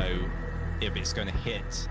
know if it's going to hit.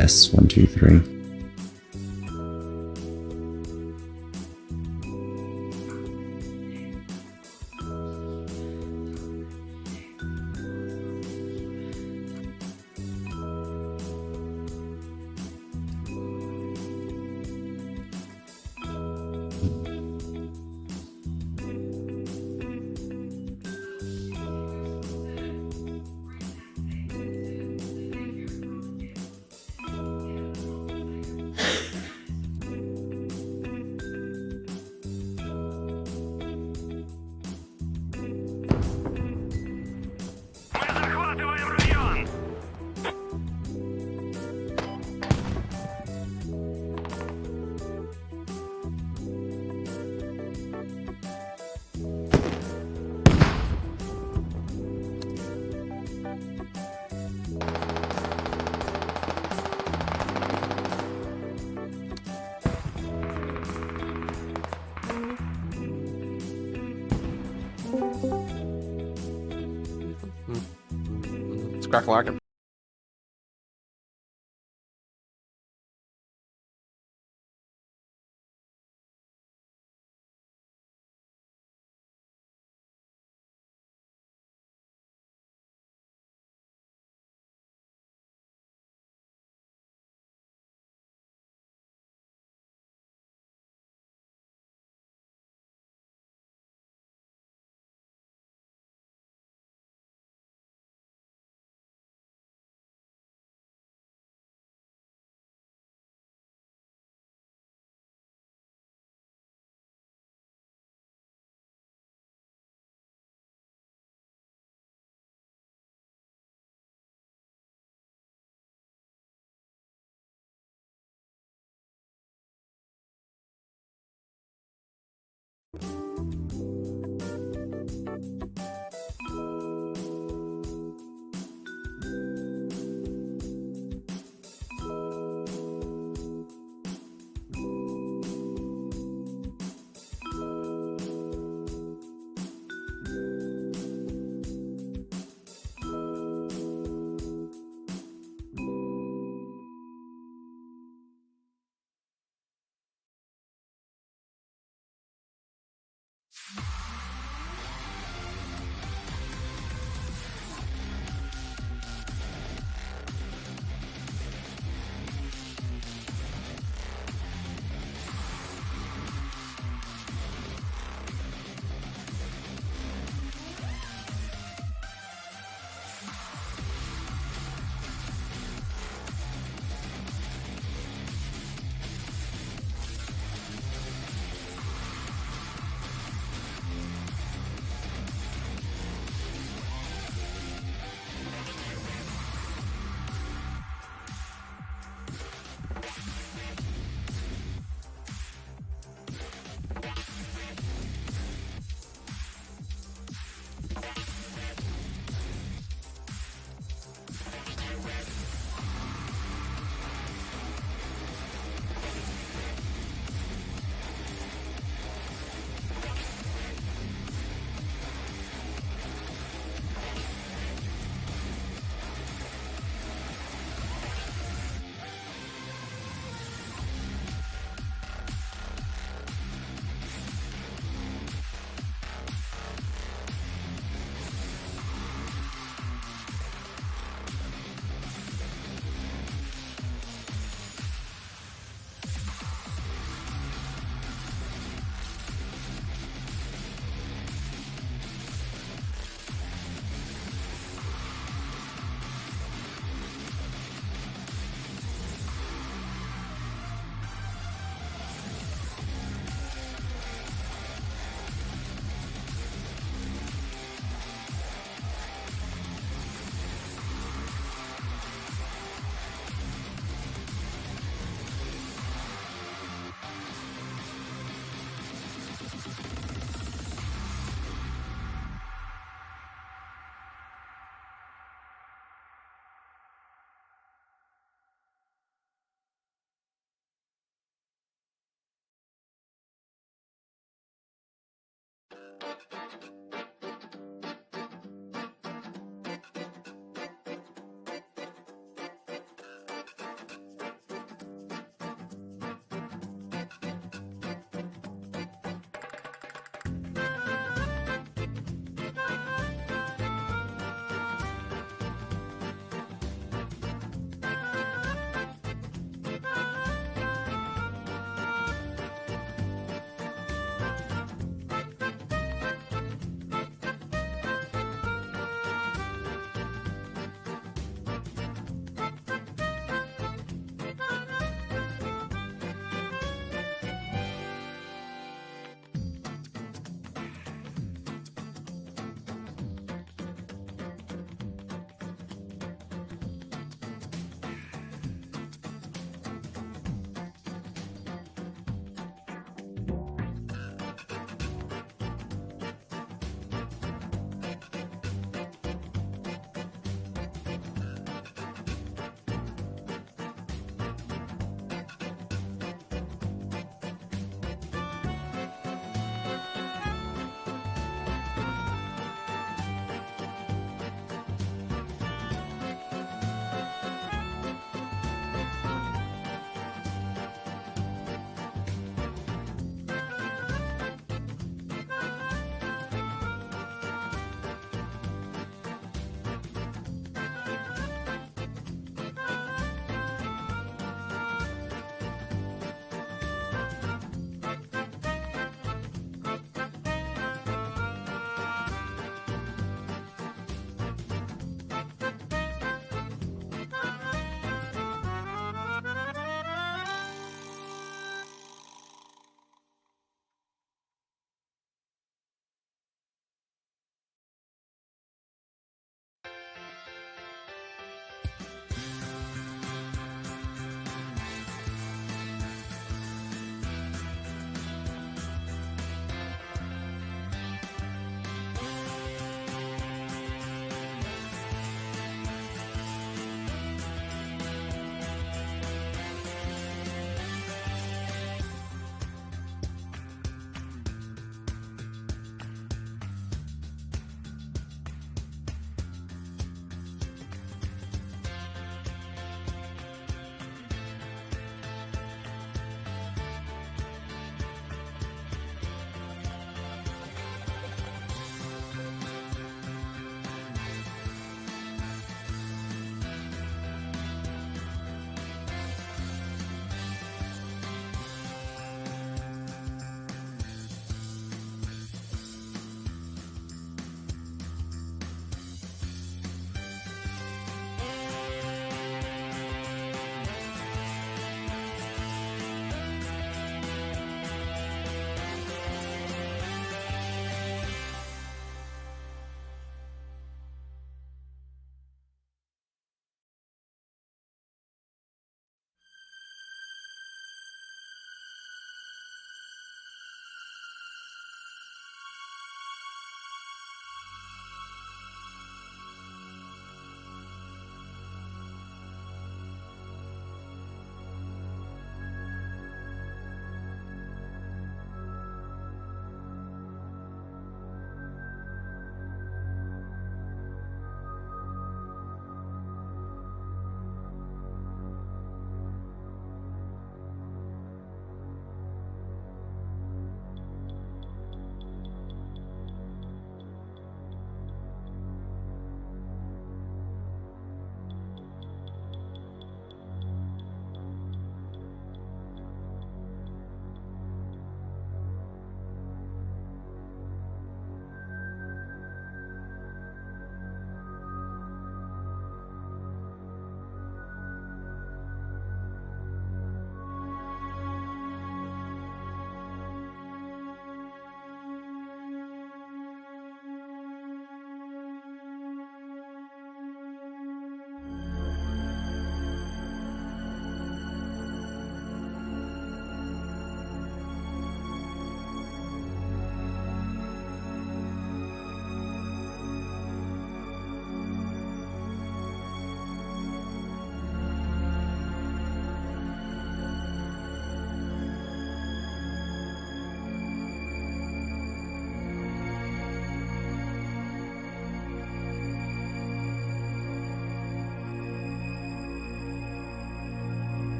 S123. It's crack-a-lackin'.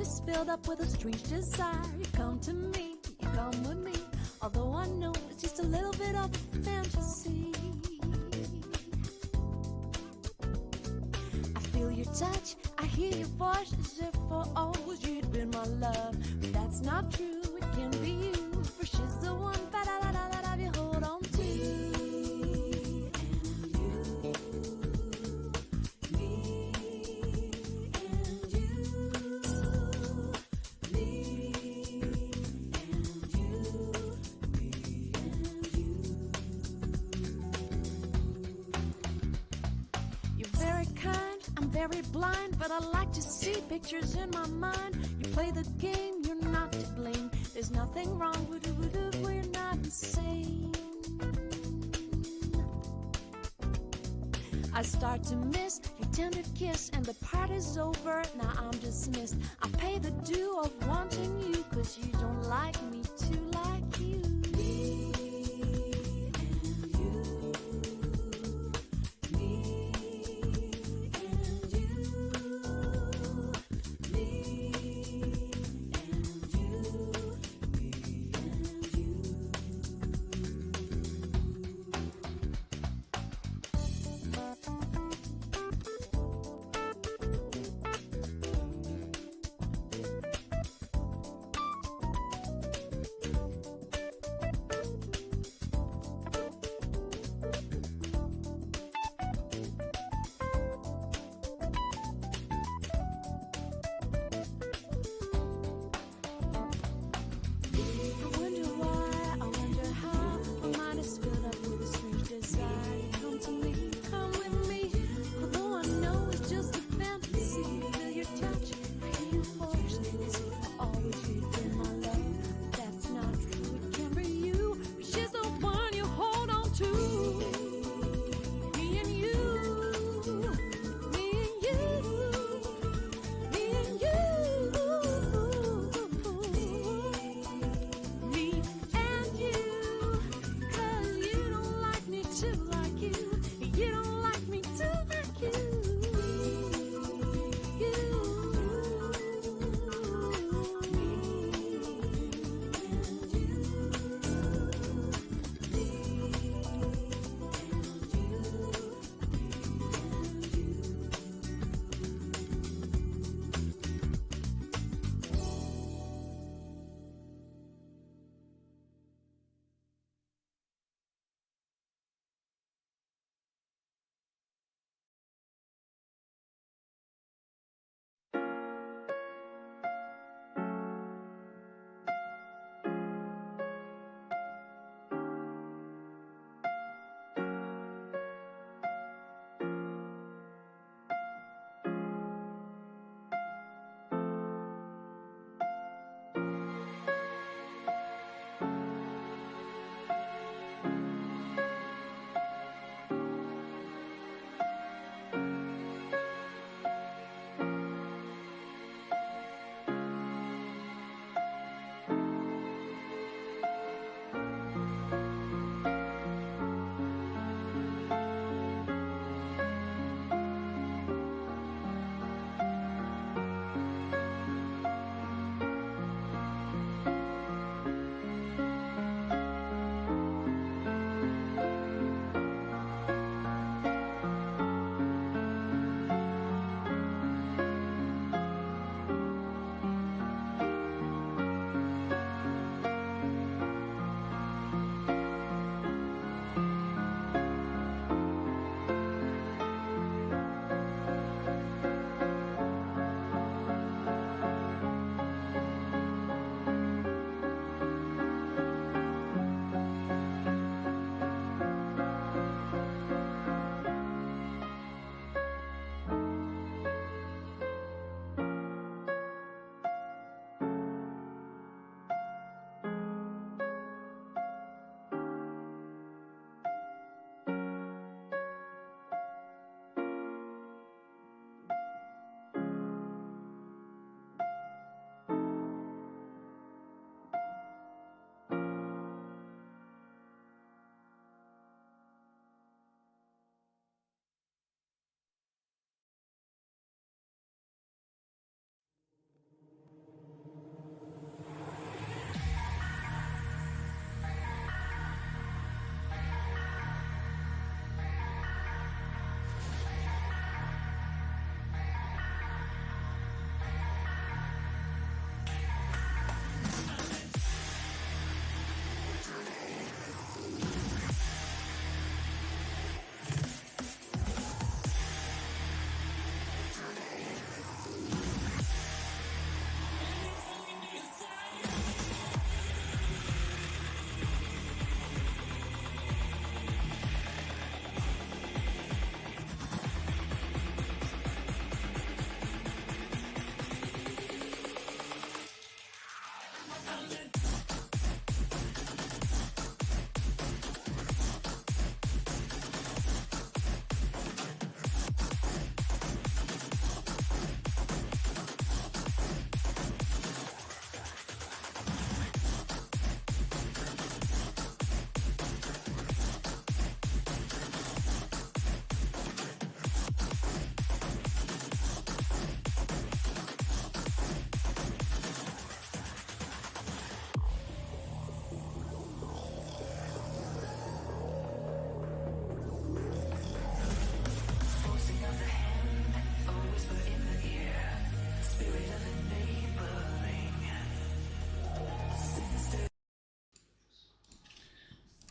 is filled up with a strange desire. You come to me, you come with me, although I know it's just a little bit of a fantasy. I feel your touch, I hear your voice, as if for always you'd been my love. But that's not true, it can be you, for she's the one that you hold on to. Very blind, but I like to see pictures in my mind. You play the game, you're not to blame. There's nothing wrong with it, we're not insane. I start to miss your tender kiss, and the party's over, now I'm dismissed. I pay the due of wanting you, 'cause you don't like me to like you.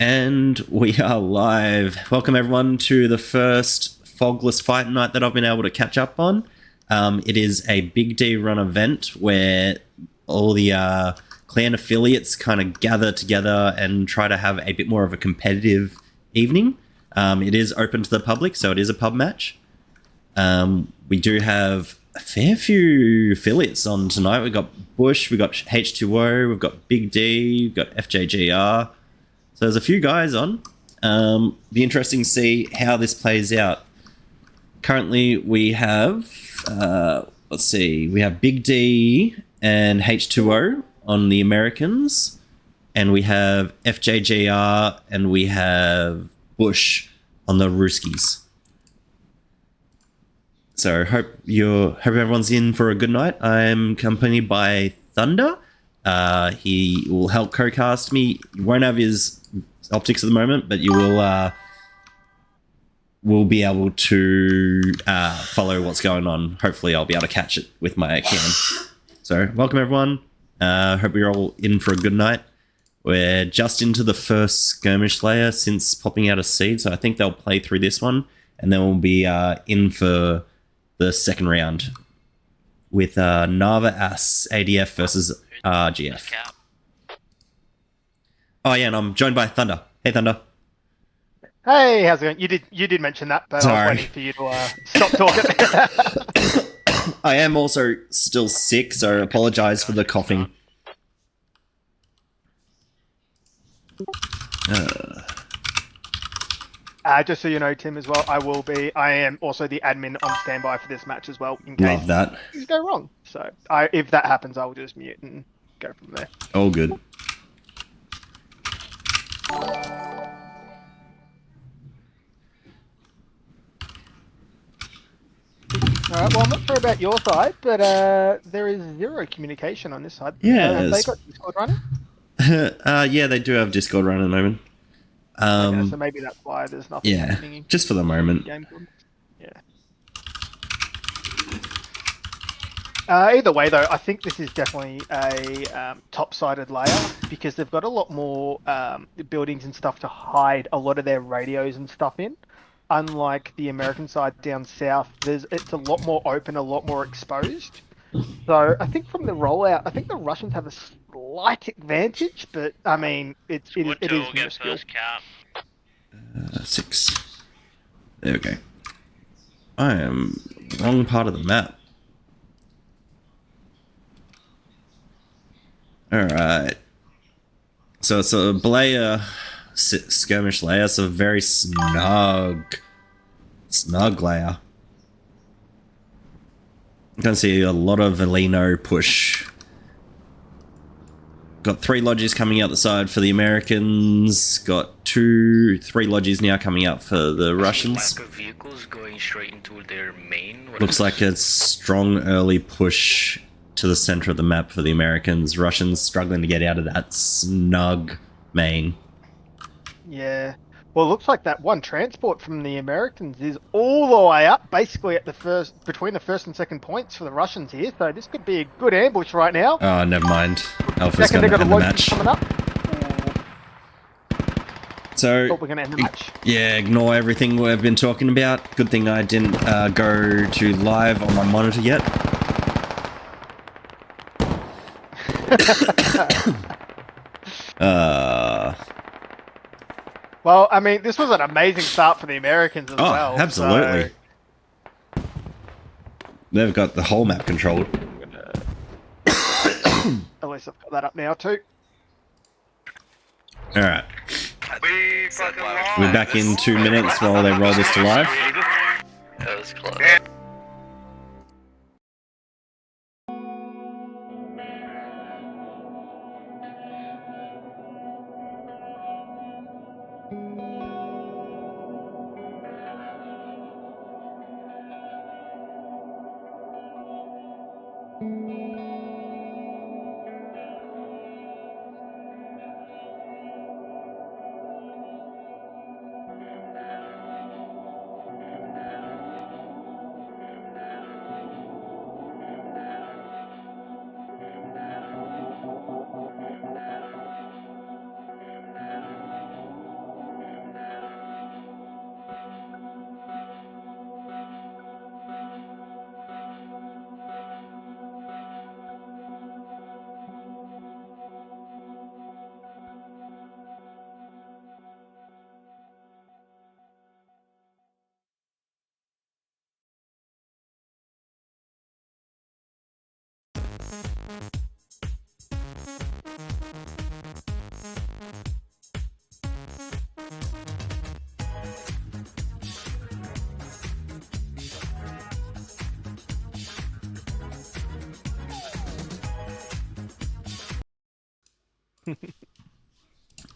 And we are live. Welcome everyone to the first Fogless fight night that I've been able to catch up on. It is a Big D run event where all the clan affiliates kind of gather together and try to have a bit more of a competitive evening. It is open to the public, so it is a pub match. We do have a fair few affiliates on tonight. We've got Bush, we've got H2O, we've got Big D, we've got FJGR. So there's a few guys on. Be interesting to see how this plays out. Currently we have, let's see, we have Big D and H2O on the Americans, and we have FJGR and we have Bush on the Ruskies. So hope everyone's in for a good night. I'm accompanied by Thunder. He will help co-cast me. You won't have his optics at the moment, but you will be able to follow what's going on. Hopefully I'll be able to catch it with my cam. So welcome everyone. Hope you're all in for a good night. We're just into the first skirmish layer since popping out a seed, so I think they'll play through this one, and then we'll be in for the second round with Nava Ass ADF versus RGF. Oh yeah, and I'm joined by Thunder. Hey Thunder. Hey, how's it going? You did mention that, but Sorry. I was waiting for you to stop talking. I am also still sick, so I apologize for the coughing. Just so you know, Tim, as well, I am also the admin on standby for this match as well, in case Love that. things go wrong. So if that happens, I will just mute and go from there. All good. Alright, well, I'm not sure about your side, but there is zero communication on this side. Yeah, have they got Discord running? Yeah, they do have Discord running at the moment. Okay, so maybe that's why there's nothing happening. Yeah, just for the moment. Yeah. Either way, though, I think this is definitely a top-sided layer because they've got a lot more buildings and stuff to hide a lot of their radios and stuff in. Unlike the American side down south, it's a lot more open, a lot more exposed. So I think from the rollout, I think the Russians have a slight advantage, but I mean, it is minuscule. 6. There we go. I am wrong part of the map. Alright. So it's a Blair skirmish layer, so a very snug layer. You can see a lot of Velino push. Got 3 lodges coming out the side for the Americans. Got 3 lodges now coming out for the Russians. Lack of vehicles going straight into their main. Looks like a strong early push to the center of the map for the Americans. Russians struggling to get out of that snug main. Yeah. Well, it looks like that one transport from the Americans is all the way up, basically at between the first and second points for the Russians here. So this could be a good ambush right now. Oh, never mind. Alpha's Second, going to they've end got the a match. coming up. So, Thought we're going to end the match. Yeah, ignore everything we've been talking about. Good thing I didn't go to live on my monitor yet. Well, I mean, this was an amazing start for the Americans as well. Absolutely. So... They've got the whole map controlled. At least I've got that up now too. Alright. We're back in 2 minutes while they roll this to live. That was close.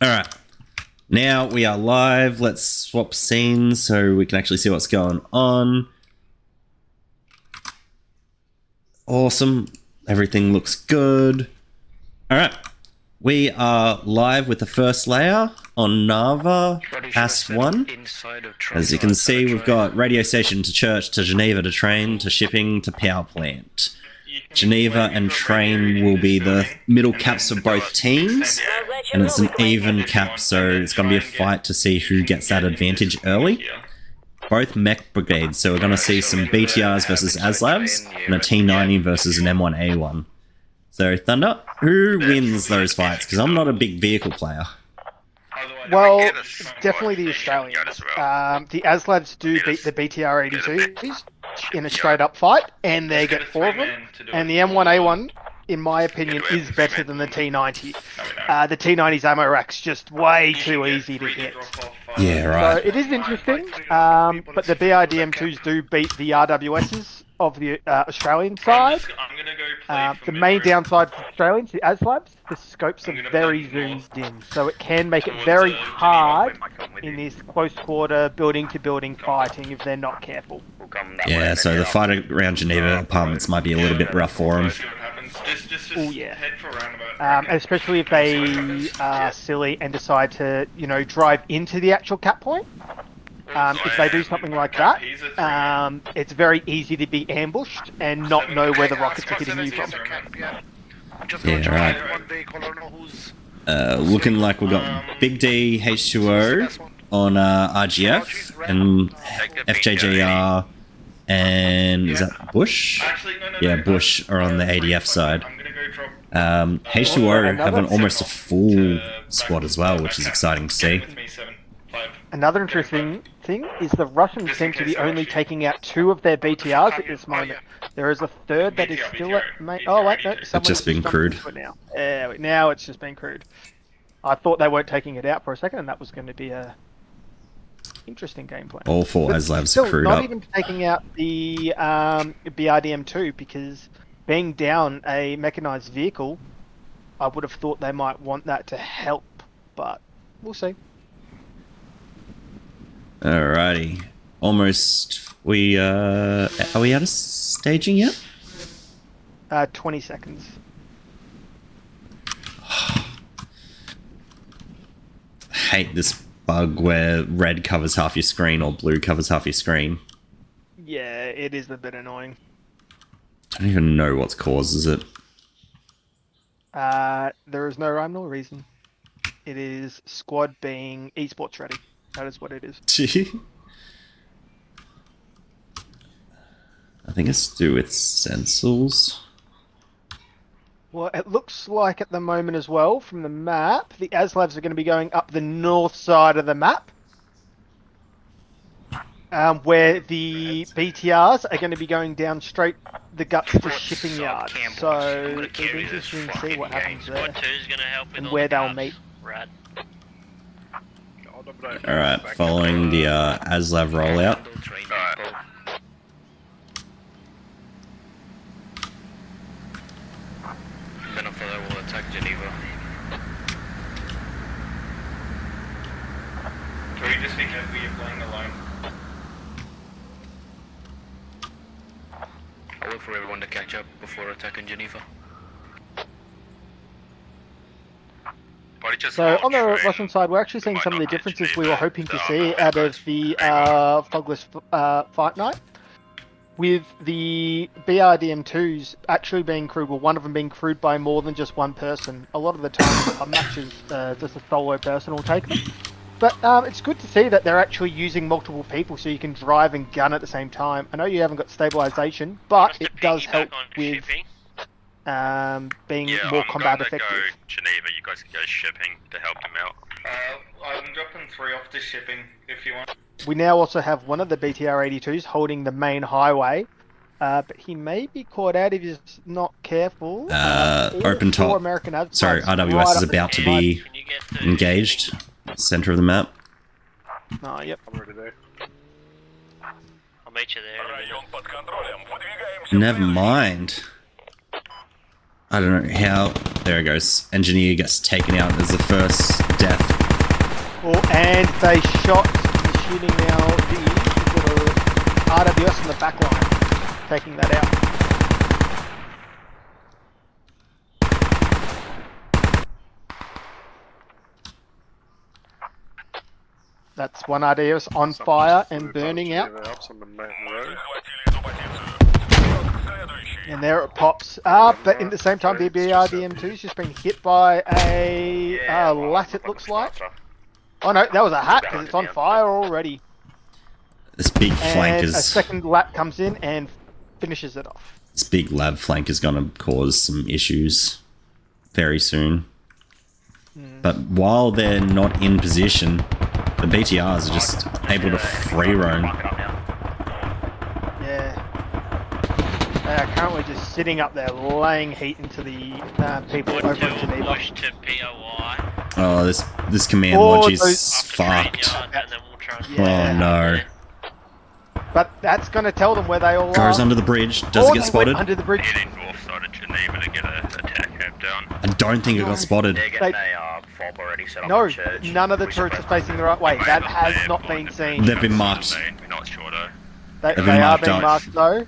Alright. Now we are live. Let's swap scenes so we can actually see what's going on. Awesome. Everything looks good. Alright. We are live with the first layer on Nava AS1. As you can see, we've got radio station to church to Geneva to train to shipping to power plant. Geneva and train will be the middle caps of both teams, and it's an even cap, so it's going to be a fight to see who gets that advantage early. Both mech brigades, so we're going to see some BTRs versus ASLAVs, and a T90 versus an M1A1. So, Thunder, who wins those fights? Because I'm not a big vehicle player. Well, definitely the Australians. The ASLAVs do beat the BTR-82s in a straight-up fight, and they get 4 of them. And the M1A1, in my opinion, is better than the T90. The T90's ammo rack's just way too easy to hit. Yeah, right. So it is interesting, but the BRDM2s do beat the RWSs of the Australian side. The main downside for Australians, the ASLABs, the scopes are very zoomed in, so it can make it very hard in this close quarter building-to-building fighting if they're not careful. Yeah, so the fight around Geneva apartments might be a little bit rough for them. Oh yeah, especially if they are silly and decide to, drive into the actual cap point. If they do something like that, it's very easy to be ambushed and not know where the rockets are hitting you from. Yeah, right. Looking like we've got Big D, H2O on RGF, and FJJR, and is that Bush? Yeah, Bush are on the ADF side. H2O have almost a full squad as well, which is exciting to see. Another interesting thing is the Russians seem to be only taking out 2 of their BTRs at this moment. There is a third that is still at... Oh, wait, no. It's just been crewed. Now it's just been crewed. I thought they weren't taking it out for a second, and that was going to be a interesting gameplay. All 4 ASLAVs are crewed not up. Even taking out the BRDM2, because being down a mechanized vehicle, I would have thought they might want that to help, but we'll see. Alrighty. Almost. Are we out of staging yet? 20 seconds. Hate this bug where red covers half your screen or blue covers half your screen. Yeah, it is a bit annoying. I don't even know what causes it. There is no rhyme nor reason. It is squad being esports ready. That is what it is. I think it's to do with sensors. Well, it looks like at the moment as well, from the map, the ASLAVs are going to be going up the north side of the map. Where the BTRs are going to be going down straight the guts to shipping yard. So it'll be interesting to see what happens there and where they'll meet. Alright, following the ASLAV rollout. Then after that we'll attack Geneva. Can we just be careful you're playing alone? I'll wait for everyone to catch up before attacking Geneva. So on the Russian side, we're actually seeing some of the differences we were hoping to see out of the Fogless fight night. With the BRDM2s actually being crewed, well, one of them being crewed by more than just one person. A lot of the time, a match is just a solo person will take them. But it's good to see that they're actually using multiple people so you can drive and gun at the same time. I know you haven't got stabilization, but it does help with being more combat effective. Go Geneva, you guys can go shipping to help him out. I'm dropping 3 off to shipping if you want. We now also have one of the BTR-82s holding the main highway, but he may be caught out if he's not careful. Open top. Sorry, RWS is about to be engaged. Center of the map. Oh, yep. I'm ready there. I'll meet you there. Never mind. I don't know how there it goes. Engineer gets taken out as the first death. Oh, and they shot the shooting now the RWS in the back line, taking that out. That's one RDS on fire and burning out. And there it pops up, but in the same time, the BRDM2's just been hit by a lat, it looks like. Oh no, that was a hat because it's on fire already. This big flank And is... a second lat comes in and finishes it off. This big lab flank is going to cause some issues very soon. But while they're not in position, the BTRs are just able to free roam. Yeah. They are currently just sitting up there, laying heat into the people over in Geneva. Push to POI. Oh, this command Oh, lodge is those- fucked. And then we'll try and Yeah. Oh no. But that's going to tell them where they all Goes are. under the bridge. Does Oh, it they get went spotted? under the bridge. heading north side of Geneva to get a attack cab down. I don't think it got spotted. They're getting They- a fob already set up No, in church. none of the We turrets are supposed- facing the right way. That has not been seen. They've been marked. We're not sure though. They been are marked being up. marked though.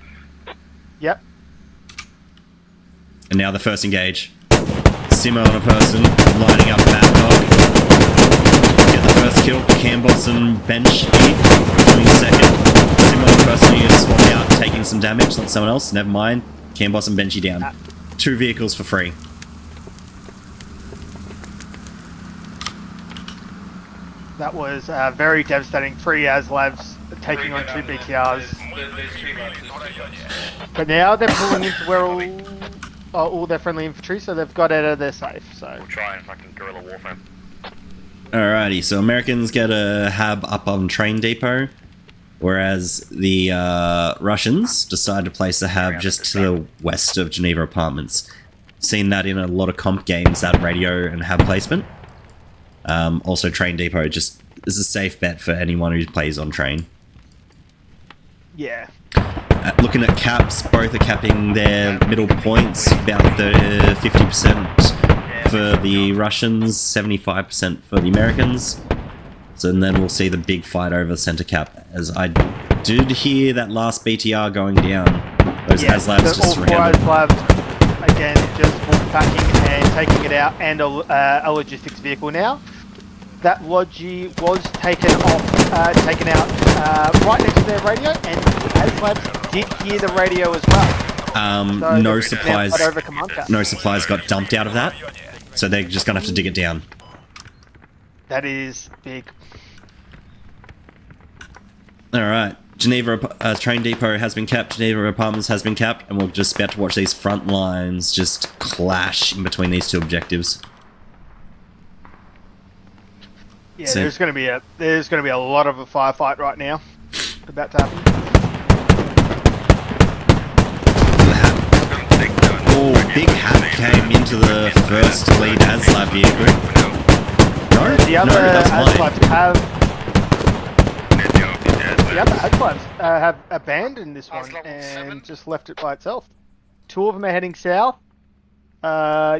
Yep. And now the first engage. Simo on a person, lining up Mad Dog. Get the first kill. Camboss and Bench doing second. Simo on a person who is swapped out, taking some damage, like someone else. Never mind. Camboss and Benchy down. 2 vehicles for free. That was very devastating. 3 ASLabs taking on 2 BTRs. There's 2 lads. But now they're pulling into where all their friendly infantry, so they've got out of their safe. So We'll try and fucking guerrilla warfare. Alrighty, so Americans get a hab up on train depot, whereas the Russians decide to place a hab just to the west of Geneva Apartments. Seen that in a lot of comp games, that radio and hab placement. Also, train depot just is a safe bet for anyone who plays on train. yeah, Looking at caps, both are capping their middle points, about 50% for the Russians, 75% for the Americans. So and then we'll see the big fight over the center cap, as I did hear that last BTR going down. Those ASLabs so just all 4 surrounded. ASLabs again just packing and taking it out, and a logistics vehicle now. That Logi was taken out right next to their radio, and ASLabs did hear the radio as well. So No they're supplies. fight over command cap. No supplies got dumped out of that, so they're just gonna have to dig it down. That is big. All right, Geneva train depot has been capped. Geneva Apartments has been capped, and we're just about to watch these front lines just clash in between these 2 objectives. Yeah, So- there's going to be a lot of a firefight right now about to happen. Oh, big hat came into the first lead ASLab vehicle. No, The other no, that's mine. ASLabs have abandoned this one and just left it by itself. 2 of them are heading south.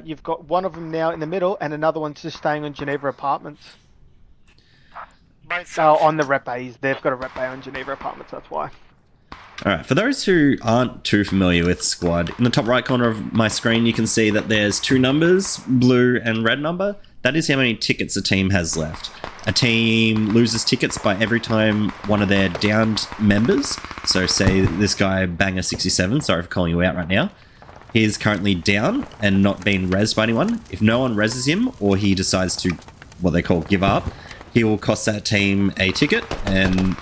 You've got one of them now in the middle, and another one's just staying on Geneva Apartments. On the rep A's. They've got a rep A on Geneva Apartments, that's why. Alright, for those who aren't too familiar with Squad, in the top right corner of my screen you can see that there's 2 numbers, blue and red number. That is how many tickets a team has left. A team loses tickets by every time one of their downed members, so say this guy Banger67, sorry for calling you out right now, he's currently down and not being rezzed by anyone. If no one rezzes him, or he decides to, what they call, give up, he will cost that team a ticket, and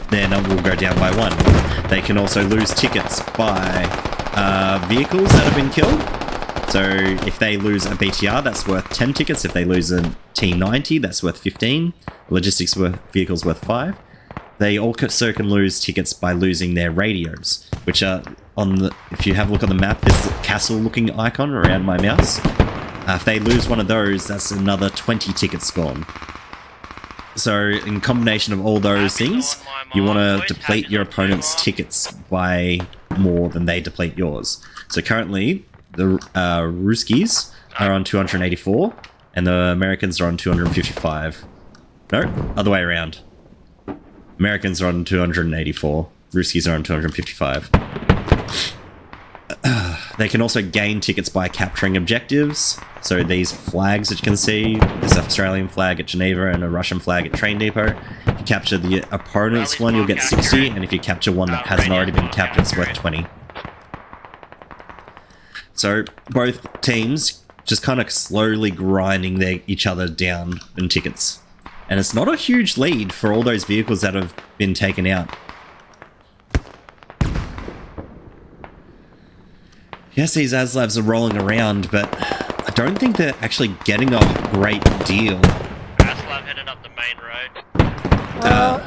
their number will go down by 1. They can also lose tickets by vehicles that have been killed. So if they lose a BTR, that's worth 10 tickets. If they lose a T90, that's worth 15. Logistics vehicles worth 5. They also can lose tickets by losing their radios, which are on the, if you have a look on the map, there's a castle-looking icon around my mouse. If they lose one of those, that's another 20 tickets gone. So in combination of all those things, you want to deplete your opponent's tickets by more than they deplete yours. So currently, the Ruskies are on 284, and the Americans are on 255. No, other way around. Americans are on 284. Ruskies are on 255. They can also gain tickets by capturing objectives. So these flags that you can see, this Australian flag at Geneva and a Russian flag at Train Depot. If you capture the opponent's one, you'll get 60, and if you capture one that hasn't already been captured, it's worth 20. So both teams just kind of slowly grinding each other down in tickets. And it's not a huge lead for all those vehicles that have been taken out. Yes, these ASLAVs are rolling around, but I don't think they're actually getting a great deal. ASLAV headed up the main road.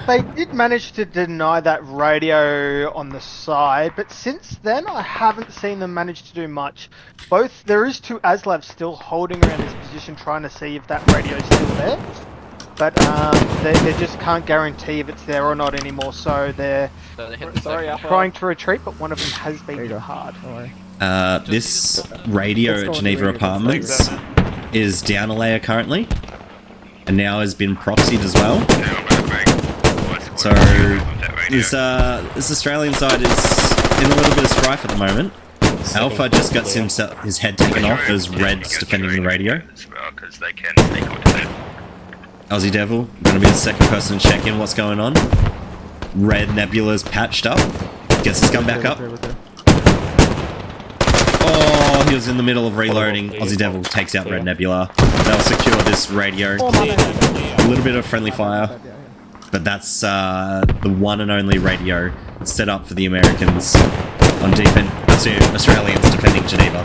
They did manage to deny that radio on the side, but since then I haven't seen them manage to do much. There is two ASLAVs still holding around this position trying to see if that radio is still there. But they just can't guarantee if it's there or not anymore, so they're trying to retreat, but one of them has been hit hard. This radio at Geneva Apartments is down a layer currently, and now has been proxied as well. So this Australian side is in a little bit of strife at the moment. Alpha just got his head taken off as Red's defending the radio. Aussie Devil, gonna be the second person to check in what's going on. Red Nebula's patched up. Gets his gun back up. Oh, he was in the middle of reloading. Aussie Devil takes out Red Nebula. They'll secure this radio. A little bit of friendly fire. But that's the one and only radio set up for the Americans on Australians defending Geneva.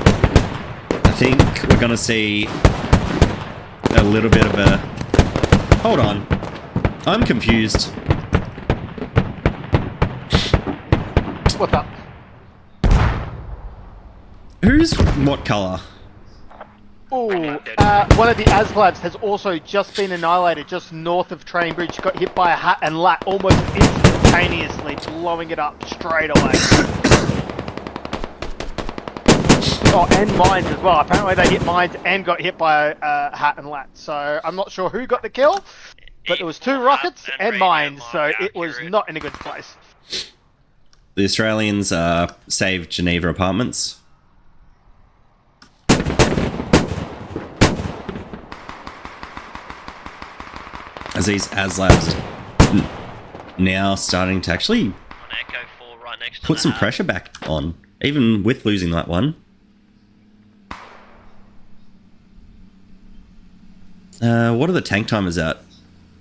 I think we're gonna see a little bit of a... Hold on. I'm confused. What's up? Who's what colour? Ooh, one of the ASLAVs has also just been annihilated just north of Train Bridge. Got hit by a hat and lat almost instantaneously, blowing it up straight away. Oh, and mines as well. Apparently they hit mines and got hit by a hat and lat. So I'm not sure who got the kill, but there was two rockets and mines, so it was not in a good place. The Australians saved Geneva Apartments. As these ASLAVs now starting to actually put some pressure back on, even with losing that one. What are the tank timers at?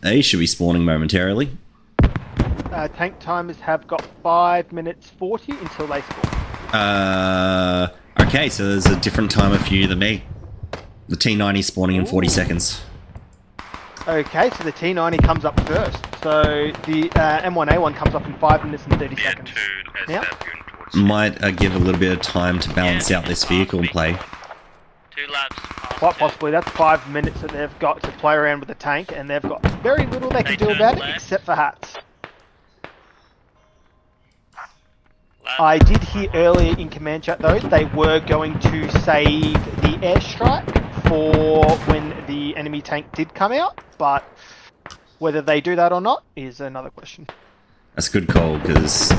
They should be spawning momentarily. Tank timers have got 5 minutes 40 until they spawn. Okay, so there's a different timer for you than me. The T90 spawning in 40 seconds. Okay, so the T90 comes up first. So the M1A1 comes up in 5 minutes and 30 seconds. Now? Might give a little bit of time to balance out this vehicle and play. 2 laps. Quite possibly. That's 5 minutes that they've got to play around with the tank, and they've got very little they can do about it except for hats. I did hear earlier in command chat though, they were going to save the airstrike for when the enemy tank did come out, but whether they do that or not is another question. That's a good call, because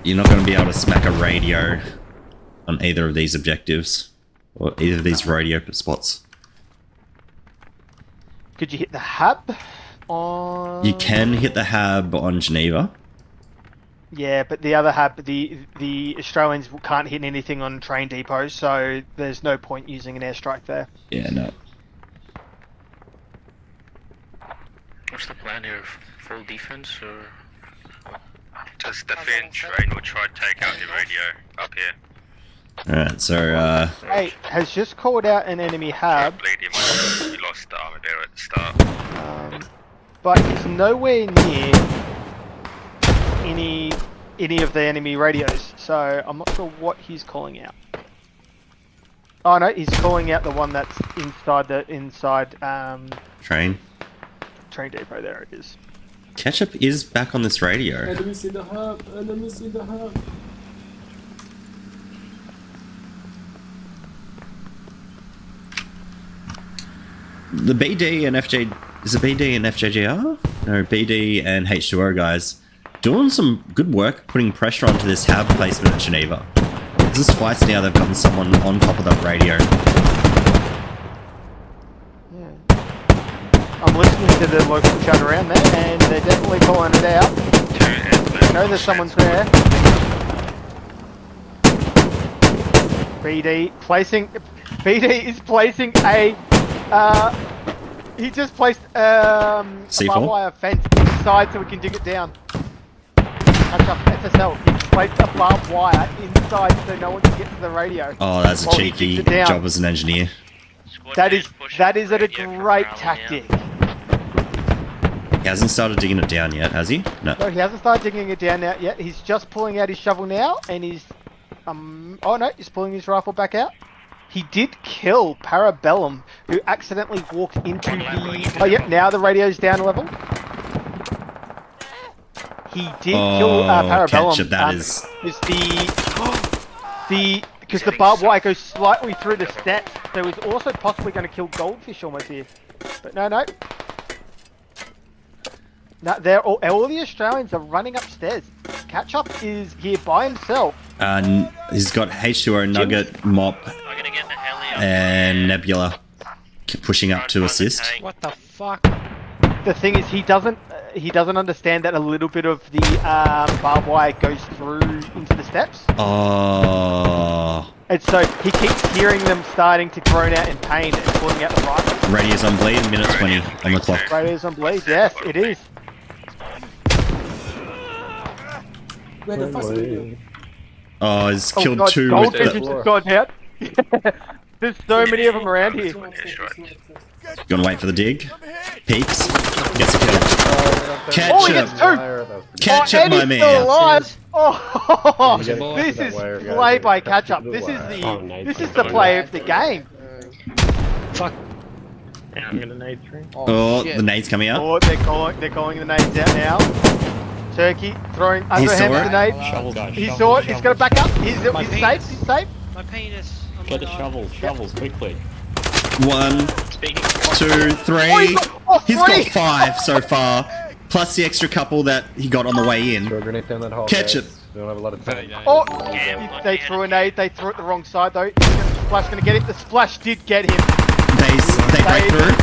you're not going to be able to smack a radio on either of these objectives, or either of these radio spots. Could you hit the hub on... You can hit the hub on Geneva. Yeah, but the other hub, the Australians can't hit anything on Train Depot, so there's no point using an airstrike there. Yeah, no. What's the plan here? Full defense or? Just defend train or try to take out your radio up here. Alright, so Hey, has just called out an enemy hub, You lost the armor there at the start. but he's nowhere near any of the enemy radios, so I'm not sure what he's calling out. Oh no, he's calling out the one that's inside train. Train Depot. There it is. Ketchup is back on this radio. Enemies in the hub, enemies in the hub. The BD and FJ... Is it BD and FJGR? No, BD and H2O guys. Doing some good work putting pressure onto this hab placement at Geneva. This is twice now they've gotten someone on top of that radio. I'm listening to the local chat around there, and they're definitely calling it out. I know there's someone's there. BD is placing a. He just placed a barbed wire fence inside so we can dig it down. Catch up, FSL. He placed a barbed wire inside so no one can get to the radio. Oh, that's a cheeky job as an engineer. That is a great tactic. He hasn't started digging it down yet, has he? No. No, he hasn't started digging it down out yet. He's just pulling out his shovel now, and he's oh no, he's pulling his rifle back out. He did kill Parabellum, who accidentally walked into the. Oh yeah, now the radio's down a level. He did kill Parabellum. Ketchup, that is because the barbed wire goes slightly through the steps, so he's also possibly going to kill Goldfish almost here. But no. No, they're all the Australians are running upstairs. Catch-up is here by himself. He's got H2O, Nugget, Mop, and Nebula pushing up to assist. What the fuck? The thing is, he doesn't understand that a little bit of the barbed wire goes through into the steps. Oh. And so he keeps hearing them starting to groan out in pain and pulling out the rifle. Radio's on bleed, minute 20 on the clock. Radio's on bleed, yes, it is. Where the fuck's the Oh, he's killed God, two with Goldfish the... just gone out. There's so many of them around here. Gonna wait for the dig. Peeks. Gets a kill. Oh, he gets two! Ketchup, my Eddie's still man. alive! Oh, this is play by catch-up. This is the play of the game. Fuck. Yeah, I'm gonna nade three. Oh, the nade's coming out. Oh, they're calling the nades out now. Turkey throwing underhand with the nade. He saw it. He's got to back up. He's safe. He's safe. My penis. Get the shovels quickly. 1, 2, 3. He's got 5 so far, plus the extra couple that he got on the way in. Ketchup. Oh, they threw a nade. They threw it the wrong side though. Splash gonna get it. The splash did get him. They break through.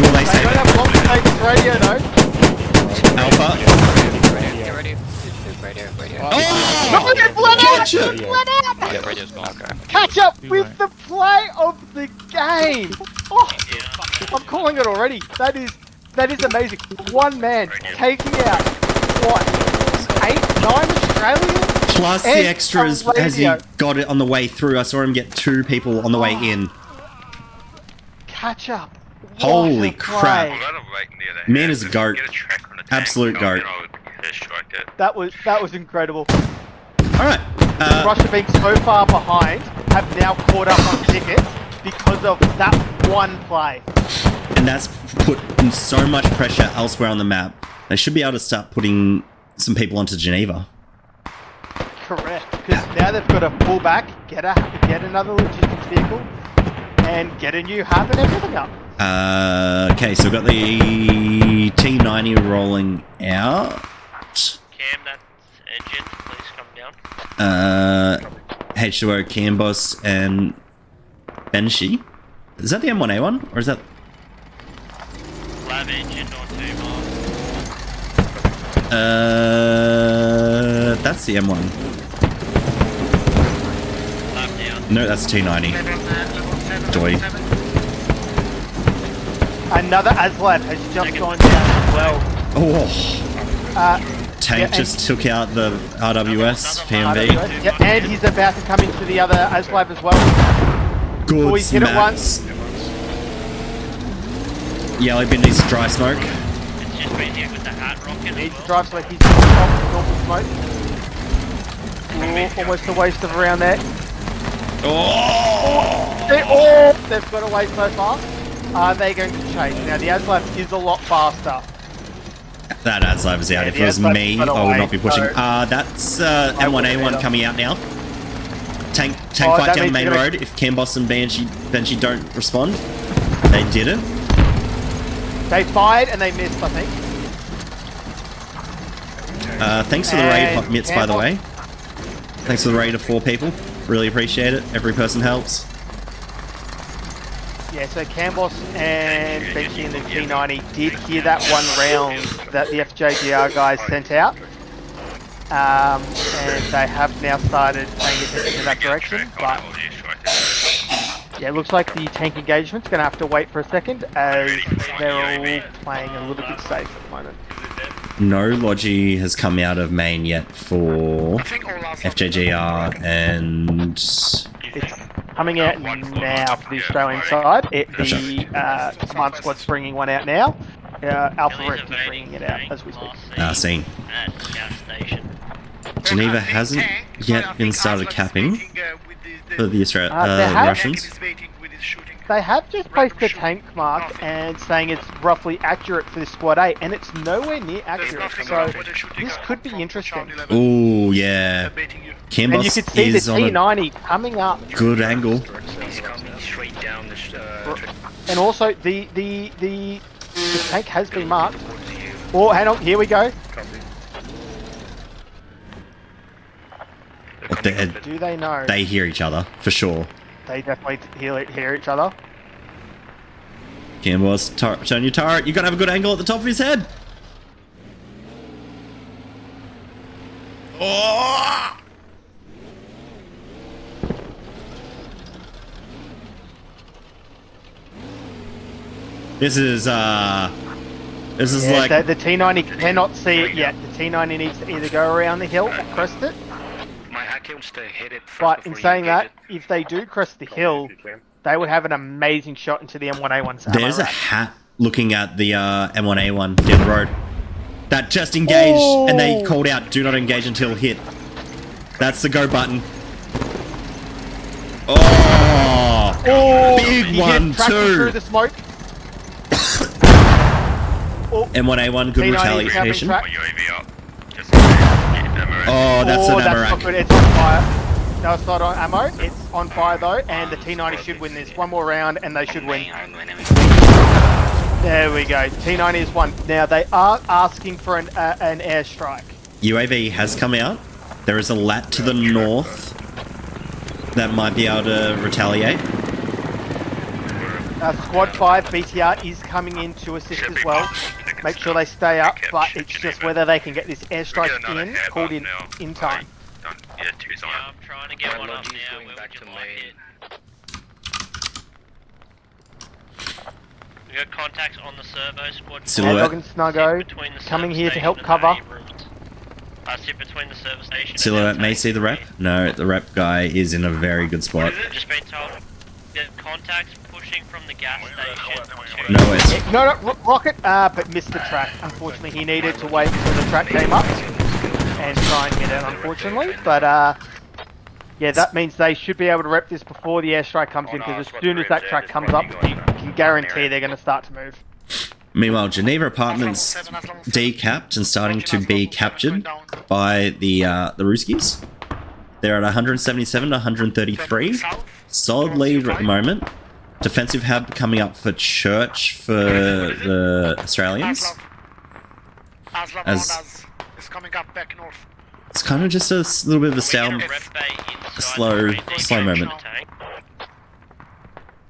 Will they They save don't it? have long to take this radio though. Alpha. No, it's bled out! Ketchup. Catch up with the play of the game. Oh, I'm calling it already. That is amazing. One man taking out what 8, 9 Australians. Plus the and extras a as he radio. got it on the way through. I saw him get 2 people on the way in. Catch up. What Holy a crap. play. Man is a goat. Absolute goat. That was incredible. Alright. Russia being so far behind have now caught up on tickets because of that one play. And that's put so much pressure elsewhere on the map. They should be able to start putting some people onto Geneva. Correct. Because now they've got to pull back, get another logistics vehicle, and get a new hub and everything up. Okay, so we've got the T90 rolling out. Cam, that engine, please come down. H2O, Cambos, and Benshi. Is that the M1A1? Or is that... Lab engine or 2 miles. That's the M1. Lab down. No, that's T90. Joy. Another ASLAB has just gone down as well. Oh, Tank yeah, just took out the RWS PMV. Yeah, and he's about to come into the other ASLAB as well. Good He's hit it smacks. Yellow bin needs to dry smoke. It's just been hit with the hard rocket Needs as to well. drive so he's off normal smoke. Ooh, almost a waste of a round there. They've got away so far. Are they going to chase? Now the ASLAB is a lot faster. That ASLAB is out. Yeah, If it was the ASLAB me, got I would away, not be pushing. so- That's M1A1 coming out now. Tank Oh, fight that down the means main they're gonna- road. If Camboss and Banshee don't respond, they didn't. They fired and they missed, I think. Thanks for the raid, And Hot Mitts, by the Camboss- way. Thanks for the raid of 4 people. Really appreciate it. Every person helps. Yeah, so Camboss and Benchy in the T90 did hear that one round that the FJGR guys sent out. And they have now started paying attention to that direction. But yeah, it looks like the tank engagement's going to have to wait for a second as they're all playing a little bit safe at the moment. No Logi has come out of main yet for FJGR, and It's coming out now for the Australian side. The Command Squad's bringing one out now. Alpha Rift is bringing it out as we speak. seen. At gas station. Geneva hasn't yet been started capping for the They have- Russians. They have just placed a tank mark and saying it's roughly accurate for the Squad A, and it's nowhere near accurate, so this could be interesting. Oh yeah, And you Camboss can see the is on a T90 coming up, good angle. He's coming straight down this. and also the tank has been marked. Oh, hang on, here we go. Do they know? They hear each other for sure. They definitely hear each other. Camboss, turn your turret. You gotta have a good angle at the top of his head. Oh! This is Yeah, like the T90 cannot see it yet. The T90 needs to either go around the hill or crest it. My hacker wants to hit it first But in before you saying engage that, if they do crest the hill, they would have an amazing shot into the M1A1. there's a hat looking at the M1A1 down the road that just engaged, and they called out do not engage until hit. That's the go button. Oh, big he one hit tracking through too. the smoke. M1A1 good T90 retaliation. having UAV up. Just get them around. Oh, that's an That's not Amarak. good. It's on fire. No, it's not on ammo. It's on fire though, and the T90 should win this. One more round, and they should win. There we go. T90 is won. Now they are asking for an airstrike. UAV has come out. There is a lat to the north that might be able to retaliate. Squad 5 BTR is coming in to assist as well. Make sure they stay up, but it's just whether they can get this airstrike called in time. Yeah, two's on. I'm trying to get one up Logi's now. going Where back would you to like main. it? We got contacts on the servo squad. Silhouette. Dog and Snuggo Between the coming service here to station help and cover. the rooms. Sit between the service station. and Silhouette our may tank. see the rep. No, the rep guy is in a very good spot. Just been told. Get contacts pushing from the gas station. to- No, it's No, Rocket, but missed the track. Unfortunately, he needed to wait until the track came up and try and get it, unfortunately. But, yeah, that means they should be able to rep this before the airstrike comes in, because as soon as that track comes up, you can guarantee they're going to start to move. Meanwhile, Geneva Apartments decapped and starting to be captured by the Ruskies. They're at 177 to 133. Solid lead at the moment. Defensive hub coming up for Church for the Australians. As It's coming up back north. it's kind of just a little bit of a We get a stale. rep bay inside slow- the train slow moment. tank.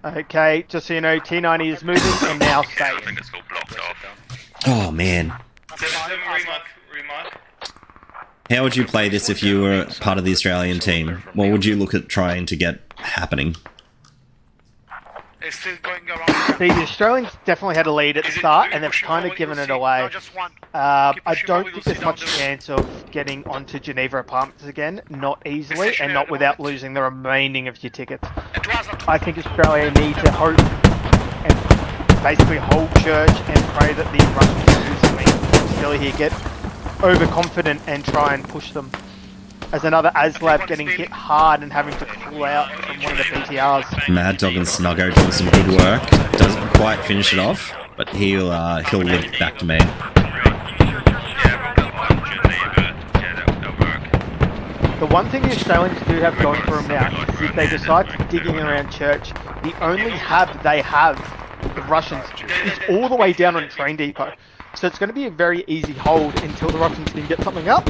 Okay, just so you know, T90 is moving and now I safe. think it's all blocked off. Oh man, Remark. how would you play this if you were part of the Australian team? What would you look at trying to get happening? It's still going around. The Australians definitely had a lead at the start, and they've kind of given it away. I don't think there's much chance of getting onto Geneva Apartments again, not easily, and not without losing the remaining of your tickets. I think Australia need to hope and basically hold church and pray that the Russians do something. Australia here get overconfident and try and push them. As another ASLAB getting hit hard and having to pull out from one of the PTRs. Mad Dog and Snuggo doing some good work. Doesn't quite finish it off, but he'll live back to main. The one thing the Australians do have going for them now is if they decide to digging around church, the only hub they have, the Russians, is all the way down on train depot. So it's going to be a very easy hold until the Russians can get something up.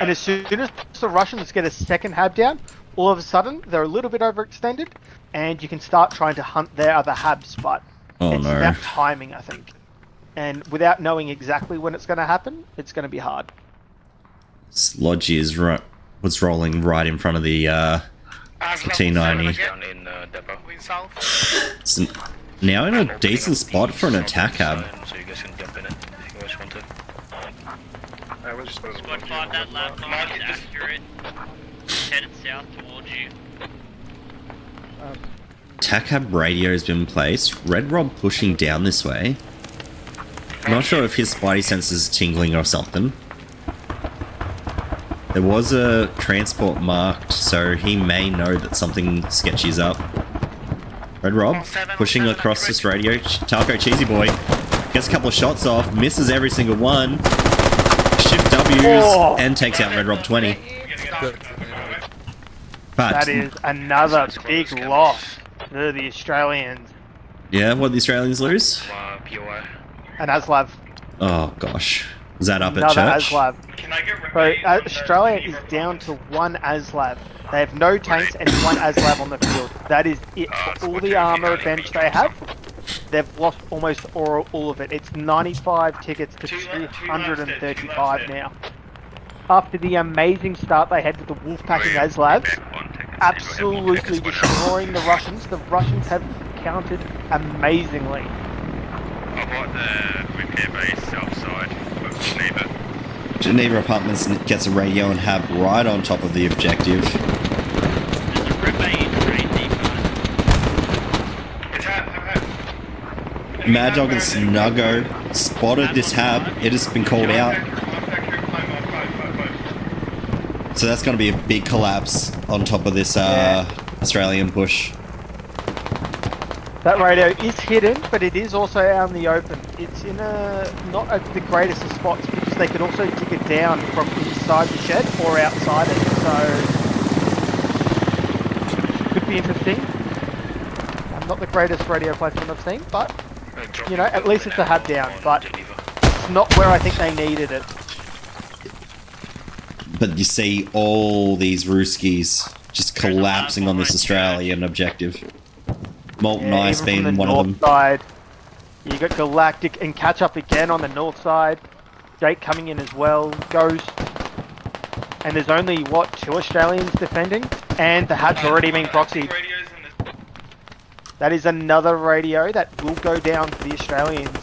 And as soon as the Russians get a second hab down, all of a sudden they're a little bit overextended, and you can start trying to hunt their other habs. But it's about timing, I think. And without knowing exactly when it's going to happen, it's going to be hard. Lodgy is was rolling right in front of the T90. It's now in a decent spot for an attack hab. Squad 5, that landmark is accurate. Headed south towards you. Attack hab radio has been placed. Red Rob pushing down this way. Not sure if his spidey sense is tingling or something. There was a transport marked, so he may know that something sketchy is up. Red Rob pushing across this radio. Talco Cheesy Boy gets a couple of shots off, misses every single one. Shift W's and takes out Red Rob 20. But that is another big loss to the Australians. Yeah, what did the Australians lose? An ASLAV. Oh gosh. Is that up at Another church? ASLAV. So Australia is down to one ASLAV. They have no tanks and one ASLAV on the field. That is it for all the armor bench they have. They've lost almost all of it. It's 95 tickets to 235 now. After the amazing start they had with the Wolfpacking ASLAVs, absolutely destroying the Russians have countered amazingly. I bought the repair base south side of Geneva. Geneva Apartments gets a radio and hab right on top of the objective. There's a Rebay train depot. It's hab. Mad Dog and Snuggo spotted this hab. It has been called out. So that's going to be a big collapse on top of this Australian push. That radio is hidden, but it is also out in the open. It's in not the greatest of spots because they could also dig it down from inside the shed or outside it. So could be interesting. Not the greatest radio placement I've seen, but you know, at least it's a hab down. But it's not where I think they needed it. But you see all these Ruskies just collapsing on this Australian objective. Molten Ice being one of them. Side, you got Galactic and Catch Up again on the north side. Jake coming in as well. Ghost. And there's only, what, 2 Australians defending? And the hab's already been proxied. That is another radio that will go down for the Australians.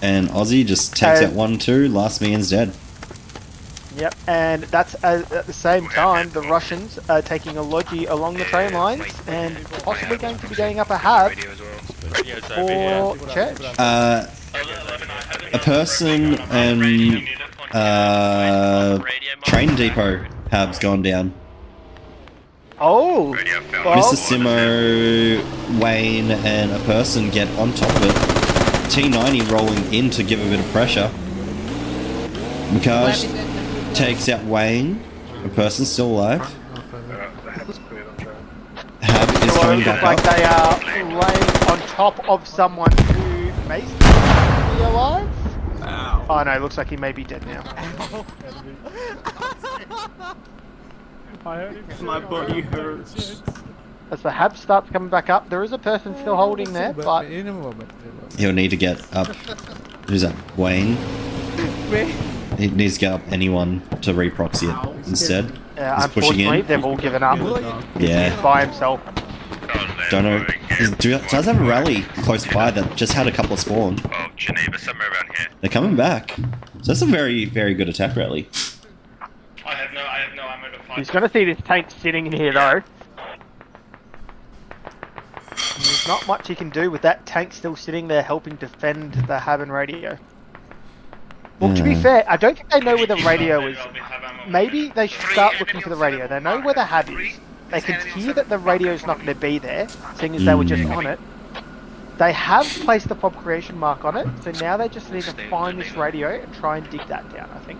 And Aussie just takes out 1-2. Last man's dead. Yep, and that's at the same time the Russians are taking a Logi along the train lines and possibly going to be getting up a hab for church. A person and train depot hab's gone down. Oh! Mr. Simo, Wayne, and a person get on top of it. T90 rolling in to give a bit of pressure. Mikaj takes out Wayne. A person still alive. Hab is coming back like up. they are laying on top of someone who may still be alive. Oh no, looks like he may be dead now. My body hurts. As the hab starts coming back up, there is a person still holding there, but He'll need to get up. Who's that? Wayne? He needs to get up anyone to reproxy it instead. yeah, He's pushing unfortunately in. they've all given up. Yeah. He's by himself. Don't know. Does have a rally close by that just had a couple of spawn. Oh, Geneva, somewhere around here. They're coming back. So that's a very, very good attack rally. I have no ammo to fight. He's going to see this tank sitting in here though. And there's not much he can do with that tank still sitting there helping defend the hab and radio. Well, to be fair, I don't think they know where the radio is. Maybe they should start looking for the radio. They know where the hab is. They can hear that the radio's not going to be there, seeing as they were just on it. They have placed the fob creation mark on it, so now they just need to find this radio and try and dig that down, I think.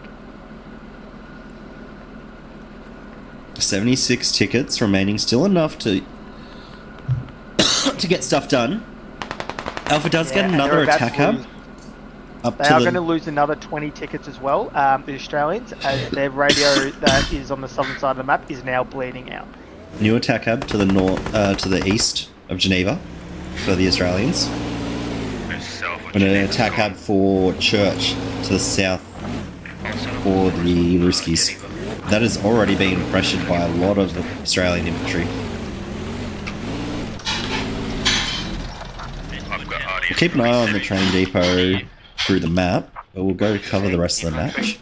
76 tickets remaining, still enough to to get stuff done. Alpha does get and another they're about attack to hub. lose- Up They to are the going to lose another 20 tickets as well, the Australians, as their radio that is on the southern side of the map is now bleeding out. new attack hub to the to the east of Geneva for the Australians. And an attack hub for Church to the south for the Ruskies. That has already been pressured by a lot of the Australian infantry. We'll keep an eye on the train depot through the map, but we'll go cover the rest of the match.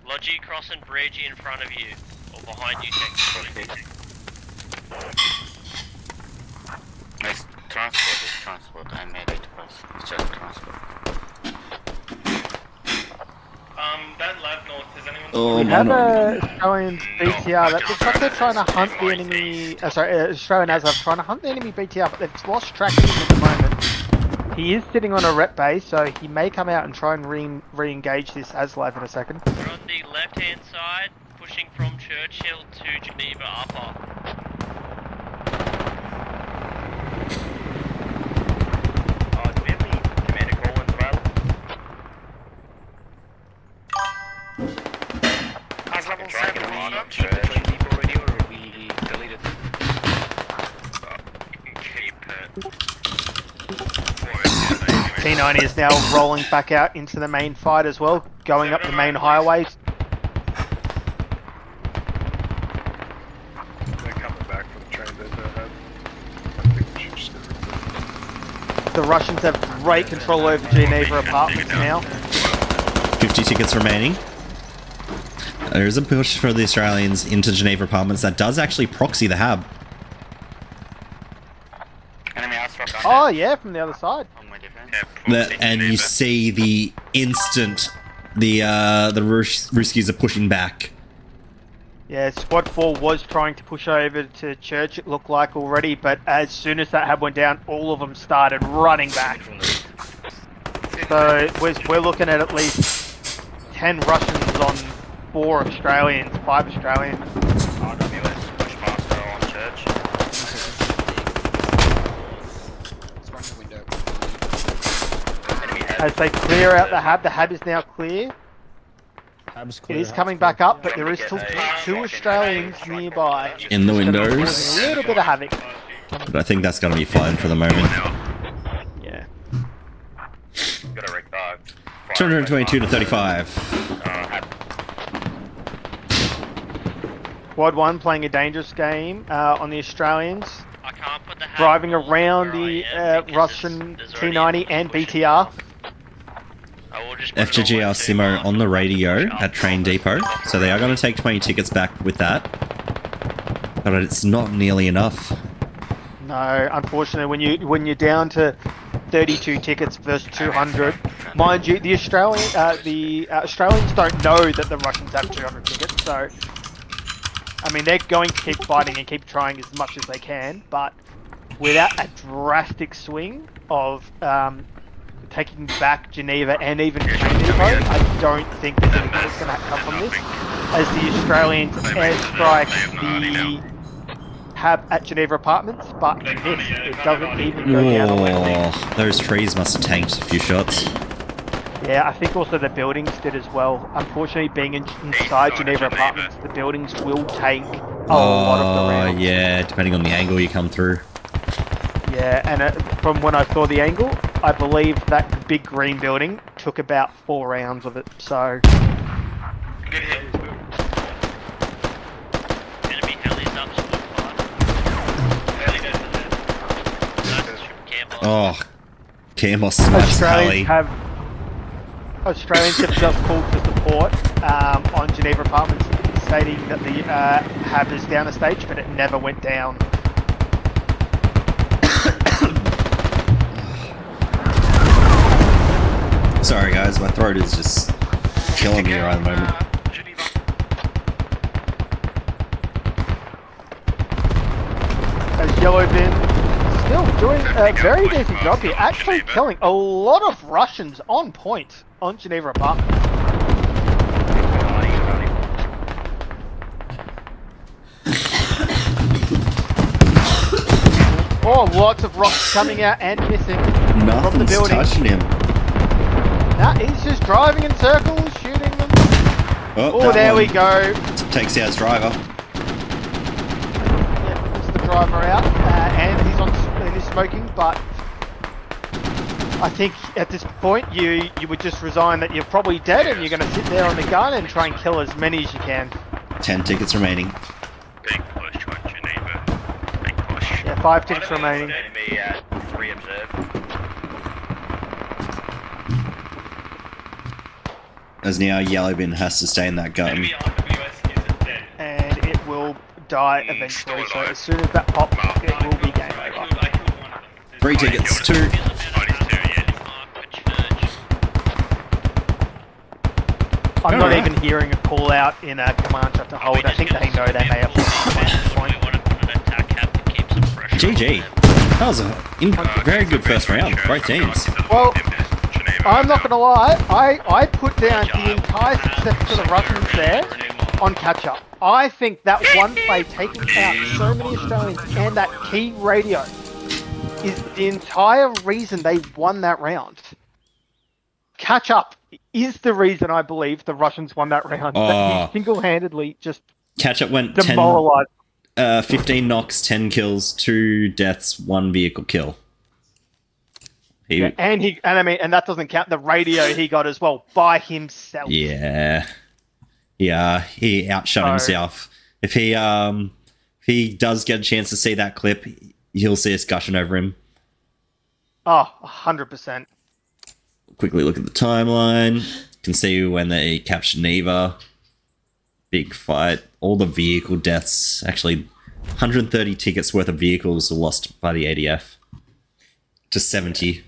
Logi crossing bridge in front of you, or behind you technically. It's transport, it's transport. I made it pass. It's just transport. That lab north, is anyone... Oh, We no, have no. a Australian BTR that looks like they're trying to hunt the enemy. Australian ASAV trying to hunt the enemy BTR, but they've lost track of him at the moment. He is sitting on a rep base, so he may come out and try and re-engage this ASLAV in a second. We're on the left-hand side, pushing from Churchill to Geneva Upper. Do we have any commander call-ins available? As level Try and 7, get a line we up keep the Church. train depot already, or we deleted? You can keep it. T90 is now rolling back out into the main fight as well, going up the main highway. They're coming back from the train depot. The Russians have great control over Geneva Apartments now. 50 tickets remaining. There is a push for the Australians into Geneva Apartments that does actually proxy the hub. Enemy airstrike on Oh yeah, from the other side. on my defense. And you see the instant the Ruskies are pushing back. Yeah, Squad 4 was trying to push over to Church, it looked like already, but as soon as that hub went down, all of them started running back. So we're looking at least 10 Russians on 4 Australians, 5 Australians. RWS Bushmaster on Church. Enemy head. As they clear out the hub is now clear. It is coming back up, but there is still 2 Australians nearby. In the It's gonna be windows. causing a little bit of havoc. But I think that's going to be fine for the moment. Yeah. Got a rig dog. 222 to 35. Squad 1 playing a dangerous game on the Australians. I can't put the hat Driving on around where I the am because Russian there's already T90 and pushing. BTR. I will just put it on my FGGR Simo team on the after radio push at up Train on the Depot. top So they are road. going to take 20 tickets back with that. But it's not nearly enough. No, unfortunately, when you're down to 32 tickets versus 200, mind you, the Australians don't know that the Russians have 200 tickets. So, I mean, they're going to keep fighting and keep trying as much as they can, but without a drastic swing of taking back Geneva and even Train Depot, I don't think there's anything that's going to come from this. As the Australians airstrike the hub at Geneva Apartments, but miss. It doesn't even go down all the way. Oh, those trees must have tanked a few shots. Yeah, I think also the buildings did as well. Unfortunately, being inside Geneva Apartments, the buildings will take a lot of the rounds. Yeah, depending on the angle you come through. Yeah, and from when I saw the angle, I believe that big green building took about 4 rounds of it. So Good hit. Enemy helis up to the Heli goes to the... Oh, Camos snaps Halley. Australians have just called for support on Geneva Apartments, stating that the hub is down a stage, but it never went down. Sorry guys, my throat is just killing me right at the moment. As Yellowbin still doing a very decent job here, actually killing a lot of Russians on point on Geneva Apartments. Oh, lots of rocks coming out and missing from the Nothing's building. touching him. Nah, he's just driving in circles, shooting them. Oh, that there we one go. takes out his driver. Yeah, puts the driver out, and he's smoking. But I think at this point you would just resign that you're probably dead, and you're going to sit there on the gun and try and kill as many as you can. 10 tickets remaining. Big push on Geneva. Big push. Yeah, 5 tickets remaining. Enemy at 3 observed. As now Yellowbin has to stay in that gun. Enemy RWS is dead. And it will die eventually. So as soon as that pops, it will be game over. I killed one of them. 3 tickets, 2. I'm not Alright. even hearing a call out in a command shot to hold. I think they know they may have lost at this point. GG. That was a very good first round. Both teams. Well, I'm not gonna lie. I put down the entire success for the Russians there on catch up. I think that one play taking out so many Australians and that key radio is the entire reason they won that round. Catch up is the reason I believe the Russians won that round. That he single-handedly just Catch up went demoralized. 15 knocks, 10 kills, 2 deaths, 1 vehicle kill. Yeah, and that doesn't count the radio he got as well by himself. Yeah, he outshot himself. If he does get a chance to see that clip, he'll see us gushing over him. Oh, 100%. Quickly look at the timeline. You can see when they captured Neva. Big fight. All the vehicle deaths. Actually, 130 tickets worth of vehicles were lost by the ADF. Just 70.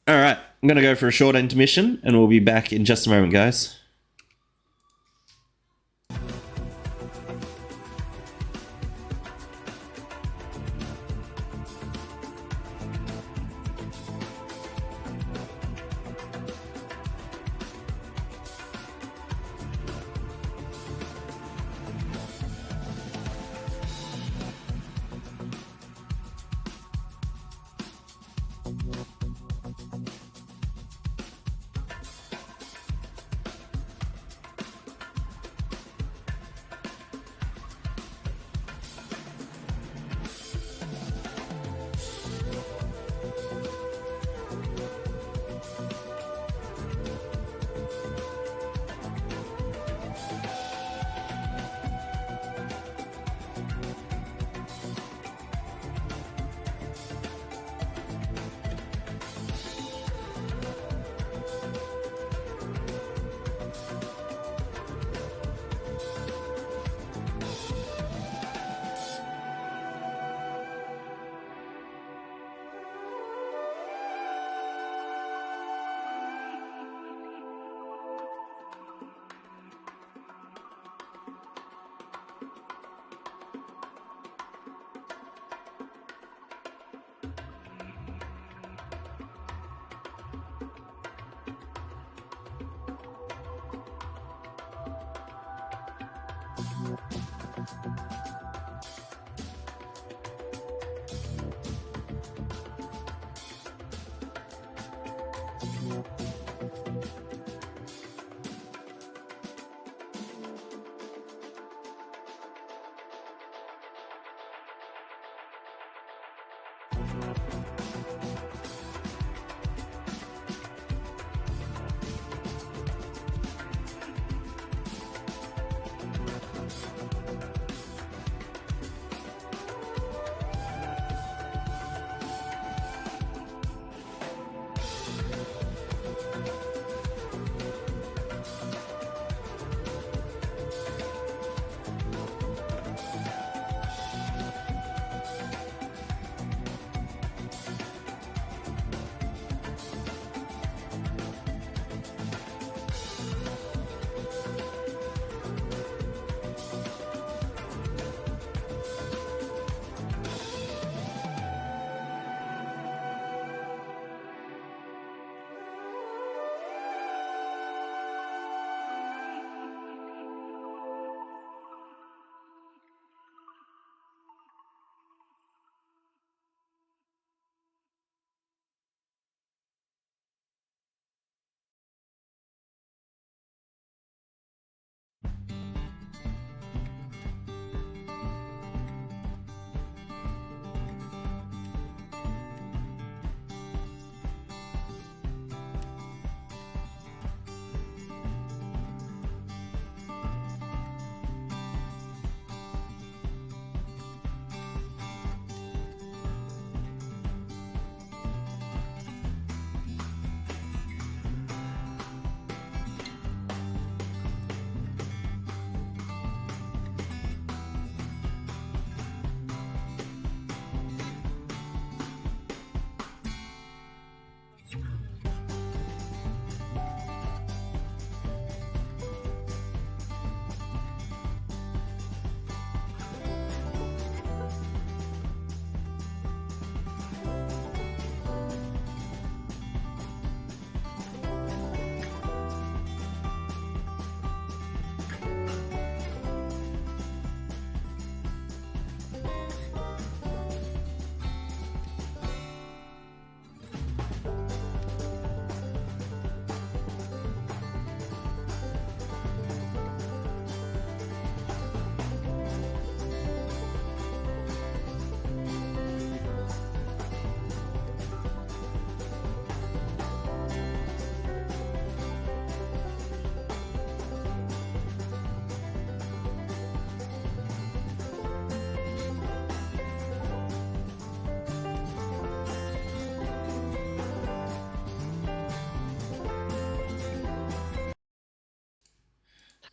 Alright, I'm going to go for a short intermission, and we'll be back in just a moment, guys.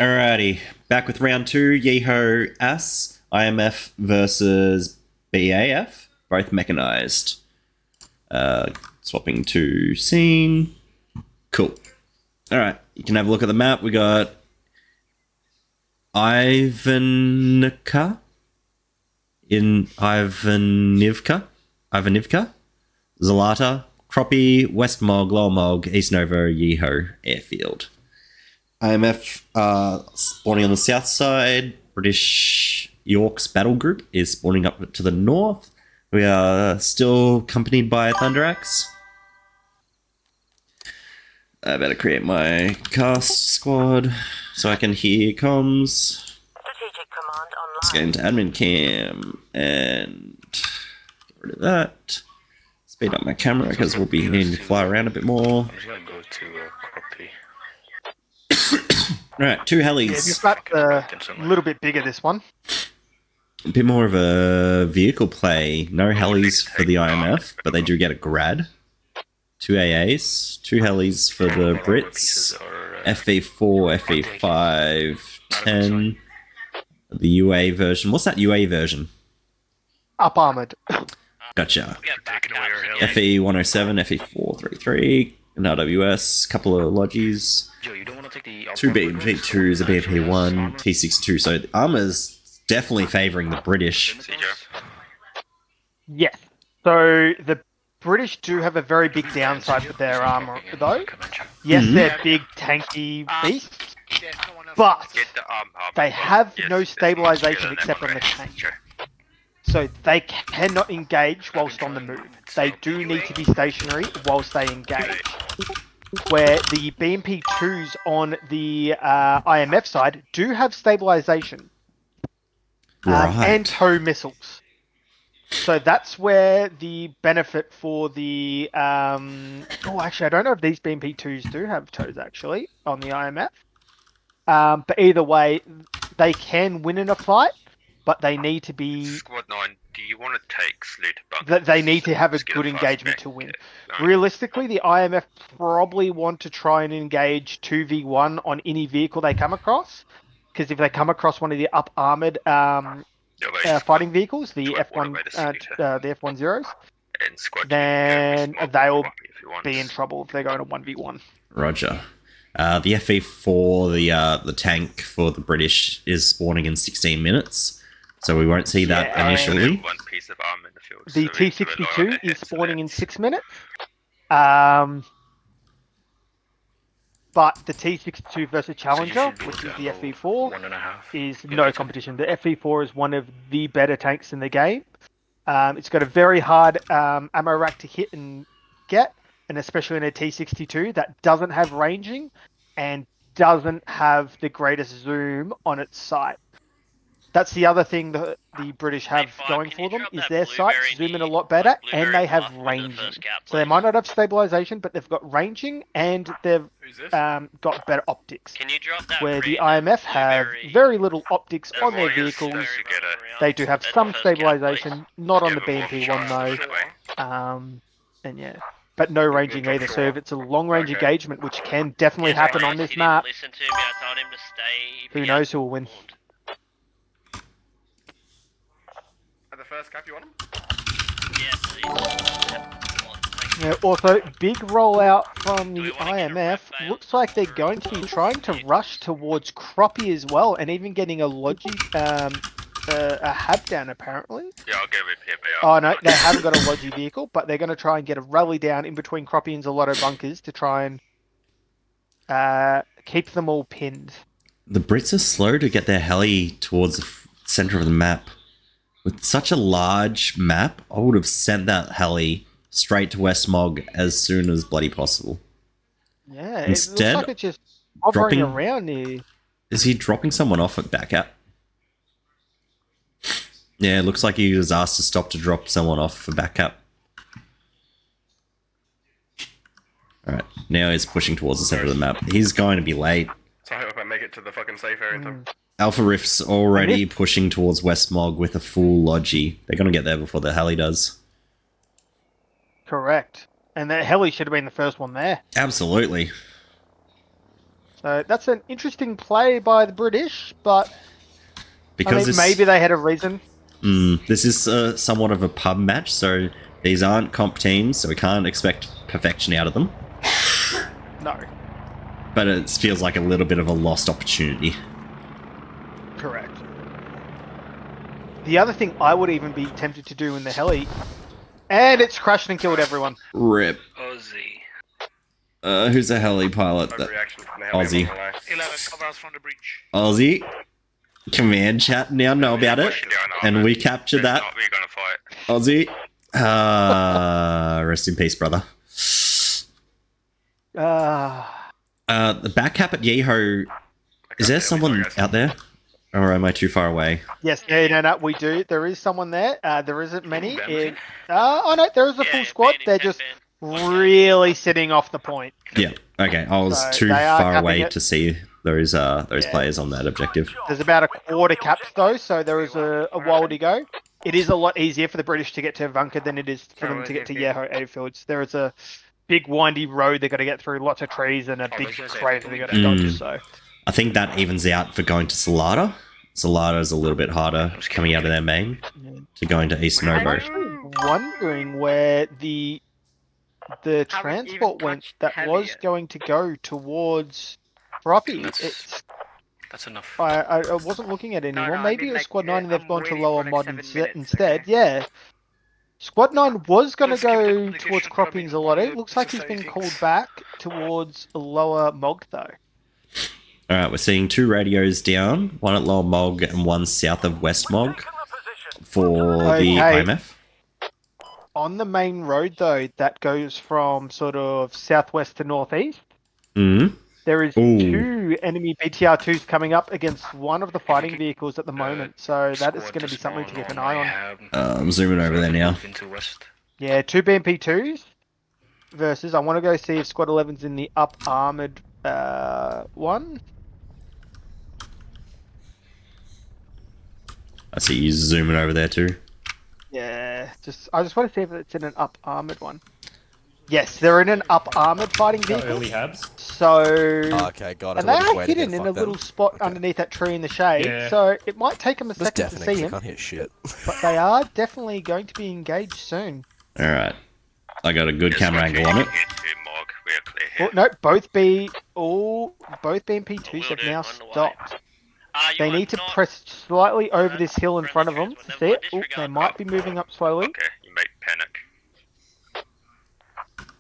Alrighty, back with round 2. Yeho Ass, IMF versus BAF, both mechanized. Swapping to scene. Cool. Alright, you can have a look at the map. We got Ivanivka, Zalata, Croppy, West Mog, Lower Mog, East Nova, Yeho Airfield. IMF spawning on the south side. British York's battle group is spawning up to the north. We are still accompanied by Thunderaxe. I better create my cast squad so I can hear comms. Let's get into admin cam and get rid of that. Speed up my camera because we'll be needing to fly around a bit more. I'm just gonna go to Croppy. Alright, 2 helis. Yeah, this map's a little bit bigger, this one. A bit more of a vehicle play. No helis for the IMF, but they do get a grad. 2 AAs, 2 helis for the Brits. FV4, FV5, 10. The UA version. What's that UA version? Up armored. Gotcha. Taking away our hell. FE 107, FE 433, an RWS, couple of lodges, Joe, you don't want to take the 2 BMP2s, a BMP1, T62. So the armor's definitely favouring the British. See, Joe? Yes. So the British do have a very big downside with their armor, though. Yes, they're big, tanky beasts, but Get the arm up. they have Yes, no there's stabilization much except on the better than tank. Sure. So they cannot engage whilst on the move. They do need to be stationary whilst they engage. Where the BMP2s on the IMF side do have stabilization and tow missiles. So that's where the benefit for the... actually, I don't know if these BMP2s do have tows, actually, on the IMF. But either way, they can win in a fight, but they need to be... Squad 9, do you want to take Salute Bunkers? They need to have a Let's get good fast engagement back. to win. No. Realistically, the IMF probably want to try and engage 2v1 on any vehicle they come across. Because if they come across one of the up-armored fighting vehicles, the F10s, And squad then two, they'll if you want. be in trouble if they're going to 1v1. Roger. The FE4, the tank for the British, is spawning in 16 minutes. So we won't see that Yeah, initially. One piece of armor in the field. The so we have a lot of T62 is hits spawning there. in 6 minutes. But the T62 versus Challenger, which is the FE4, 1.5. is no competition. The FE4 is one of the better tanks in the game. It's got a very hard ammo rack to hit and get, and especially in a T62 that doesn't have ranging and doesn't have the greatest zoom on its sight. That's the other thing that the British have Hey, Five, going can for you them drop is that their sights blueberry zoom in a knee- lot better, like and blueberry they have bluff into the ranging. first gap, So they please? might not have stabilization, but they've got ranging and they've got better optics. Can you drop that Where the green IMF have blueberry- very little optics that on their warriors vehicles. around They do have that some first gap, stabilization, not on the Yeah, but BMP more one shots though. that way. And yeah, but no ranging either. So if it's a long range Okay. engagement, which can definitely Yes, happen Ryan, on this he didn't map, listen to me. I told him to stay. if who he knows gets who will win? warned. At the first cap, you want him? Yes, please. Yep. Thank you. Yeah, also, big rollout from Do we the wanna get a IMF. rep bail Looks like they're for- going to be trying to rush towards Croppy as well, and even getting a Logi, a hab down apparently. Yeah, I'll give it here. Oh no, they haven't got a Logi vehicle, but they're going to try and get a rally down in between Croppy and Zalotto bunkers to try and keep them all pinned. The Brits are slow to get their heli towards the center of the map. With such a large map, I would have sent that heli straight to West Mog as soon as bloody possible. Yeah, it Instead, looks like it's just hovering dropping- around here. Is he dropping someone off at Backup? Yeah, it looks like he was asked to stop to drop someone off for backup. Alright, now he's pushing towards the center of the map. He's going to be late. So I hope I make it to the fucking safe area in time. Alpha Rift's already pushing towards West Mog with a full Logi. They're going to get there before the heli does. Correct. And that heli should have been the first one there. Absolutely. So that's an interesting play by the British, but Because maybe they had a reason. this is somewhat of a pub match, so these aren't comp teams, so we can't expect perfection out of them. No, But it feels like a little bit of a lost opportunity. correct. The other thing I would even be tempted to do in the heli, and it's crashed and killed everyone. Rip. Aussie. Who's the heli pilot? That Reaction from the heli, Aussie. I'm not gonna lie. 11 cover from the breach. Aussie. Command chat now know about it. And we captured that. We're gonna fight. Aussie. Rest in peace, brother. The back cap at Yeho. Is there someone out there? Or am I too far away? Yes, no, we do. There is someone there. There isn't many. Oh no, there is a full squad. They're just really sitting off the point. Yeah. Okay. I was So too they are far capping away it. to see those players on that objective. There's about a quarter capped though, so there is a while to go. It is a lot easier for the British to get to Bunker than it is for them to get to Yeho airfields. There is a big windy road they've got to get through, lots of trees and a big crater they've got to dodge. So I think that evens out for going to Salada. Salada is a little bit harder coming out of their main to going to East I'm Novo. actually wondering where the transport went that was going to go towards Proppy. That's enough. I wasn't looking at it anymore. no, Maybe I mean, it was like, Squad 9 and they've I'm gone to waiting lower for, mod like, 7 minutes, instead. okay. Yeah. Squad 9 was going to Just skip the go communication towards from Croppings the a lot. It looks like he's been society. called back towards lower Mog though. All right, we're seeing 2 radios down, one at Lower Mog and one south of West Mog for the Okay. IMF. On the main road though, that goes from sort of southwest to northeast. Mm. There is Ooh. 2 enemy BTR2s coming up against one of the fighting vehicles at the moment, so that is going to be something to keep an eye on. I'm zooming over there now. Into west. Yeah, 2 BMP2s versus. I want to go see if Squad 11's in the up armored one. I see you zooming over there too. Yeah, I just want to see if it's in an up armored one. Yes, they're in an up armored fighting vehicle. Early habs. So Okay, got it. and they are hidden in a little spot underneath that tree in the shade. Yeah. So it might take them a That's second to definitely see I him, can't hear shit. but they are definitely going to be engaged soon. All right. I got a good camera angle on it. Hit to Mog. We're clear Oh, here. no, both BMP2s have now stopped. They need to press slightly over this hill in front of them. See it? Oh, they might be moving up slowly. Okay, you might panic.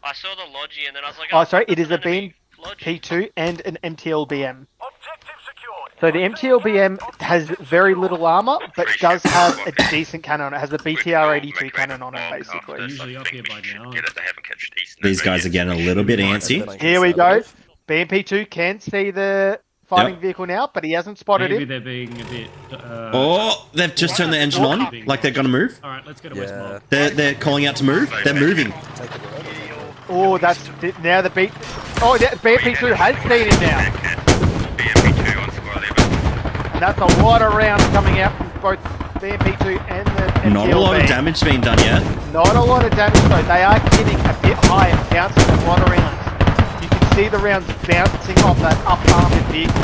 I saw the Logi and then I was like, Oh, sorry, it is a that's an enemy Logi. P2 and an MTLBM. So the MTLBM has very little armor, but does have a decent cannon on it. It has a BTR-82 cannon on it, basically. They're usually up here by now. Get it, they haven't catched East These Novo guys are yet. getting a little bit antsy. Here we go. BMP2 can see the fighting Yep. vehicle now, but he hasn't spotted Maybe him. they're being a bit. Oh, they've just turned the engine on, like they're gonna move. All right, let's go to West Yeah. Mog. They're calling out to move. They're moving. Take the road. Oh, that's now the beat. Oh, yeah, BMP2 has seen him now. BMP2 on squad 11. And that's a lot of rounds coming out from both BMP2 and the MTLB. Not a lot of damage being done yet. Not a lot of damage though. They are getting a bit high and bouncing a lot of rounds. You can see the rounds bouncing off that up armored vehicle.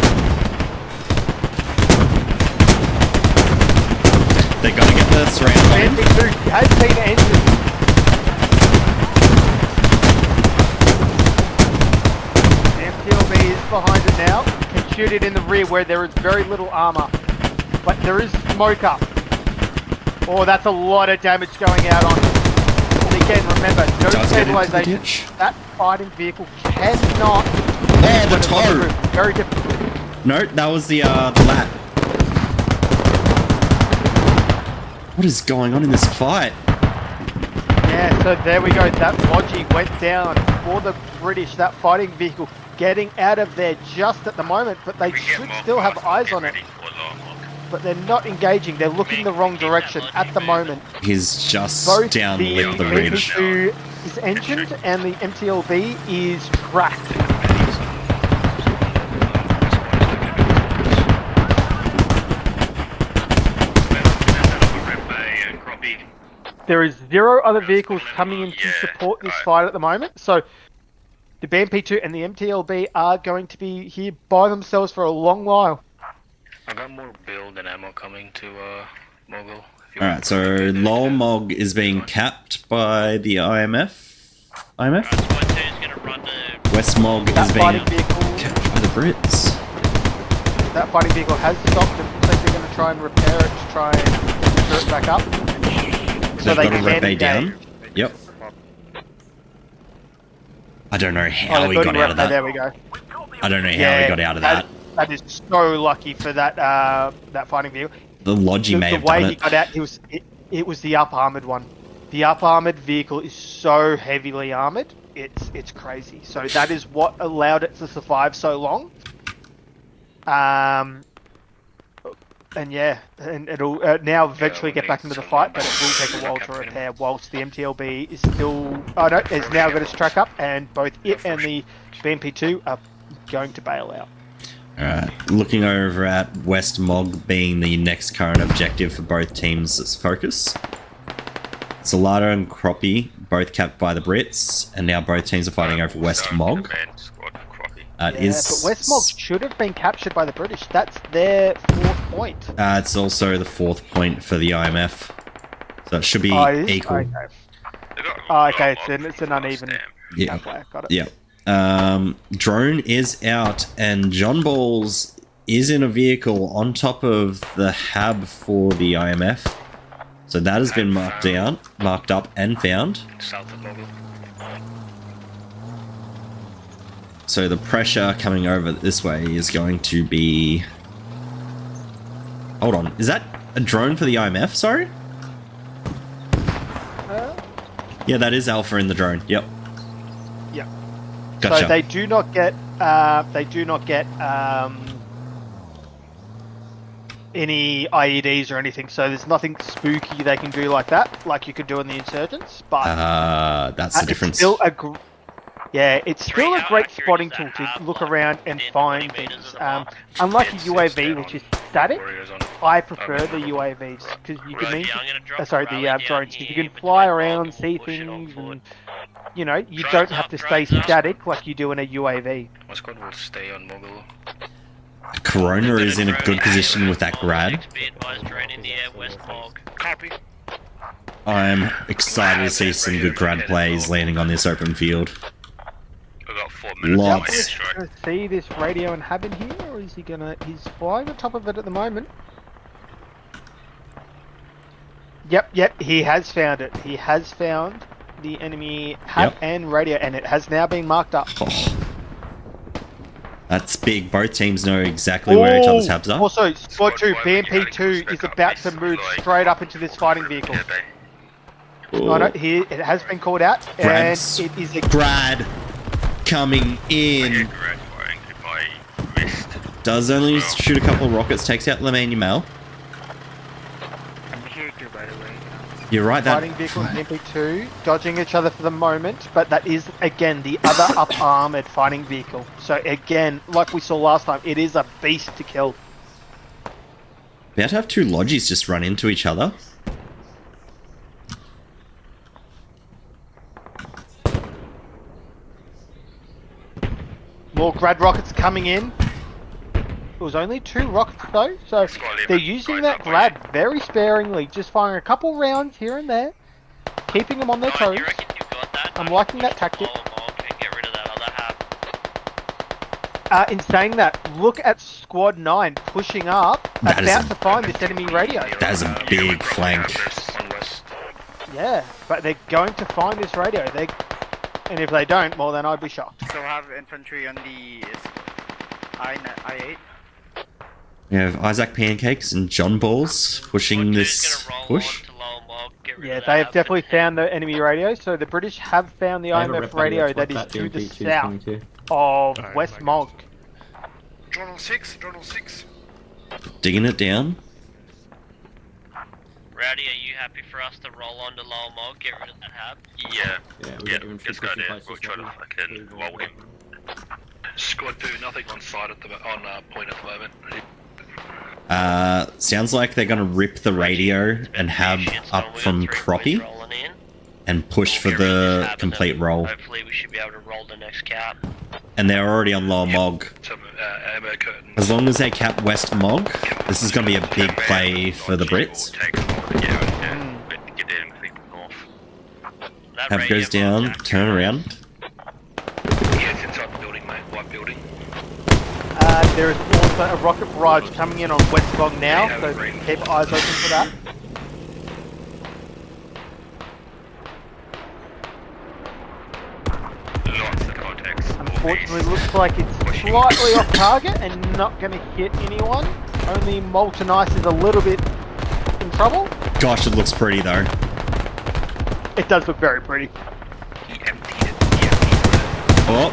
They're gonna get the surround on him. BMP2 has seen engines. MTLB is behind it now. Can shoot it in the rear where there is very little armor. But there is smoke up. Oh, that's a lot of damage going out on it. And again, remember, no Does get into the stabilization. ditch. That fighting vehicle cannot. Oh, the tow. Very difficult. No, that was the lat. What is going on in this fight? Yeah, so there we go. That Logi went down for the British. That fighting vehicle getting out of there just at the moment, but they We get should Mog still have fast, eyes get on it. ready for Lower Mog. But they're not engaging. They're looking the wrong direction at the moment. He's just Both downlit the ridge. BMP2 is engined and the MTLB is tracked. There is 0 other vehicles coming in to support this fight at the moment. So The BMP2 and the MTLB are going to be here by themselves for a long while. I got more build and ammo coming to Mogul. Alright, so Lol Mog is being capped by the IMF. IMF? Squad 2 is going to run to... West Mog That is being fighting vehicle, capped by the Brits. that fighting vehicle has stopped, and looks like they're going to try and repair it to try and ensure it back up. So They've they got a can red bay engage. down. Yep. I don't know Oh, how they've he got got a out red of bay, that. there we go. I don't know how he got out of that. That is so lucky for that that fighting vehicle. The Logi may The have way done he it. got out, it was the up armored one. The up armored vehicle is so heavily armored, it's crazy. So that is what allowed it to survive so long. And yeah, and it'll now eventually get back into the fight, but it will take a while to repair. Whilst the MTLB is still, oh no, it's now got its track up, and both it and the BMP2 are going to bail out. Alright, looking over at West Mog being the next current objective for both teams' focus. Salado and Croppy both capped by the Brits, and now both teams are fighting over West Mog. But West Mog should have been captured by the British. That's their 4th point. It's also the 4th point for the IMF, so it should be Oh, it is? equal. Okay. Oh, okay, it's an uneven Yeah. player. Got it. Yeah. Drone is out, and John Balls is in a vehicle on top of the hab for the IMF. So that has been marked up and found. South of Mogul. So the pressure coming over this way is going to be... Hold on, is that a drone for the IMF? Sorry? Yeah, that is Alpha in the drone. Yep. Yeah. Gotcha. So they do not get any IEDs or anything. So there's nothing spooky they can do like that, like you could do in the Insurgents. But that's the it's difference. still it's still a How great accurate spotting is tool that to hab, look like, around and within find 20 meters things. of the mark? Unlike a It's UAV, down which is on static, Warriors on I prefer the UAVs because you can Roger, mean, I'm gonna drop sorry, a rally the down drones. here You can between fly Mog around, and see we'll push it on things, forward. and you don't Drones have up, to stay drones up. static like you do in a UAV. My squad will stay on Mogul. Corona is in a good position with that grad. XP advised drone in the air, West Mog. Copy. I'm excited to see some good grad plays landing on this open field. We've got 4 minutes Lots. on my airstrike. Gonna see this radio and hab in here, or is he gonna? He's flying on top of it at the moment. Yep, he has found it. He has found the enemy hab Yep. and radio, and it has now been marked up. Oh. That's big. Both teams know exactly where each other's habs are. Also, Squad 2, Squad 1, BMP2 is about to move straight up into this fighting vehicle. Yeah, they. Oh, no, it has been called out, Grabs. and it is a Grad coming in. Grad firing if I missed. Does only shoot a couple of rockets, takes out Lemay Mal. I'm here too, by the way. You're right, that fighting vehicle and BMP2 dodging each other for the moment, but that is, again, the other up-armored fighting vehicle. So again, like we saw last time, it is a beast to kill. about to have two Logis just run into each other. More grad rockets coming in. It was only 2 rockets though, so they're using that grad very sparingly, just firing a couple rounds here and there, keeping them on their Ryan, toes. you reckon you've got that? I'm I liking can that tactic. push Lol Mog and get rid of that other hab. In saying that, look at Squad 9 pushing up, That is about a- to find this enemy radio. That is a big flank. On west. Yeah, but they're going to find this radio. And if they don't, well then I'd be shocked. So have infantry on the I8. We have Isaac Pancakes and John Balls pushing Squad 2's this gonna roll push. on to Lol Mog, get rid Yeah, of that they have hab definitely for found the enemy radio. So the British have found the IMF radio that is to the south of West Mog. Journal 6, Journal 6. Digging it down. Rowdy, are you happy for us to roll on to Lol Mog, get rid of that hab? Yeah, just go there. We'll try to fucking roll him. Squad 2, nothing on site at the point at the moment. Sounds like they're gonna rip the radio and hab Shit, so up we got from 3 points Croppy, rolling in. and push for Get rid of this the hab and complete then roll. Hopefully we should be able to roll the next cap. And they're already on lower Mog. Some ammo curtains. As long as they cap West Mog, this is going to be a big play for the Brits. Get in, click north. That Hab radio goes down, mark, turn around. Yeah, it's inside the building, mate. White building. There is also a rocket barrage coming in on West Bog now, so keep eyes open for that. Lots of contacts. Unfortunately, looks like it's slightly off target and not going to hit anyone. Only Molten Ice is a little bit in trouble. Gosh, it looks pretty though. It does look very pretty. Oh,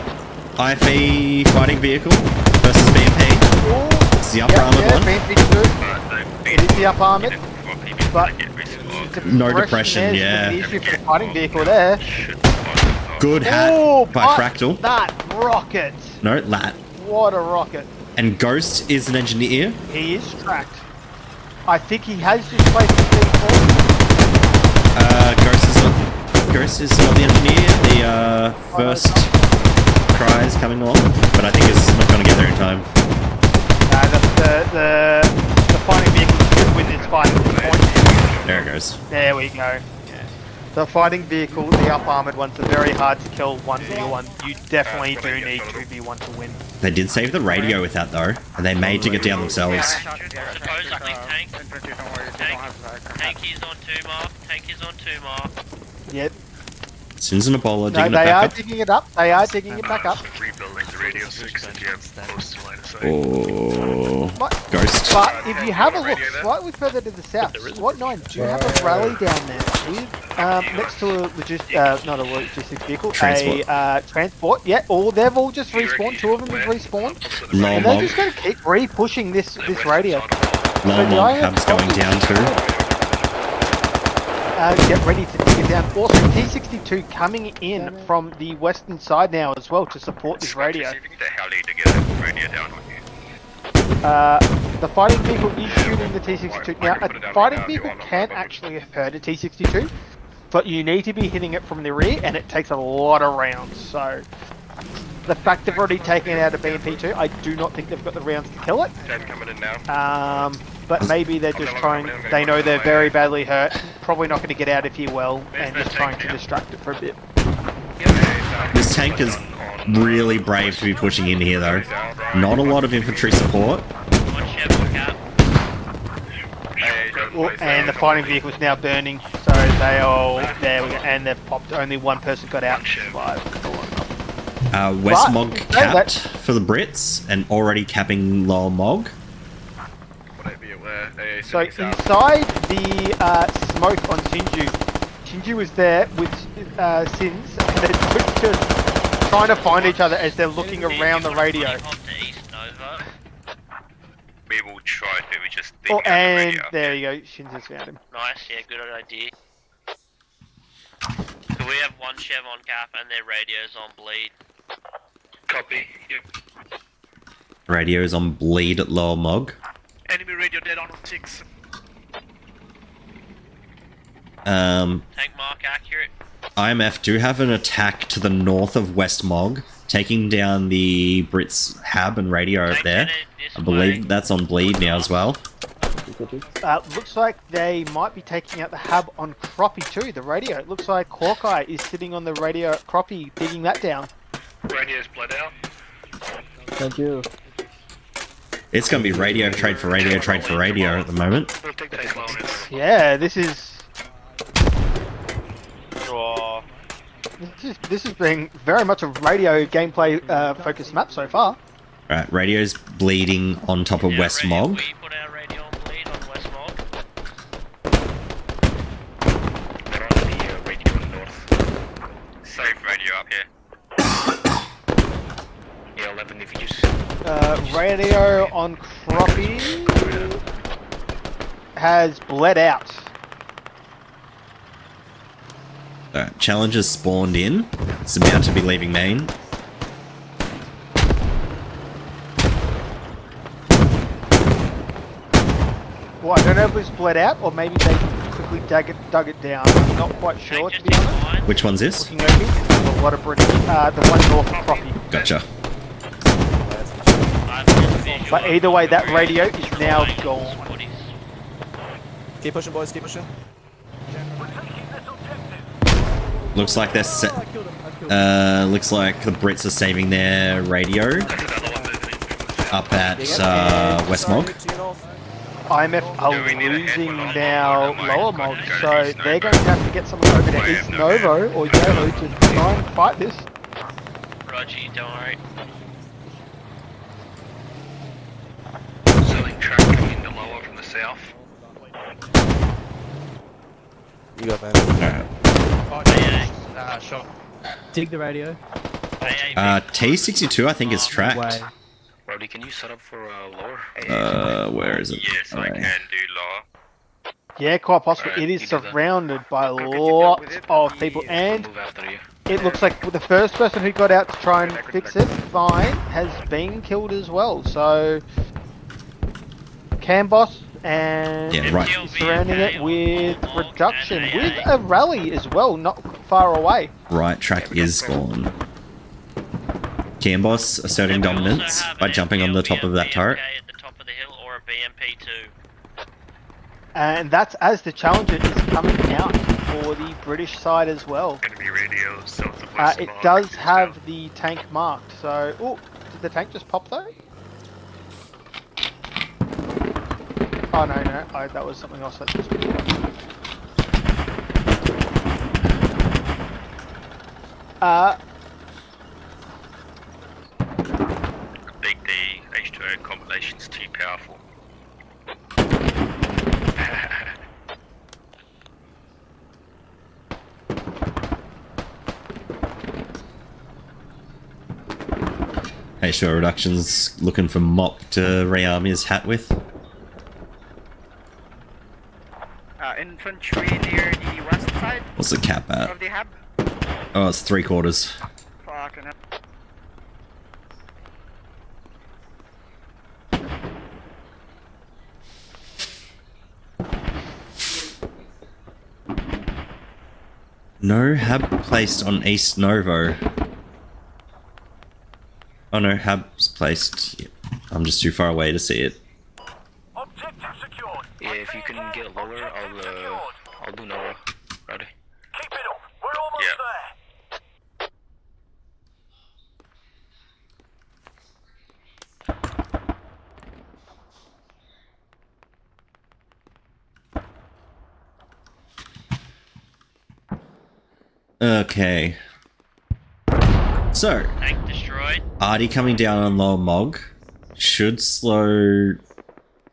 IFE fighting vehicle versus BMP. It's the upper armored one. BMP's good. It is the up armored, but No depression, there's yeah. The issue for the fighting vehicle there. Good hat Oh, by but Fractal. that rocket! No, Lat. What a rocket! And Ghost is an engineer. He is tracked. I think he has displaced the C4. Ghost is not the engineer. The first cry is coming on, but I think it's not going to get there in time. The fighting vehicle should win this fight at this point. There it goes. There we go. The fighting vehicle, the up armored ones, are very hard to kill 1v1. You definitely do need 2v1 to win. They did save the radio with that though, and they may dig it down themselves. Supposedly tank is on 2 mark. Tank is on 2 mark. Yep. Sins and Ebola No, digging it they back are up. digging it up. They are digging it back up. Rebuilding the radio 6 and you have close to line of sight. Oh, But Ghost. if you have a look slightly further to the south, SWAT 9 do have a rally down there. Next to a not a logistics vehicle, Transport. a transport. Yeah, they've all just respawned. 2 of them have respawned, Lower and they're Mog. just going to keep re-pushing this radio. Lower the Mog iron hub's going copy- down too. Get ready to dig it down. Also, T62 coming in from the western side now as well to support this radio. The hell need to get that radio down on you. The fighting vehicle is shooting the T62. Now, a fighting vehicle can actually hurt a T62, but you need to be hitting it from the rear, and it takes a lot of rounds. So, the fact they've already taken it out of BMP2, I do not think they've got the rounds to kill it. Dead coming in now. But maybe they're just trying. They know they're very badly hurt. Probably not going to get out of here well, and just trying to distract it for a bit. This tank is really brave to be pushing in here though. Not a lot of infantry support. One Chev on cap. And the fighting vehicle is now burning, so they all there we go, and they've popped. Only one person got out and survived. West But- Mog no, capped for the Brits and already capping Lower Mog. So inside the smoke on Shinju was there with Sins, and they're just trying to find each other as they're looking around the radio. We will try to, we just Oh, think and there you go, Shins has found him. Nice, yeah, good idea. So we have 1 Chev on cap and their radios on bleed. Copy. Yep. Radios on bleed at Lower Mog. Enemy radio dead on 6. Tank mark accurate. IMF do have an attack to the north of West Mog, taking down the Brits hab and radio up there. I believe that's on bleed now as well. Looks like they might be taking out the hub on Croppy too, the radio. It looks like Hawkeye is sitting on the radio at Croppy, digging that down. Radio's bled out. Thank you. It's going to be radio trade for radio trade for radio at the moment. We'll take that bonus. Yeah, this is being very much a radio gameplay focused map so far. Right, radio's bleeding on top of West Mog. We put our radio on bleed on West Mog. They're on the radio on north. Safe radio up here. Yeah, 11 if you just... Radio on Croppy has bled out. Alright, Challenger's spawned in. It's about to be leaving main. Well, I don't know if it was bled out or maybe they quickly dug it down. I'm not quite sure, to be honest. Which one's this? Looking over, there's a lot of British. The one north of Croppy. Gotcha. But either way, that radio is now gone. Keep pushing, boys. Keep pushing. Looks like they're looks like the Brits are saving their radio up at West Mog. IMF are losing now Lower Mog, so they're going to have to get someone over to East Novo or Yoho to try and fight this. Roger, don't worry. Selling track coming into lower from the south. You got man. Alright. Shot. Dig the radio. T62 I think is tracked. Rowdy, can you set up for lower? Where is it? Yes, I can do lower. Yeah, quite possible. It is surrounded by lots of people, and Move after you. it looks like the first person who got out to try and fix it, fine, has been killed as well. So, Camboss and Yeah, right. is surrounding it with reduction, with a rally as well, not far away. Right track is gone. Camboss asserting dominance by jumping on the top of that turret. At the top of the hill or a BMP2. And that's as the Challenger is coming out for the British side as well. Enemy radio south of West It Mog. does have the tank marked, so... Oh, did the tank just pop though? Oh no, that was something else that just... Big D, H2O combination's too powerful. Hey, sure, reductions looking for Mop to rearm his hat with. Infantry near the west side What's the cap at? of the hub. Oh, it's 3/4. Fucking hell. No hab placed on East Novo. Oh no, hab's placed. Yeah, I'm just too far away to see it. Yeah, if you can get lower, I'll do Nova. Rowdy. Yeah. Okay. So, Tank destroyed. Artie coming down on Lower Mog should slow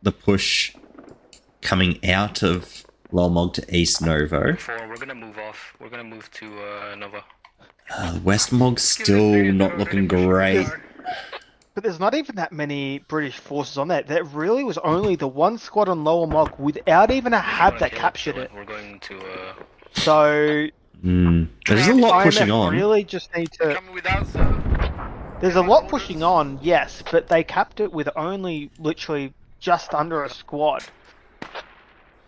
the push coming out of Lower Mog to East Novo. We're gonna move off. We're gonna move to Nova. West Mog's still not looking great. But there's not even that many British forces on there. There really was only the one squad on Lower Mog without even a hab that captured it. We're going to So... There's a lot pushing IMF on. really just need to... Come with us, sir. There's a lot pushing on, yes, but they capped it with only literally just under a squad.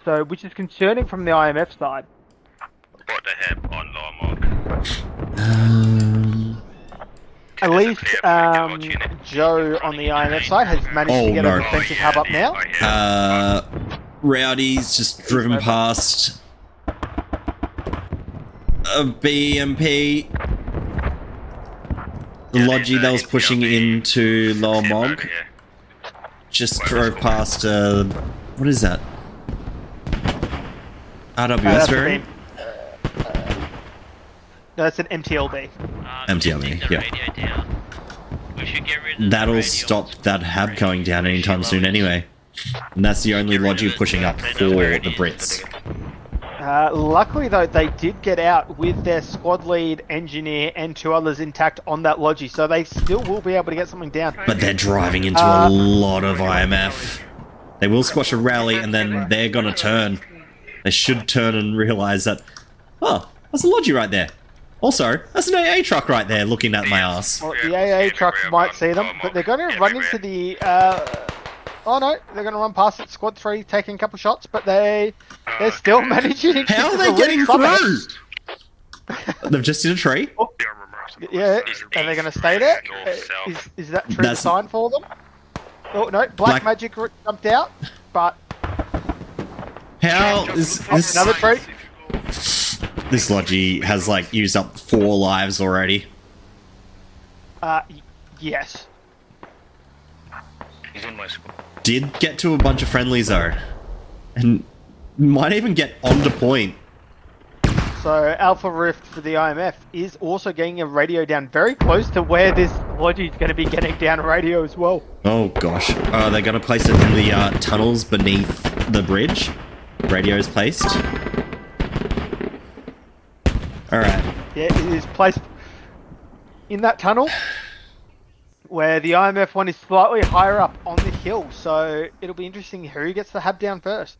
So, which is concerning from the IMF side. What the heck on Lower Mog? At least Joe on the IMF side has managed to get a defensive hub up now. Rowdy's just driven past a BMP. The Logi that was pushing into Lower Mog just drove past what is that? RWS variant? No, that's an MTLB. MTLB, yeah. Radio down. We should get rid of That'll stop that hab going down anytime soon anyway. And that's the only Logi pushing up for the Brits. Luckily though, they did get out with their squad lead, engineer, and 2 others intact on that Logi, so they still will be able to get something down. But they're driving into a lot of IMF. They will squash a rally and then they're gonna turn. They should turn and realise that, oh, there's a Logi right there. Also, that's an AA truck right there looking at my ass. Well, the AA trucks might see them, but they're going to run into the... oh no, they're going to run past it. Squad 3 taking a couple shots, but they're still managing to... How are they getting through? They've just hit a tree. Yeah, are they going to stay there? North, south. Is that tree That's- the sign for them? Oh no, Black Magic jumped out, but How is this? another tree. This Logi has like used up 4 lives already. Yes. He's in my squad. Did get to a bunch of friendlies though, and might even get onto point. So Alpha Rift for the IMF is also getting a radio down very close to where this Logi is going to be getting down a radio as well. Oh gosh, they're gonna place it in the tunnels beneath the bridge. Radio's placed. All right. Yeah, it is placed in that tunnel where the IMF one is slightly higher up on the hill. So it'll be interesting who gets the hab down first.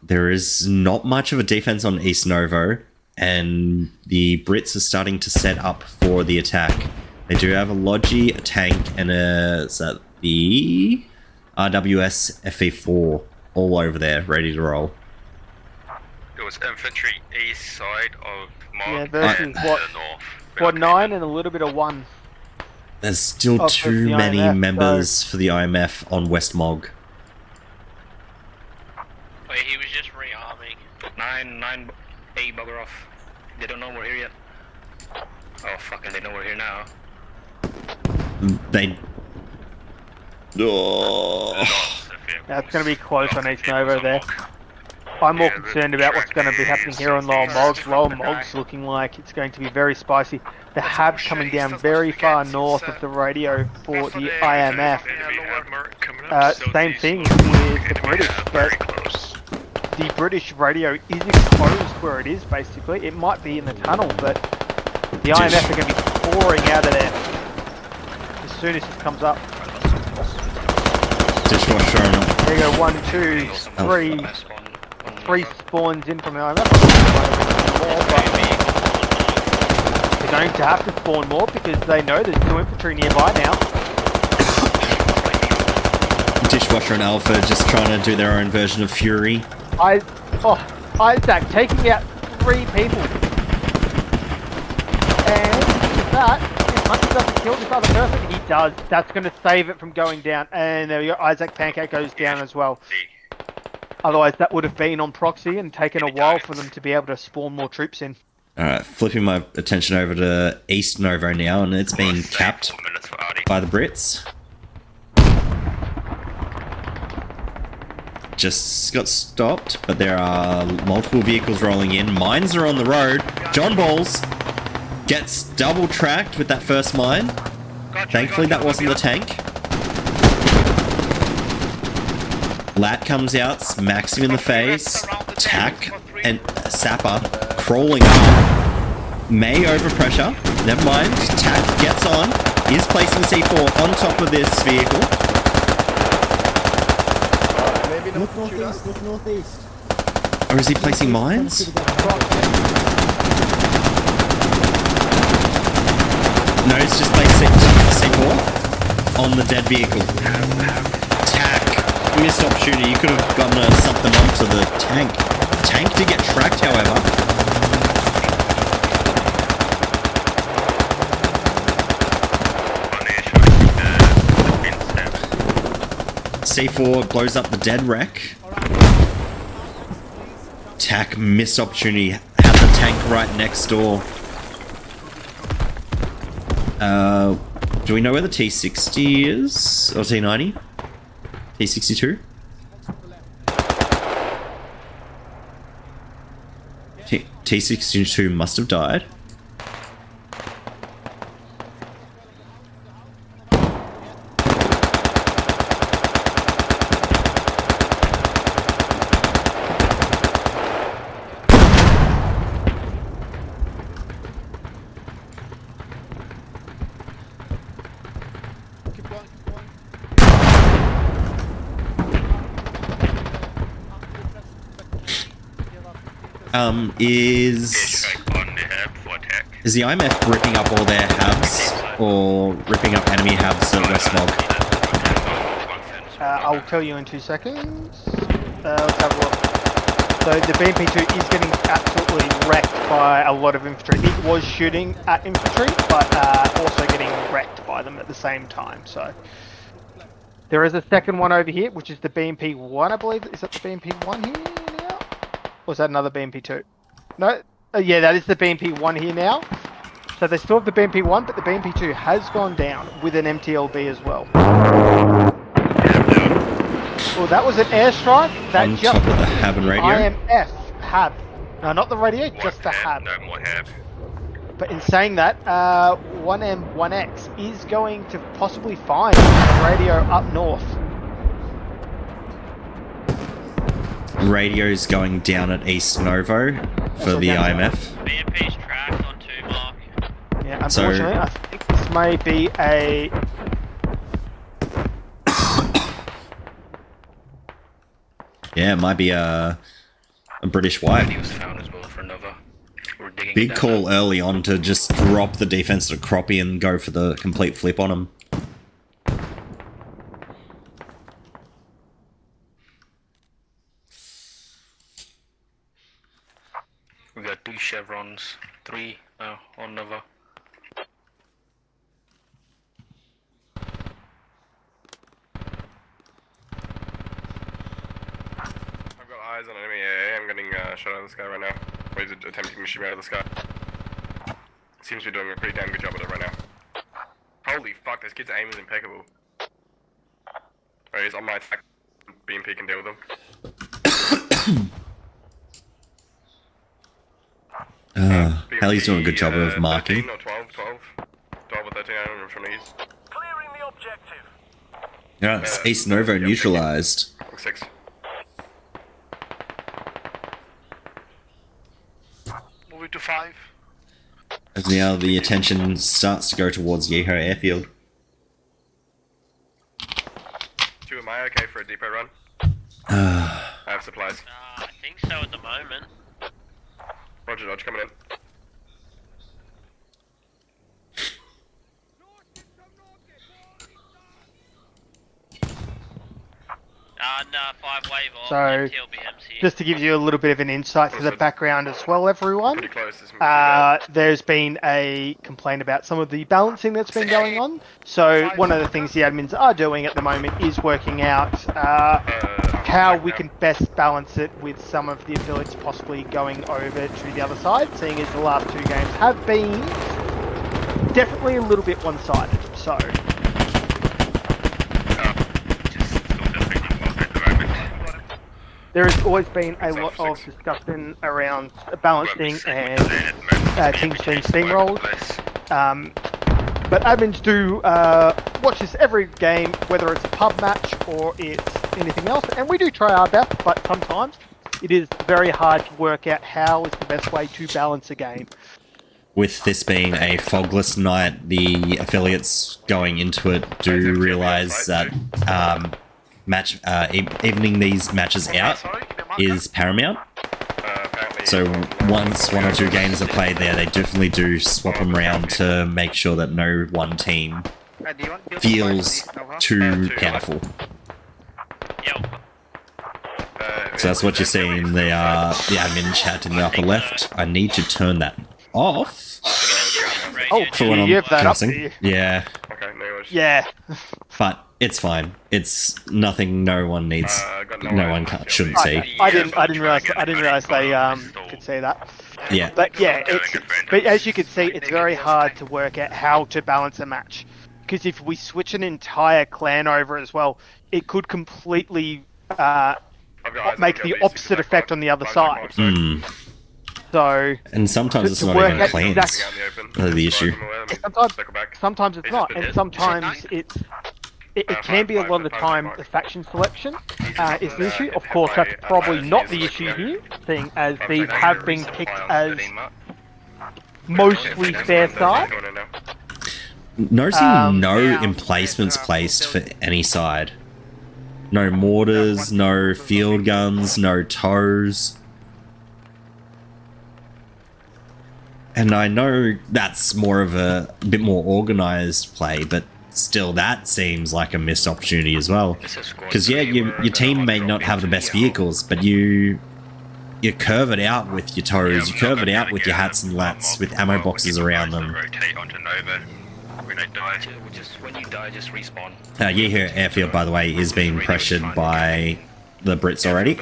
There is not much of a defense on East Novo, and the Brits are starting to set up for the attack. They do have a Logi, a tank, and is that the RWS FE4 all over there, ready to roll. It was infantry east side of Yeah, Mog versus and what? the north. Squad 9 and a little bit of 1. There's still Oh, too for the many IMF, members for the IMF on West Mog. Wait, he was just rearming. 9A bugger off. They don't know we're here yet. Oh fucking, they know we're here now. They... Oh. That's going to be close on East Novo there. I'm more concerned about what's going to be happening here on Lower Mogs. Lower Mogs looking like it's going to be very spicy. The hab coming down very far north of the radio for the IMF. Same thing with the British, but the British radio is exposed where it is basically. It might be in the tunnel, but the IMF are going to be pouring out of there as soon as it comes up. Dishwasher on. There you go, 1, 2, 3. 3 spawns in from the IMF. They're going to have to spawn more because they know there's 2 infantry nearby now. Dishwasher and Alpha just trying to do their own version of Fury. Isaac taking out 3 people. And with that, if Hunter doesn't kill this other person, he does. That's going to save it from going down. And there we go, Isaac Pancake goes down as well. Otherwise, that would have been on proxy and taken a while for them to be able to spawn more troops in. Alright, flipping my attention over to East Novo now, and it's been capped by the Brits. Just got stopped, but there are multiple vehicles rolling in. Mines are on the road. John Balls gets double tracked with that first mine. Thankfully, that wasn't the tank. Lat comes out, smacks him in the face. Tack and Sapper crawling up. May overpressure. Never mind. Tack gets on. Is placing C4 on top of this vehicle. Look northeast, look northeast. Or is he placing mines? No, he's just placing C4 on the dead vehicle. Tack. Missed opportunity. You could have gotten something onto the tank. Tank did get tracked, however. C4 blows up the dead wreck. Tack missed opportunity. Had the tank right next door. Do we know where the T60 is? Or T90? T62? T62 must have died. Is the IMF ripping up all their habs or ripping up enemy habs at West Mog? I'll tell you in 2 seconds. Let's have a look. So the BMP2 is getting absolutely wrecked by a lot of infantry. It was shooting at infantry, but also getting wrecked by them at the same time. So there is a second one over here, which is the BMP1, I believe. Is that the BMP1 here now? Or is that another BMP2? No, yeah, that is the BMP1 here now. So they still have the BMP1, but the BMP2 has gone down with an MTLB as well. Well, that was an airstrike. That On just top of the Hab and radio. IMF Hab. No, not the radio, just the Hab. No more Hab. But in saying that, 1M1X is going to possibly find a radio up north. Radio's going down at East Novo for the IMF. BMP's tracked on 2 mark. Yeah, unfortunately, I think this may be a... Yeah, it might be a British wipe. He was found as well for Nova. We're digging Big that call up. early on to just drop the defense to Croppy and go for the complete flip on him. We got 2 chevrons, 3 now on Nova. I've got eyes on enemy AA. I'm getting shot out of the sky right now. Or he's attempting to shoot me out of the sky. Seems to be doing a pretty damn good job of it right now. Holy fuck, this kid's aim is impeccable. Right, he's on my attack. BMP can deal with him. Haley's doing a good job of marking. 13 or 12 or 13, I don't remember from these. Clearing the objective. Yeah, it's East Novo neutralized. 6. Moving to 5. As now the attention starts to go towards Yeho Airfield. 2, am I okay for a depot run? I have supplies. I think so at the moment. Roger, Dodge, coming in. No, 5 wave off. So, TLBM's here. just to give you a little bit of an insight to the background as well, everyone. Pretty close. This is There's been a complaint about some of the balancing that's been going on. So one of the things the admins are doing at the moment is working out how we can best balance it with some of the affiliates possibly going over to the other side, seeing as the last 2 games have been definitely a little bit one-sided. So there has always been a lot of discussion around balancing and team team steamrolls. But admins do watch this every game, whether it's a pub match or it's anything else, and we do try our best, but sometimes it is very hard to work out how is the best way to balance a game. With this being a fogless night, the affiliates going into it do realise that evening these matches out is paramount. So once 1 or 2 games are played there, they definitely do swap them around to make sure that no one team feels too powerful. So that's what you see in the admin chat in the upper left. I need to turn that off. Oh, for when you I'm have that up cursing. there. Yeah. Okay, no worries. Yeah. But it's fine. It's nothing no one needs. No one shouldn't see. I didn't realize they could see that. Yeah. But yeah, but as you can see, it's very hard to work out how to balance a match, because if we switch an entire clan over as well, it could completely make the opposite effect on the other side. Mm. So, and sometimes it's to not work even out clans exactly- the issue. Sometimes it's not, and sometimes it can be a lot of the time the faction selection is the issue. Of course, that's probably not the issue here, seeing as these have been picked as mostly fair side. Noticing no emplacements placed for any side. No mortars, no field guns, no tows. And I know that's more of a bit more organised play, but still that seems like a missed opportunity as well. Because yeah, your team may not have the best vehicles, but you you curve it out with your toes, you curve it out with your hats and lats, with ammo boxes around them. Rotate onto Nova when they die. Just when you die, just respawn. Yeho Airfield, by the way, is being pressured by the Brits already.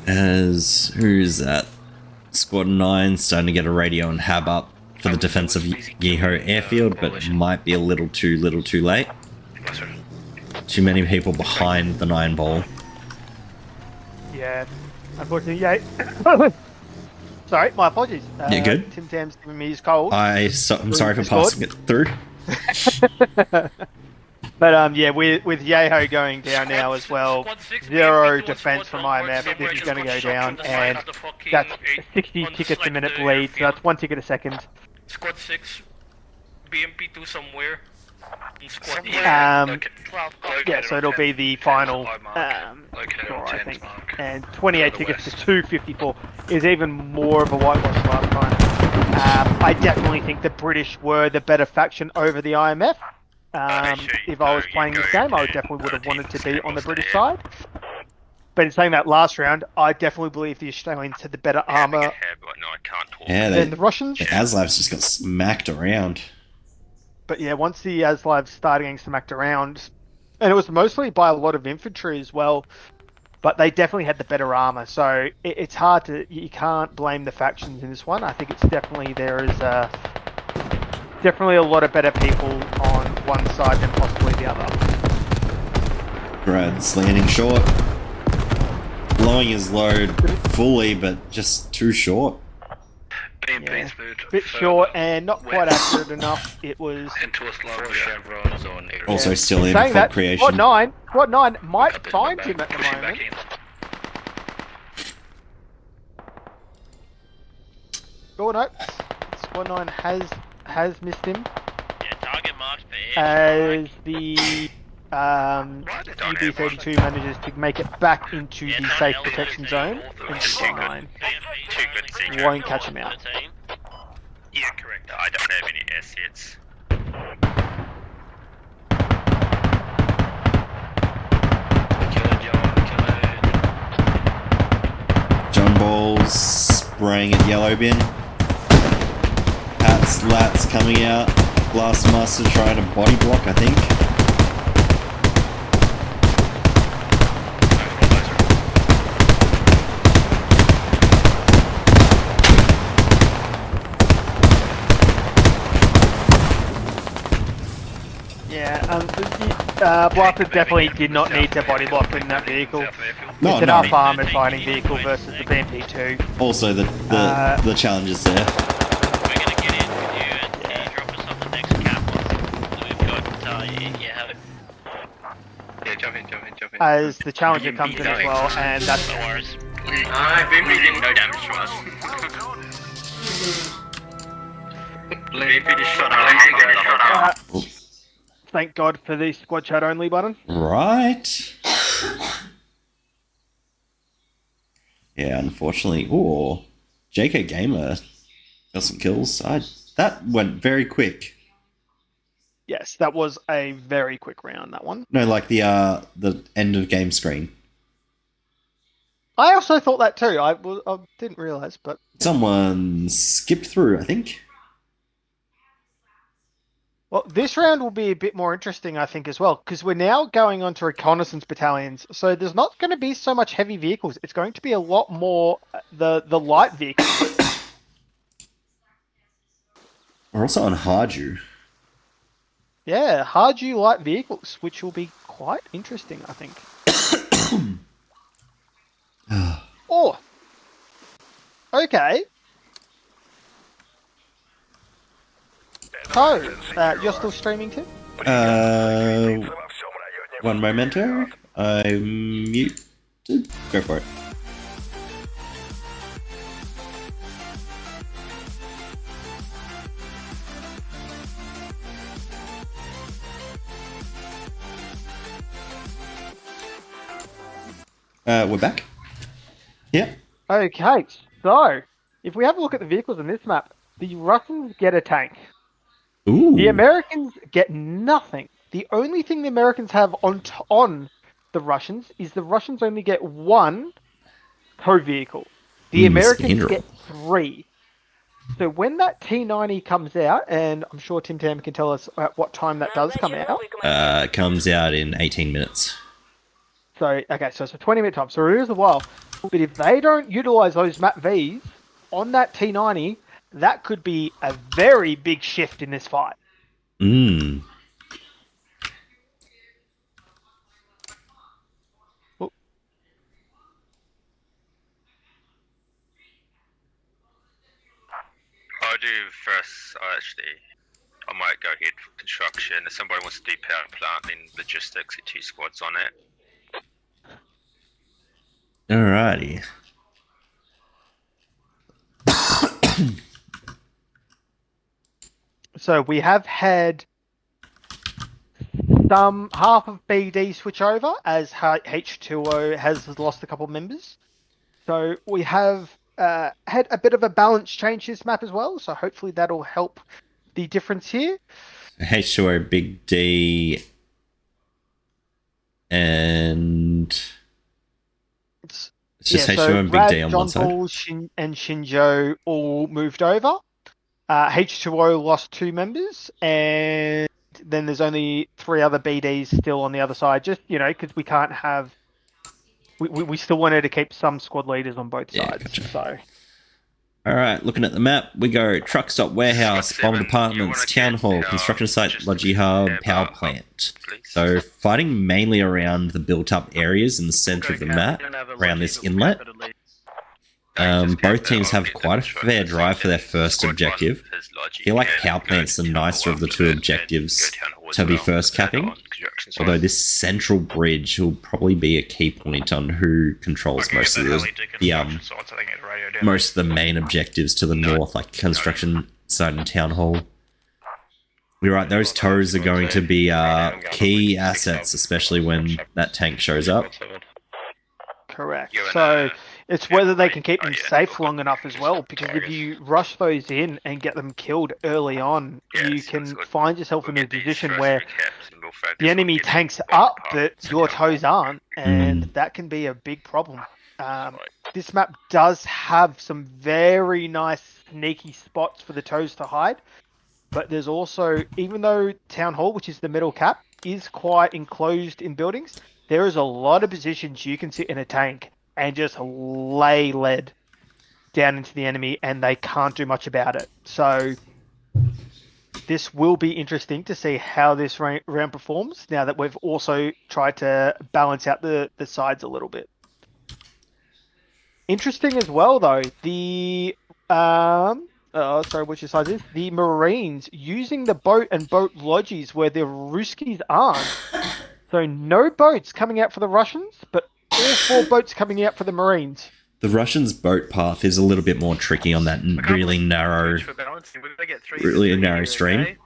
As who's that? Squad 9 starting to get a radio and hab up for the defense of Yeho Airfield, but it might be a little too late. Too many people behind the 9 ball. Yeah, unfortunately, yeah. Sorry, my apologies. You're good. TimTam's giving me his cold. I'm sorry for passing it through. But yeah, with Yeho going down now as well, 0 defense from IMF. This is going to go down, and that's 60 tickets a minute bleed. So that's 1 ticket a second. Squad 6, BMP2 somewhere. Squad yeah, so it'll be the final score, I think. And 28 tickets to 254 is even more of a whitewash than last time. I definitely think the British were the better faction over the IMF. If I was playing this game, I definitely would have wanted to be on the British side. But in saying that last round, I definitely believe the Australians had the better armour than the Russians. The Aslavs just got smacked around. But yeah, once the Aslavs started getting smacked around, and it was mostly by a lot of infantry as well, but they definitely had the better armour. So it's hard to, you can't blame the factions in this one. I think it's definitely, there is definitely a lot of better people on one side than possibly the other. Grad's landing short. Blowing his load fully, but just too short. Yeah, bit short and not quite accurate enough. It was... Also still in for creation. Squad 9 might find him at the moment. Oh no, Squad 9 has missed him. Yeah, target marked for as the UB32 manages to make it back into the safe protection zone, and Squad 9 won't catch him out. Yeah, correct. I don't have any S hits. John Ball's spraying at yellow bin. Hats, lats coming out. Blast Master trying to body block, I think. Blaster definitely did not need to body block in that vehicle. No, it's an up-armoured fighting vehicle versus the BMP2. Also, the challenge is there. We're gonna get in with you and drop us off the next cap. We've got, Yeah, jump in. As the challenger comes in as well, and that's... No worries. BMP did no damage to us. BMP just shot out. Thank God for the squad chat only button. Right. Yeah, unfortunately. Ooh. JK Gamer got some kills. That went very quick. Yes, that was a very quick round, that one. No, like the end of game screen. I also thought that too. I didn't realise, but... Someone skipped through, I think. Well, this round will be a bit more interesting, I think, as well, because we're now going on to reconnaissance battalions, so there's not going to be so much heavy vehicles. It's going to be a lot more the light vehicles. We're also on Harju. Yeah, Harju light vehicles, which will be quite interesting, I think. Oh, okay. So, you're still streaming too? One momento. I'm muted. Go for it. We're back. Yeah. Okay, so, if we have a look at the vehicles on this map, the Russians get a tank. Ooh. The Americans get nothing. The only thing the Americans have on the Russians is the Russians only get one tow vehicle. The Americans Scandal. get 3. So when that T90 comes out, and I'm sure TimTam can tell us at what time that does come out. It comes out in 18 minutes. So, okay, so it's a 20-minute time. So it is a while. But if they don't utilize those map Vs on that T90, that could be a very big shift in this fight. Mm. I'll do first, I might go ahead for construction. If somebody wants to do power plant, then logistics, get 2 squads on it. Alrighty. So we have had half of BD switch over as H2O has lost a couple of members. So we have had a bit of a balance change this map as well. So hopefully that'll help the difference here. H2O, Big D, and it's just H2O and Big D on one side. John Paul and Shinjo all moved over. H2O lost 2 members, and then there's only 3 other BDs still on the other side. Just, because we can't have... We still wanted to keep some squad leaders on both sides. Gotcha. So... Alright, looking at the map, we go truck stop, warehouse, bomb departments, town hall, construction site, logi hub, power plant. So fighting mainly around the built up areas in the center of the map, around this inlet. Both teams have quite a fair drive for their first objective. I feel like power plant's the nicer of the 2 objectives to be first capping. Although this central bridge will probably be a key point on who controls most of the main objectives to the north, like construction site and town hall. You're right, those tows are going to be key assets, especially when that tank shows up. Correct. So it's whether they can keep them safe long enough as well, because if you rush those in and get them killed early on, you can find yourself in a position where the enemy tanks up, but your toes aren't, and that can be a big problem. This map does have some very nice sneaky spots for the toes to hide, but there's also, even though Town Hall, which is the middle cap, is quite enclosed in buildings, there is a lot of positions you can sit in a tank and just lay lead down into the enemy, and they can't do much about it. So this will be interesting to see how this round performs, now that we've also tried to balance out the sides a little bit. Interesting as well, though, the which side is the Marines using the boat and boat lodges where the Ruskies aren't. So no boats coming out for the Russians, but all 4 boats coming out for the Marines. The Russians' boat path is a little bit more tricky on that really narrow stream.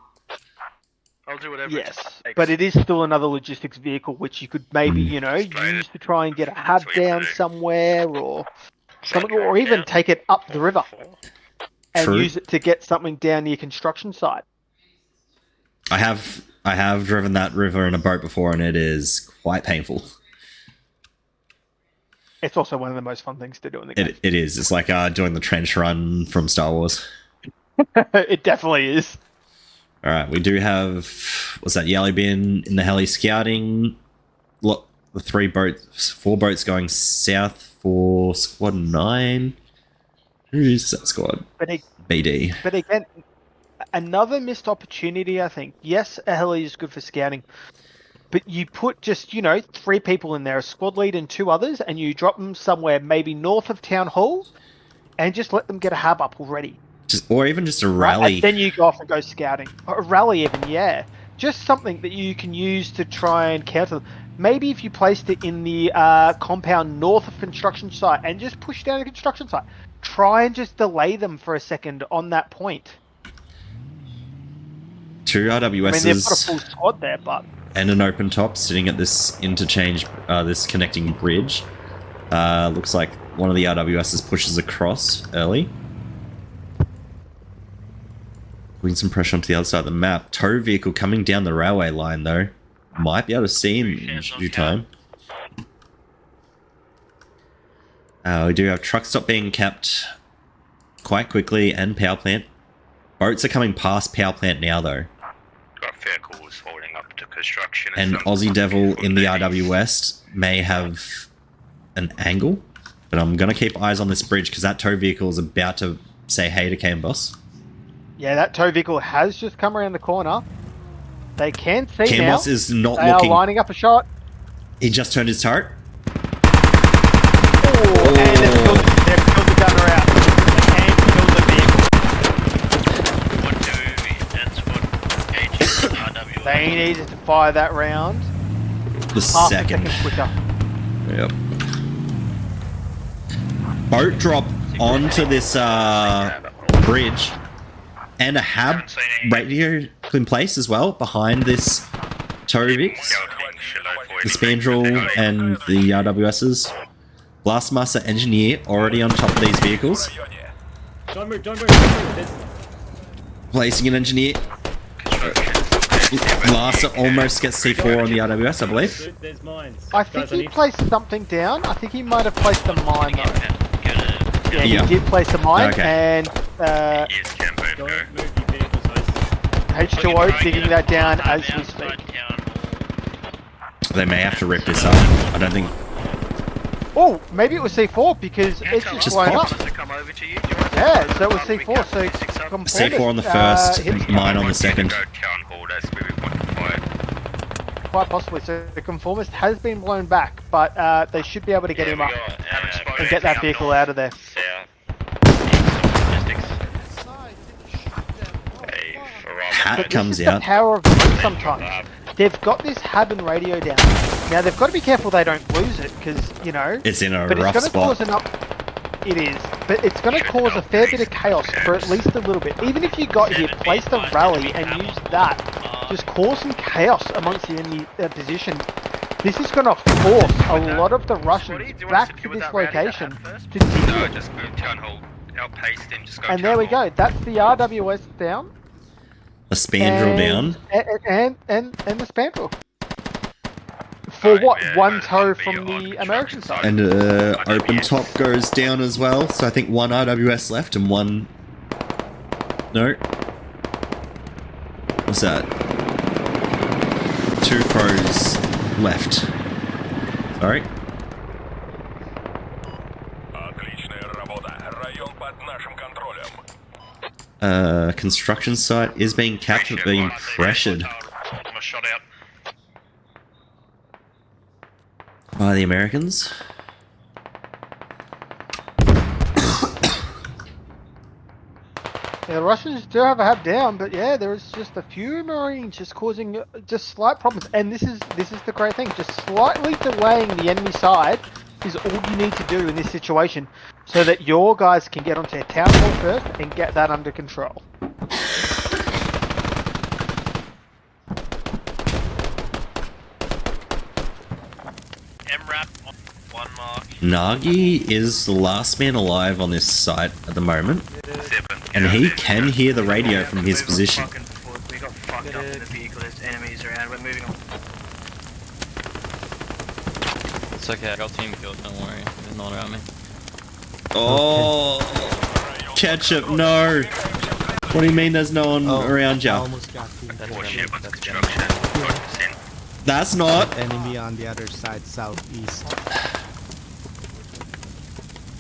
I'll do whatever. Yes, but it is still another logistics vehicle which you could maybe, use to try and get a hub down somewhere, or something, or even take it up the river and use it to get something down near construction site. I have driven that river in a boat before, and it is quite painful. It's also one of the most fun things to do in the game. It is. It's like doing the trench run from Star Wars. It definitely is. All right, we do have, what's that, Yellow Bin in the heli scouting. Look, the 4 boats going south for Squad 9. Who's that squad? BD. But again, another missed opportunity, I think. Yes, a heli is good for scouting, but you put just, 3 people in there, a squad lead and 2 others, and you drop them somewhere maybe north of Town Hall, and just let them get a hub up already. Or even just a rally. Right? And then you go off and go scouting. Or a rally even, yeah. Just something that you can use to try and counter them. Maybe if you placed it in the compound north of construction site and just push down the construction site. Try and just delay them for a second on that point. 2 RWSs. I mean, they've got a full squad there, but... And an open top sitting at this interchange, this connecting bridge. Looks like one of the RWSs pushes across early. Putting some pressure onto the other side of the map. Tow vehicle coming down the railway line, though. might be able to see him in due time. We do have truck stop being kept quite quickly and power plant. Boats are coming past power plant now though. Got vehicles holding up to construction. And some Aussie Devil in the ladies. RW West may have an angle, but I'm going to keep eyes on this bridge because that tow vehicle is about to say hey to Cam Boss. Yeah, that tow vehicle has just come around the corner. They can see Cam now. Boss is not They looking. are lining up a shot. He just turned his turret. Oh, and they've killed the gunner out. And killed the vehicle. What do that's what gauges RW. They needed to fire that round. The Half second. a second quicker. Yep. Boat drop onto this bridge. And a hab radio in place as well behind this tow rigs. The Spandrel and the RWSs. Blastmaster Engineer already on top of these vehicles. Don't move, don't move, don't move. There's, Placing an engineer. Blaster almost gets C4 on the RWS, I believe. there's mines. I think Guys, I he need- placed something down. I think he might have placed a mine though. Yeah, Yeah. he did place a mine, Okay. and Yes, can both go. Don't move your vehicles, guys. H2O digging that down as we speak. They may have to rip this up. I don't think. Oh, maybe it was C4 because it's just blown up. To come over to you. Yeah, so it was C4. So confirm C4 on the it, first, hit- mine on the second. Go town hall, that's where we want to fire. Quite possibly. So the conformist has been blown back, but they should be able to get him up and get that vehicle out of there. Hat But comes this is out. the power of group sometimes. They've got this hab and radio down. Now they've got to be careful they don't lose it because, you know, It's in a but rough it's going to spot. cause it is, but it's going to cause a fair bit of chaos for at least a little bit. Even if you got here, place the rally and use that, just cause some chaos amongst the enemy position. This is going to force a lot of the Russians back to this location to deal No, with. just go town hall, outpace them, just go And town there we hall. go. That's the RWS down. A Spandrel down. And the Spandrel. For Right, what? yeah, One no, tow that'd be from on the construction American side. side. And open top goes down as well. So I think one RWS left and one. No. What's that? Two crows left. Sorry. Construction site is being captured, being pressured I'm a shot out. by the Americans. Yeah, the Russians do have a hab down, but yeah, there is just a few Marines just causing just slight problems. And this is the great thing. Just slightly delaying the enemy side is all you need to do in this situation, so that your guys can get onto their town hall first and get that under control. MRAP on 1 mark. Nagi is the last man alive on this site at the moment, 7. and he can hear the radio from his position. We got fucked up in the vehicle, there's enemies around, we're moving on. It's okay, I got team killed, don't worry. They're not around me. Oh, ketchup! No. What do you mean? There's no one around you? That's not. Enemy on the other side, southeast.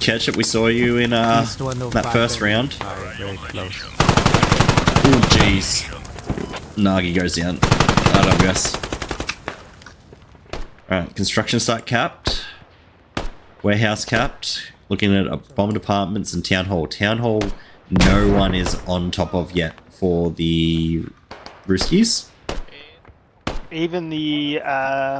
Ketchup, we saw you in East 105 that first and round. very close. Oh jeez. Nagi goes down. RWS. Alright, construction site capped. Warehouse capped. Looking at bomb departments and town hall. Town hall, no one is on top of yet for the Ruskies. Even the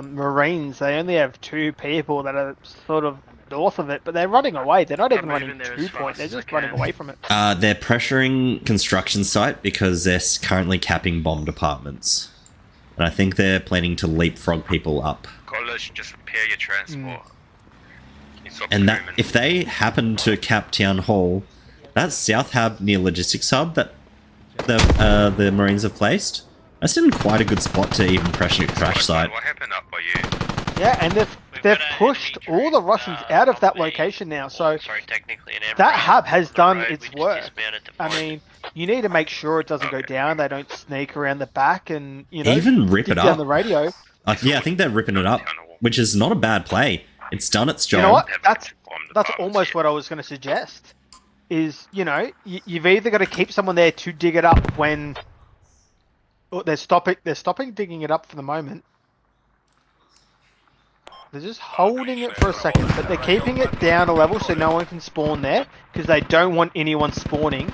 Marines, they only have 2 people that are sort of north of it, but they're running away. They're not even running moving there to as point. fast They're as I just running can. away from it. They're pressuring construction site because they're currently capping bomb departments. And I think they're planning to leapfrog people up. College, just repair your transport. And that if they happen to cap town hall, that's South Hub near logistics hub that the Marines have placed. That's in quite a good spot to even pressure crash site. What happened up by you? Yeah, and they've got pushed enemy all the train, Russians out of that on the- location now. So Sorry, technically an that MRAP hub has on the done road, its we just work. dismounted to I find mean, you need to make sure it doesn't go down. They don't sneak around the back and, you know, Even rip dig it down up. the radio. Yeah, I think they're ripping it up, which is not a bad play. It's done its job. You know what? That's almost what I was going to suggest. Is, you know, you've either got to keep someone there to dig it up when they're stopping digging it up for the moment. They're just holding it for a second, but they're keeping it down a level so no one can spawn there because they don't want anyone spawning.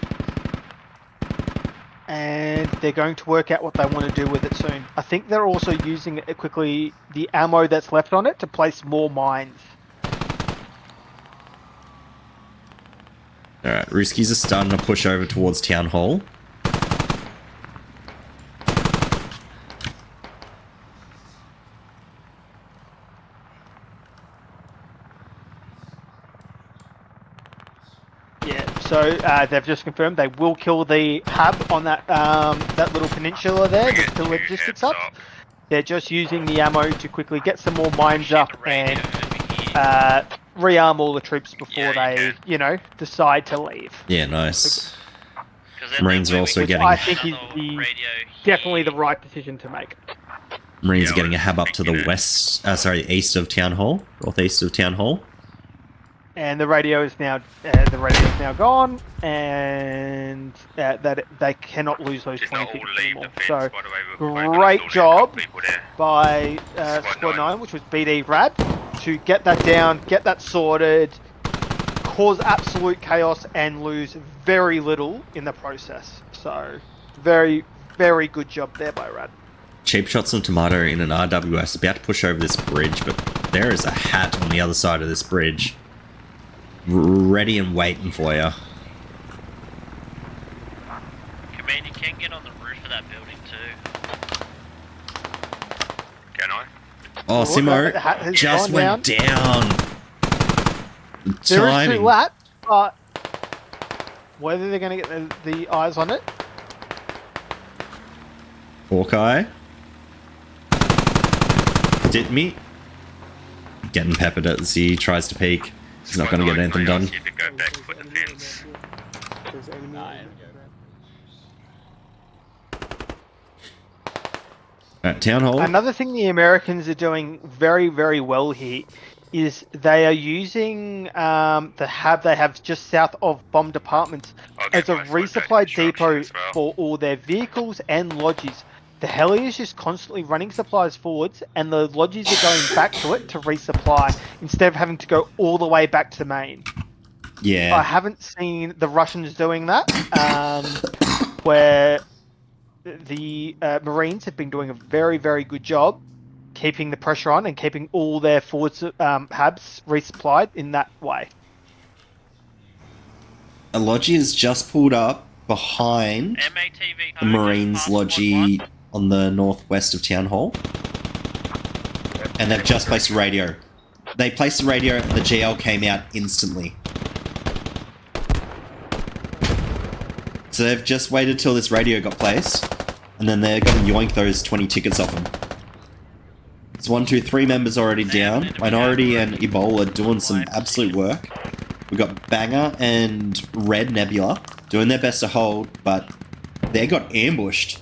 And they're going to work out what they want to do with it soon. I think they're also using it quickly, the ammo that's left on it, to place more mines. Alright, Ruskies are starting to push over towards Town Hall. Yeah, so they've just confirmed they will kill the hub on that that little peninsula there, the logistics hub. They're just using the ammo to quickly get some more mines up and rearm all the troops before they, you know, decide to leave. Yeah, nice. Marines are also Which getting... I think is definitely the right decision to make. Marines are getting a hub up to the west, east of Town Hall, northeast of Town Hall. And the radio is now gone, and that they cannot lose those 20 tickets anymore. So great job by Squad 9, which was BD Rad, to get that down, get that sorted, cause absolute chaos, and lose very little in the process. So very, very good job there by Rad. Cheap Shots and Tomato in an RWS about to push over this bridge, but there is a hat on the other side of this bridge. Ready and waiting for you. Command, you can get on the roof of that building too. Can I? Oh, Simo just went down. There is 2 lat, but whether they're going to get the eyes on it. Hawkeye. Did me. Getting peppered as he tries to peek. He's not going to get anything done. At Town Hall. Another thing the Americans are doing very, very well here is they are using the hub they have just south of Bomb Departments as a resupply depot for all their vehicles and lodges. The heli is just constantly running supplies forwards, and the lodges are going back to it to resupply instead of having to go all the way back to main. Yeah. I haven't seen the Russians doing that, where the Marines have been doing a very, very good job keeping the pressure on and keeping all their forward hubs resupplied in that way. A lodgy has just pulled up behind the Marines lodgy on the northwest of Town Hall, and they've just placed a radio. They placed the radio and the GL came out instantly. So they've just waited till this radio got placed, and then they're going to yoink those 20 tickets off them. It's 1, 2, 3 members already down. Minority and Ebola doing some absolute work. We've got Banger and Red Nebula doing their best to hold, but they got ambushed.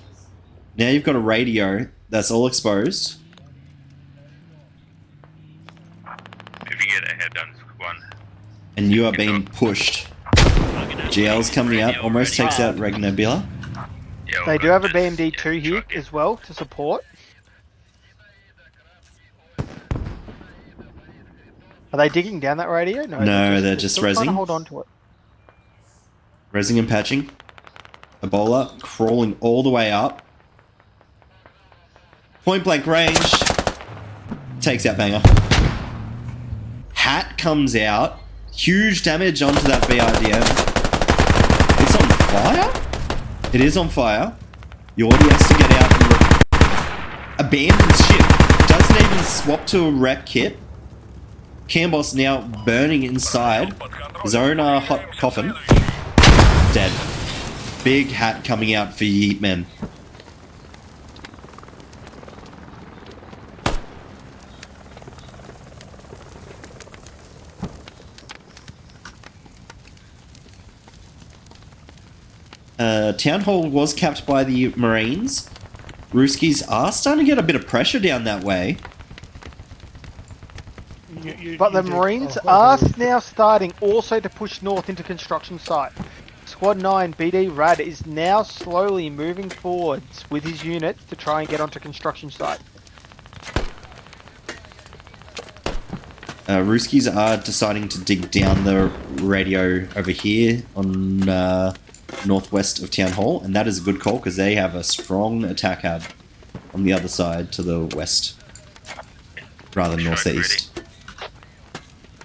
Now you've got a radio that's all exposed. If you get a head done, one. And you are being pushed. GL's coming out, almost takes out Red Nebula. They do have a BMD2 here as well to support. Are they digging down that radio? No, they're just still trying to rezzing. hold on to it. Rezzing and patching. Ebola crawling all the way up. Point blank range. Takes out Banger. Hat comes out. Huge damage onto that BRDM. It's on fire? It is on fire. Yordi has to get out and abandons ship. Doesn't even swap to a rep kit. Camboss now burning inside his own hot coffin. Dead. Big hat coming out for Yeet Men. Town Hall was capped by the Marines. Ruskies are starting to get a bit of pressure down that way. But the Marines are now starting also to push north into construction site. Squad 9 BD Rad is now slowly moving forwards with his unit to try and get onto construction site. Ruskies are deciding to dig down the radio over here on northwest of Town Hall, and that is a good call because they have a strong attack hab on the other side to the west, rather than northeast.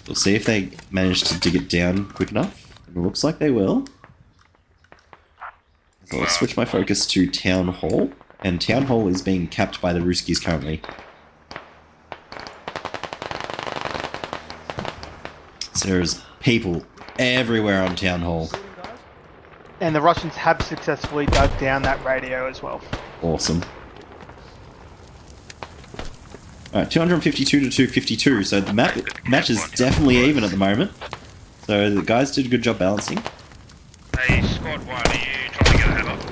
We'll see if they manage to dig it down quick enough. It looks like they will. So let's switch my focus to Town Hall, and Town Hall is being capped by the Ruskies currently. So there's people everywhere on Town Hall. And the Russians have successfully dug down that radio as well. Awesome. Alright, 252 to 252, so the match is definitely even at the moment. So the guys did a good job balancing. Hey, squad 1, are you trying to get ahead of?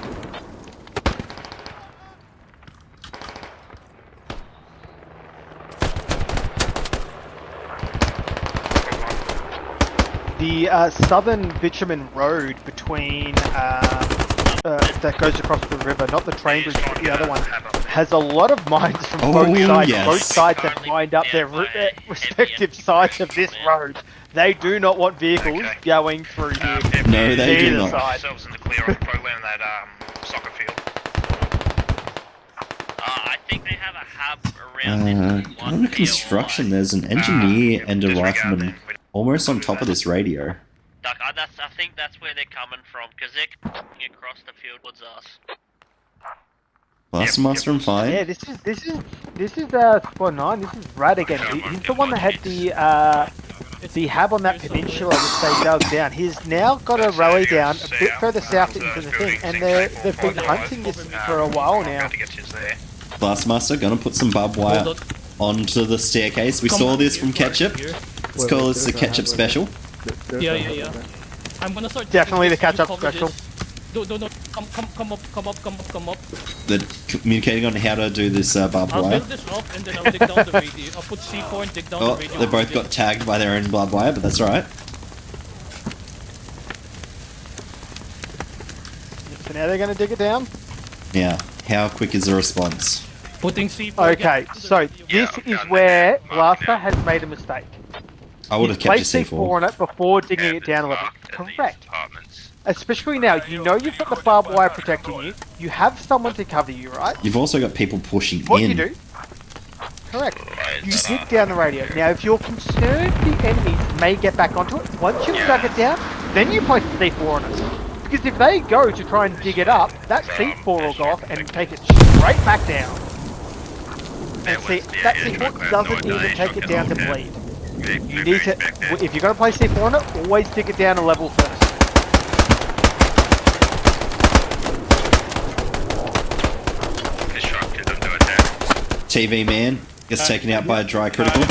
The southern bitumen road between that goes across the river, not the train bridge, but the other one, has a lot of mines from both sides. Yes. Both sides have mined up their respective sides of this road. They do not want vehicles going through here. No, they do not. Ourselves in the clear on program that soccer field. I think they have a hub around this one under construction, there's an engineer and a rifleman almost on top of this radio. Duck, I think that's where they're coming from, because they're coming across the field towards us. Blaster Master and fine. Yeah, this is Squad 9. This is Rad again. He's the one that had the hab on that peninsula which they dug down. He's now got a rally down a bit further south into the thing, and they've been hunting this for a while now. Blaster Master gonna put some barbed wire onto the staircase. We saw this from Ketchup. Let's call this the Ketchup special. Yeah. I'm gonna start. Definitely the catch-up special. No. Come up. They're communicating on how to do this barbed I'll wire. build this up and then I'll dig down the radio. I'll put C4 and dig down the radio. They both got tagged by their own barbed wire, but that's alright. So now they're going to dig it down? Now, how quick is the response? Putting C4. Okay, so this is where Blaster has made a mistake. I would have kept your placed C4. on it before digging it down a level. Correct. Especially now, you know you've got the barbed wire protecting you. You have someone to cover you, right? You've also got people pushing What in. you do? Correct. You dig down the radio. Now, if you're concerned the enemies may get back onto it, once you've dug it down, then you place the C4 on it. Because if they go to try and dig it up, that C4 will go off and take it straight back down. And see, that C4 doesn't even take it down to bleed. You need to, if you're going to place C4 on it, always dig it down a level first. TV man gets taken out by a dry critical.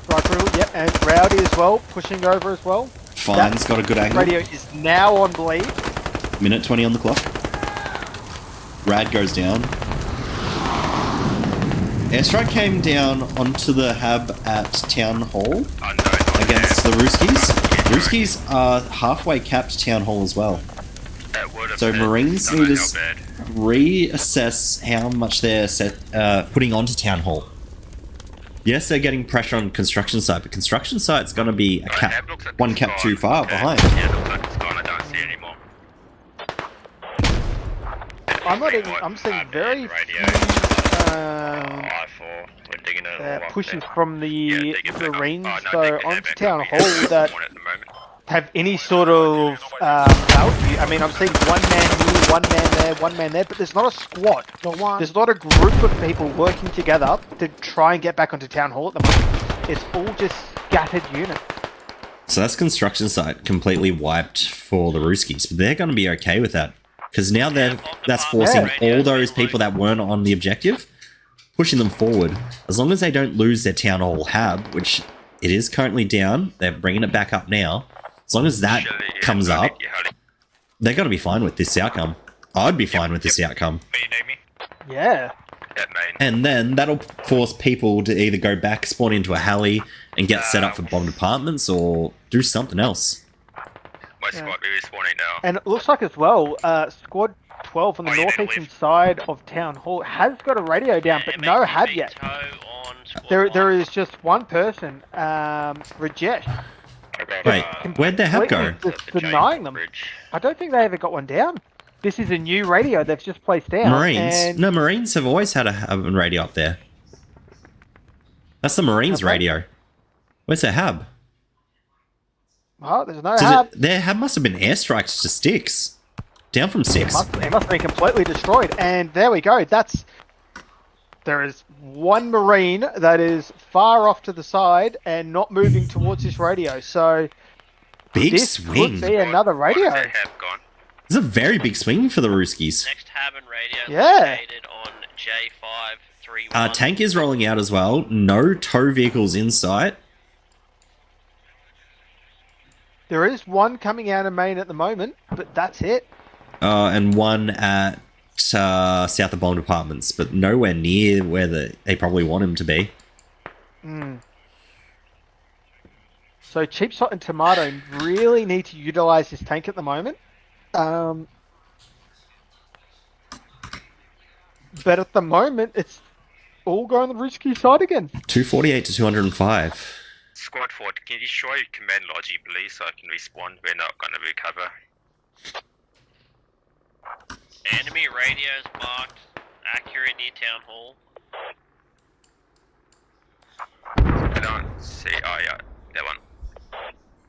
Dry critical, yep, and Rowdy as well, pushing over as well. Fine's got a good angle. Radio is now on bleed. Minute 20 on the clock. Rad goes down. Airstrike came down onto the hab at Town Hall against the Ruskies. Ruskies are halfway capped Town Hall as well. So Marines need to reassess how much they're putting onto Town Hall. Yes, they're getting pressure on construction site, but construction site's going to be a cap, one cap too far behind. I'm not even, I'm seeing very few pushes from the Marines though onto Town Hall that have any sort of value. I mean, I'm seeing one man here, one man there, but there's not a squad. There's not a group of people working together to try and get back onto Town Hall at the moment. It's all just scattered units. So that's construction site completely wiped for the Ruskies, but they're going to be okay with that. Because now that's forcing all those people that weren't on the objective, pushing them forward. As long as they don't lose their Town Hall hab, which it is currently down, they're bringing it back up now. As long as that comes up, They got to be fine with this outcome. I'd be fine with this outcome. You need me? Yeah. Yeah, main. And then that'll force people to either go back, spawn into a heli, and get set up for bomb departments, or do something else. Most likely respawning now. And it looks like as well, Squad 12 on the northeastern side of Town Hall has got a radio down, but no HAB yet. There is just one person, Rajesh. Wait, where'd their HAB go? Just denying them. I don't think they ever got one down. This is a new radio they've just placed down. Marines? and- No, Marines have always had a radio up there. That's the Marines radio. Where's their HAB? Oh, there's no HAB. Their HAB must have been airstrikes to sticks. Down from sticks. It must be completely destroyed. And there we go. There is one Marine that is far off to the side and not moving towards this radio. So Big this swing. could be another radio. It's a very big swing for the Ruskies. Next HAB and radio Yeah. located on J531. Tank is rolling out as well. No tow vehicles in sight. There is one coming out of main at the moment, but that's it. And one at south of bomb departments, but nowhere near where they probably want him to be. So Cheap Shot and Tomato really need to utilize this tank at the moment. But at the moment, it's all going on the Ruski side again. 248 to 205. Squad 4, can you show your command logic, please, so I can respond? We're not going to recover. Enemy radios marked. Accurate near Town Hall. I don't see. Oh, yeah, that one.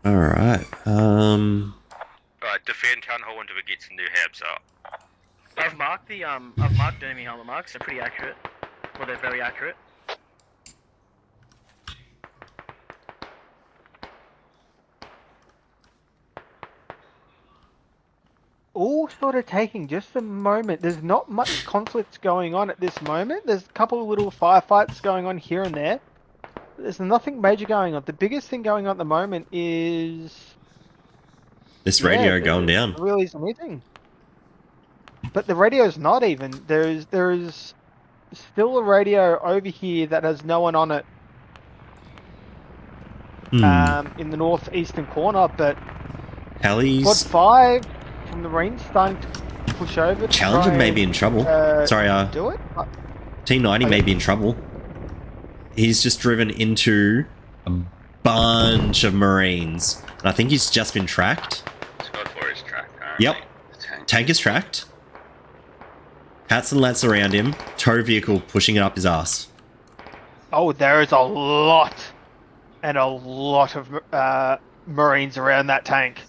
Alright. Right, defend Town Hall until we get some new HABs up. I've marked enemy helmet marks. They're pretty accurate. Well, they're very accurate. All sort of taking just a moment. There's not much conflict going on at this moment. There's a couple of little firefights going on here and there. There's nothing major going on. The biggest thing going on at the moment is This radio going down. There really isn't anything. But the radio's not even. There is still a radio over here that has no one on it. In the northeastern corner, but Hellies. Squad 5 from the Marines starting to push over. Challenger may be in trouble. Sorry, do it. T90 may be in trouble. He's just driven into a bunch of Marines. And I think he's just been tracked. Squad 4 is tracked. Yep. Tank is tracked. Hats and lats around him. Tow vehicle pushing it up his ass. Oh, there is a lot and a lot of Marines around that tank.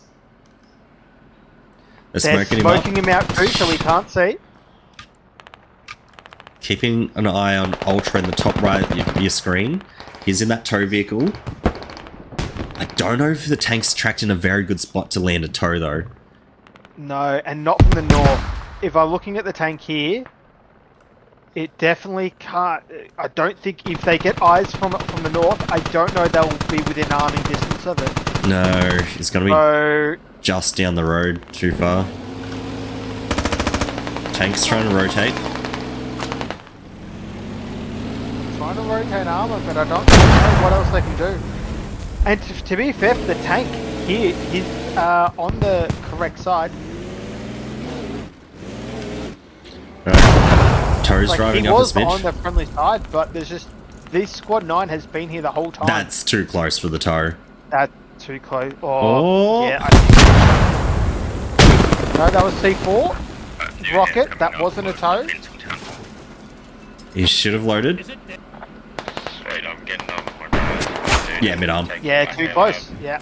They're smoking him out too, so we can't see. Keeping an eye on Ultra in the top right of your screen. He's in that tow vehicle. I don't know if the tank's tracked in a very good spot to land a tow, though. No, and not from the north. If I'm looking at the tank here, it definitely can't. I don't think if they get eyes from it from the north, I don't know they'll be within arming distance of it. No, it's going to be just down the road too far. Tank's trying to rotate. Trying to rotate armor, but I don't know what else they can do. And to be fair, for the tank here, he's on the correct side. Tow's driving up a He was on smidge. the friendly side, but there's just this squad 9 has been here the whole time. That's too close for the tow. That's too close. Oh. Yeah. No, that was C4. Rocket. That wasn't a tow. He should have loaded. Wait, I'm getting on. Yeah, mid-arm. Yeah, too close. Yeah.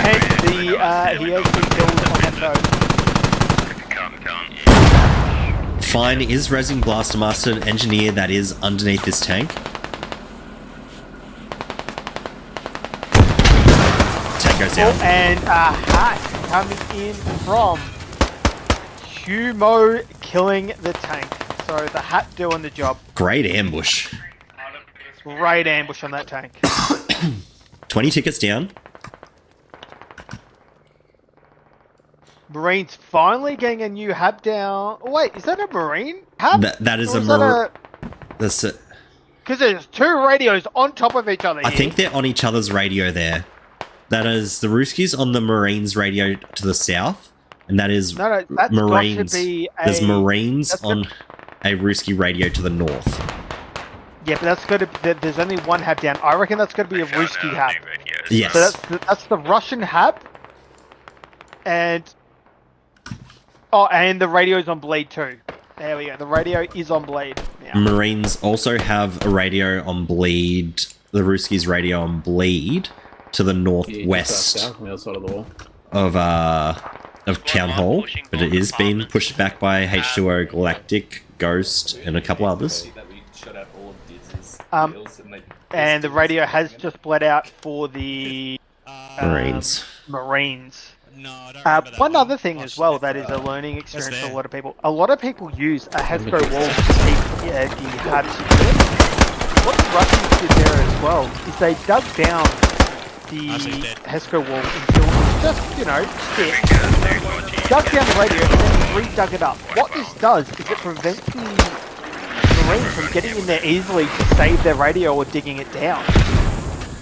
And he has been killed on that tow. Fine is resing Blaster Master engineer that is underneath this tank. Tank goes down. And a hat coming in from Humo killing the tank. So the hat doing the job. Great ambush. Great ambush on that tank. 20 tickets down. Marines finally getting a new hab down. Oh, wait, is that a Marine hab? That is Or a is that Marine. That's a, Because there's two radios on top of each other I here. think they're on each other's radio there. That is the Ruskies on the Marines radio to the south, and that is No, that's Marines. got to be a... There's Marines that's on a Ruski radio to the north. Yeah, but that's got to... There's only one hab down. I reckon that's got to be a Ruski hab. Yes. So that's the Russian hab. And... Oh, and the radio's on bleed too. There we go. The radio is on bleed now. Marines also have a radio on bleed. The Ruski's radio on bleed to the northwest on the other side of the wall. of Town Hall, but it is being pushed back by H2O, Galactic, Ghost, and a couple others. And the radio has just bled out for the Marines. Marines. One other thing as well that is a learning experience for a lot of people. A lot of people use a Hasbro wall to keep the hab secure. What the Russians did there as well is they dug down the Hasbro wall until it was just, you know, thick. Dug down the radio and then re-dug it up. What this does is it prevents the Marines from getting in there easily to save their radio or digging it down.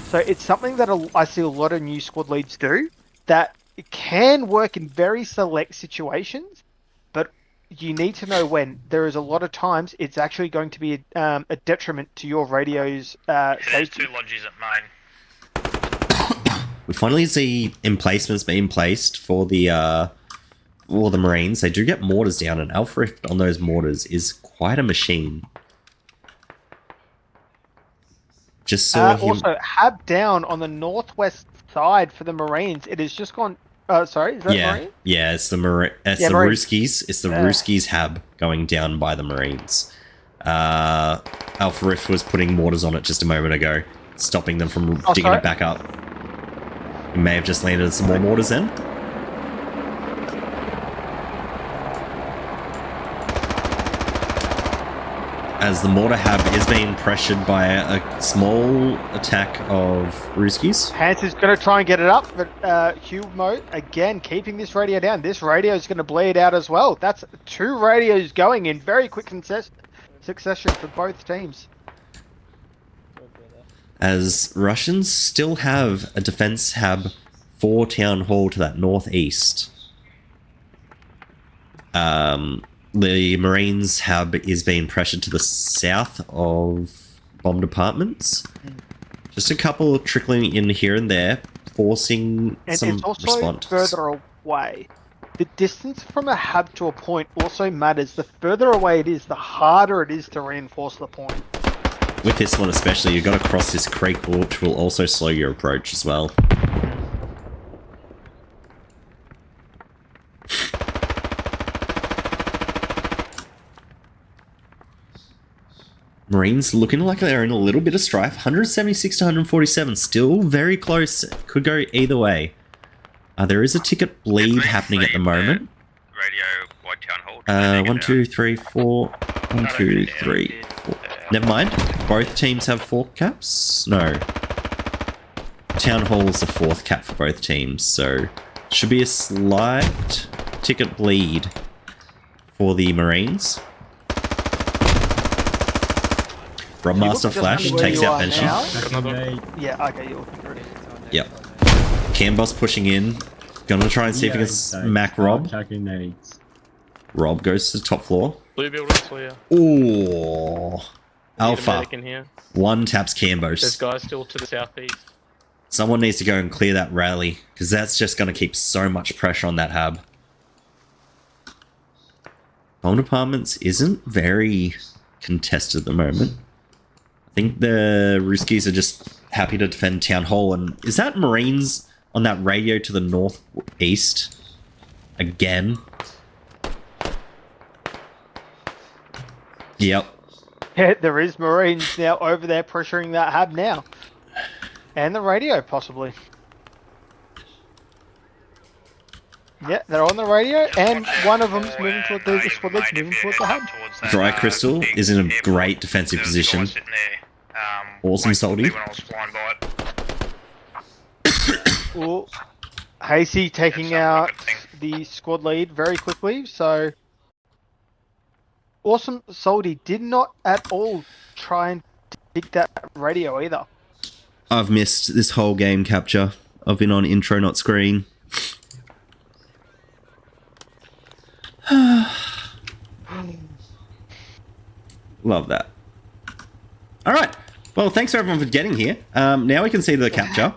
So it's something that I see a lot of new squad leads do, that it can work in very select situations, but you need to know when. There is a lot of times it's actually going to be a detriment to your radio's There's safety. 2 lodges at mine. We finally see emplacements being placed for the Marines. They do get mortars down, and Alfred on those mortars is quite a machine. Just saw him. Also, hab down on the northwest side for the Marines. It has just gone. Sorry, is that Marine? Yeah, it's the Marines. Ruskies. It's the Ruskies hab going down by the Marines. Alpha Rift was putting mortars on it just a moment ago, stopping them from digging it back up. We may have just landed some more mortars then. As the mortar hab is being pressured by a small attack of Ruskies. Hans is going to try and get it up, but Hugh Moat, again, keeping this radio down. This radio is going to bleed out as well. That's 2 radios going in very quick succession for both teams. As Russians still have a defense hab for Town Hall to that northeast. The Marines hub is being pressured to the south of bomb departments. Just a couple trickling in here and there, forcing And some it's also response. further away. The distance from a hub to a point also matters. The further away it is, the harder it is to reinforce the point. With this one especially, you've got to cross this creek, which will also slow your approach as well. Marines looking like they're in a little bit of strife. 176 to 147, still very close. Could go either way. There is a ticket bleed happening at the moment. Radio White Town Hall. 1, 2, 3, 4. 1, 2, 3, 4. Never mind. Both teams have 4 caps. No. Town Hall is the 4th cap for both teams, so should be a slight ticket bleed for the Marines. Robmaster Flash takes out Banshee. Yeah, okay, you're looking for it. Yep. Camboss pushing in. Gonna try and see if he can smack Rob. Rob goes to the top floor. Blue building clear. Ooh. Alpha. Medic in here. 1 taps There's Cambos. guys still to the southeast. Someone needs to go and clear that rally, because that's just going to keep so much pressure on that hub. Bomb departments isn't very contested at the moment. I think the Ruskies are just happy to defend Town Hall. And is that Marines on that radio to the northeast? Again? Yep. Yeah, there is Marines now over there pressuring that hub now. And the radio, possibly. Yeah, they're on the radio, and one of them's moving toward the squad that's moving towards the hub. Dry Crystal is in a great defensive position. Awesome Salty. Ooh, Hasey taking out the squad lead very quickly. So, Awesome Soldy did not at all try and dig that radio either. I've missed this whole game capture. I've been on intro, not screen. Love that. All right. Well, thanks everyone for getting here. Now we can see the capture.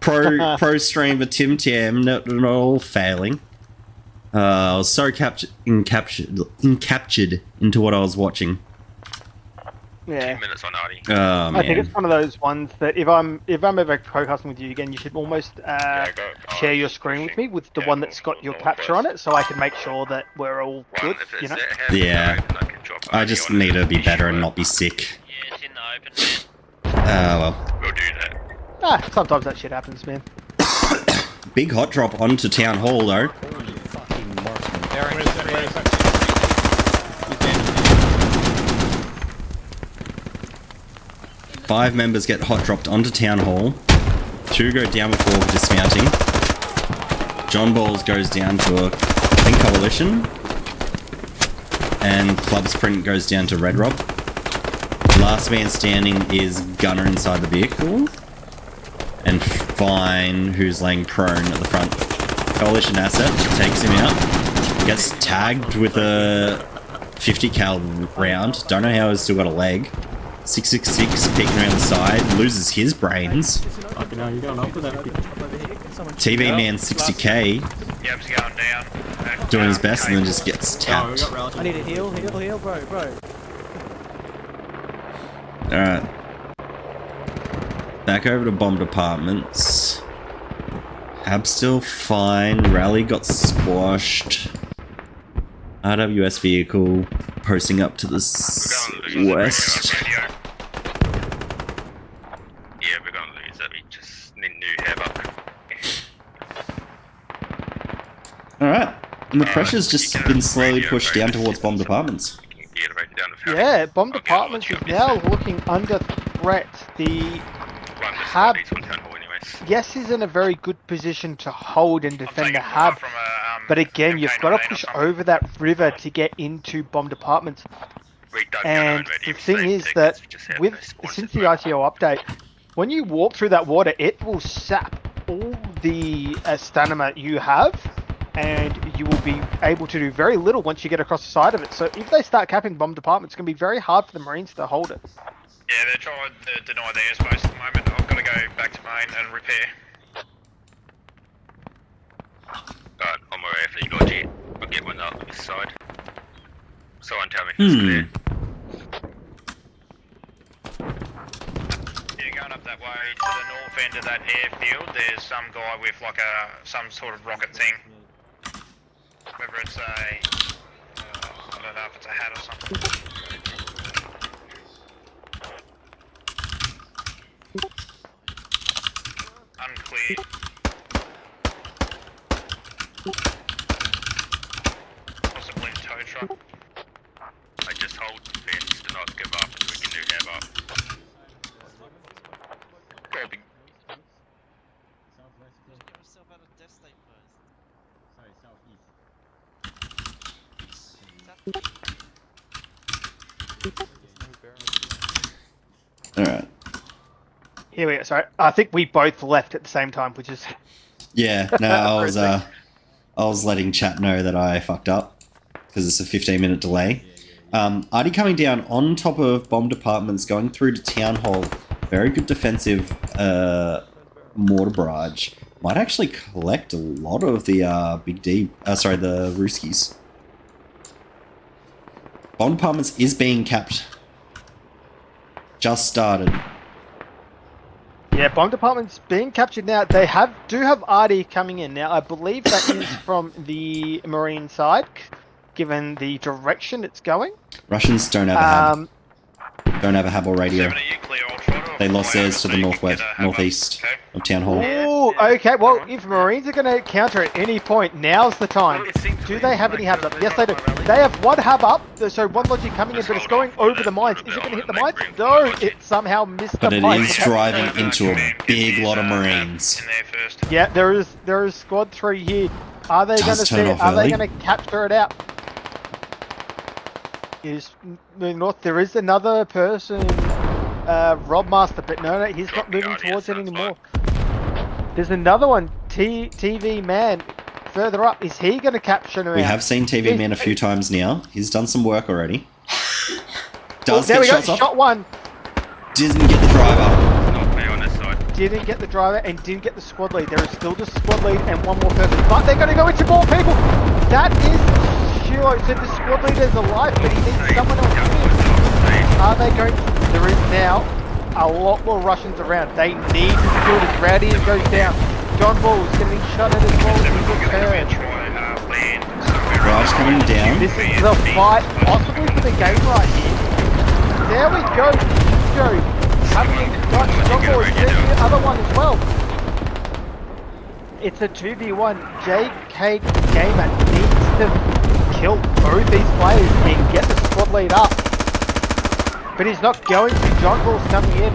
Pro streamer TimTam, not all failing. I was so encaptured into what I was watching. Yeah. 2 minutes on Artie. Oh, man. I think it's one of those ones that if I'm ever co-casting with you again, you should almost share your screen with me with the one that's got your capture on it, so I can make sure that we're all good. You know? Yeah. I just need to be better and not be sick. Yeah, it's in the open, man. Well. We'll do that. Sometimes that shit happens, man. Big hot drop onto Town Hall, though. Holy fucking marksman. Where is that? 5 members get hot dropped onto Town Hall. 2 go down before dismounting. John Balls goes down to, I think, Coalition. And Club Sprint goes down to Red Rob. Last man standing is Gunner inside the vehicle. And Fine, who's laying prone at the front. Coalition asset takes him out. Gets tagged with a 50 cal round. Don't know how he's still got a leg. 666 peeking around the side, loses his brains. TV Man 60k doing his best and then just gets tapped. I need a heal, bro. Alright. Back over to bomb departments. Hab still fine. Rally got squashed. RWS vehicle posting up to the west. Yeah, we're gonna lose it. We just need new havoc. Alright. And the pressure's just been slowly pushed down towards bomb departments. Yeah, bomb departments is now looking under threat. The Hab, yes, is in a very good position to hold and defend the Hab, but again, you've got to push over that river to get into bomb departments. And the thing is that since the ITO update, when you walk through that water, it will sap all the stamina you have, and you will be able to do very little once you get across the side of it. So if they start capping bomb departments, it's going to be very hard for the Marines to hold it. Yeah, they're trying to deny the airspace at the moment. I've got to go back to main and repair. Alright, on my way for you, Lodgy. I'll get one up this side. Someone tell me if it's clear. Yeah, going up that way to the north end of that airfield, there's some guy with like some sort of rocket thing. Whether it's I don't know if it's a hat or something. Unclear. Possibly a tow truck. I just hold the fence, do not give up, so we can do havoc. Grabbing. Alright. Here we go. Sorry, I think we both left at the same time, which is... Yeah, no, I was letting chat know that I fucked up because it's a 15-minute delay. Artie coming down on top of bomb departments, going through to Town Hall. Very good defensive mortar barrage. Might actually collect a lot of the the Ruskies. Bomb departments is being capped. Just started. Yeah, bomb department's being captured now. They do have Artie coming in now. I believe that is from the Marine side, given the direction it's going. Russians don't have a hab. Don't have a hab or radio. They lost theirs to the northeast of Town Hall. Oh, okay. Well, if Marines are going to counter at any point, now's the time. Do they have any habs up? Yes, they do. They have one hab up, so one logic coming in, but it's going over the mines. Is it going to hit the mines? No, it somehow missed the mines. But it is driving into a big lot of Marines. Yeah, there is squad 3 here. Are they going to Does see turn it? off Are they early. going to capture it out? Is moving north. There is another person, Rob Master, but no, he's not moving towards it anymore. There's another one, TV Man, further up. Is he going to capture it out? We have seen TV Man a few times now. He's done some work already. Does there get we go. shots off. Shot one. Didn't get the driver. Not me on this side. Didn't get the driver and didn't get the squad lead. There is still just squad lead and one more person. But they're going to go into more people. That is Shilo. So the squad leader is alive, but he needs someone else. Are they going to? There is now a lot more Russians around. They need to secure this. Rowdy goes down. John Ball is getting shot at as well. He returns. Raj coming down. This is the fight possibly for the game right here. There we go. Joe coming in. John Ball is getting the other one as well. It's a 2v1. JK Gamer needs to kill both these players and get the squad lead up. But he's not going to. John Ball's coming in.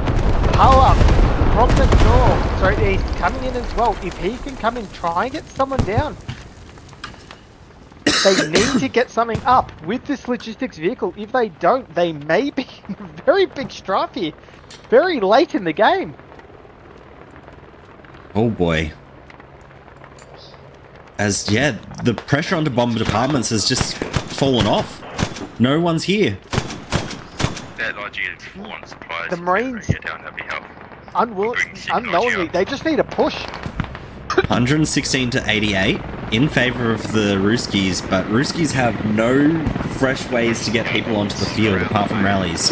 Hull up from the north. So he's coming in as well. If he can come in, try and get someone down. They need to get something up with this logistics vehicle. If they don't, they may be in a very big strife here. Very late in the game. Oh boy. As, yeah, the pressure onto bomber departments has just fallen off. No one's here. That logic is full on supplies. The Marines, Don't have any help. unknowingly, they just need a push. 116 to 88 in favor of the Ruskies, but Ruskies have no fresh ways to get people onto the field apart from rallies.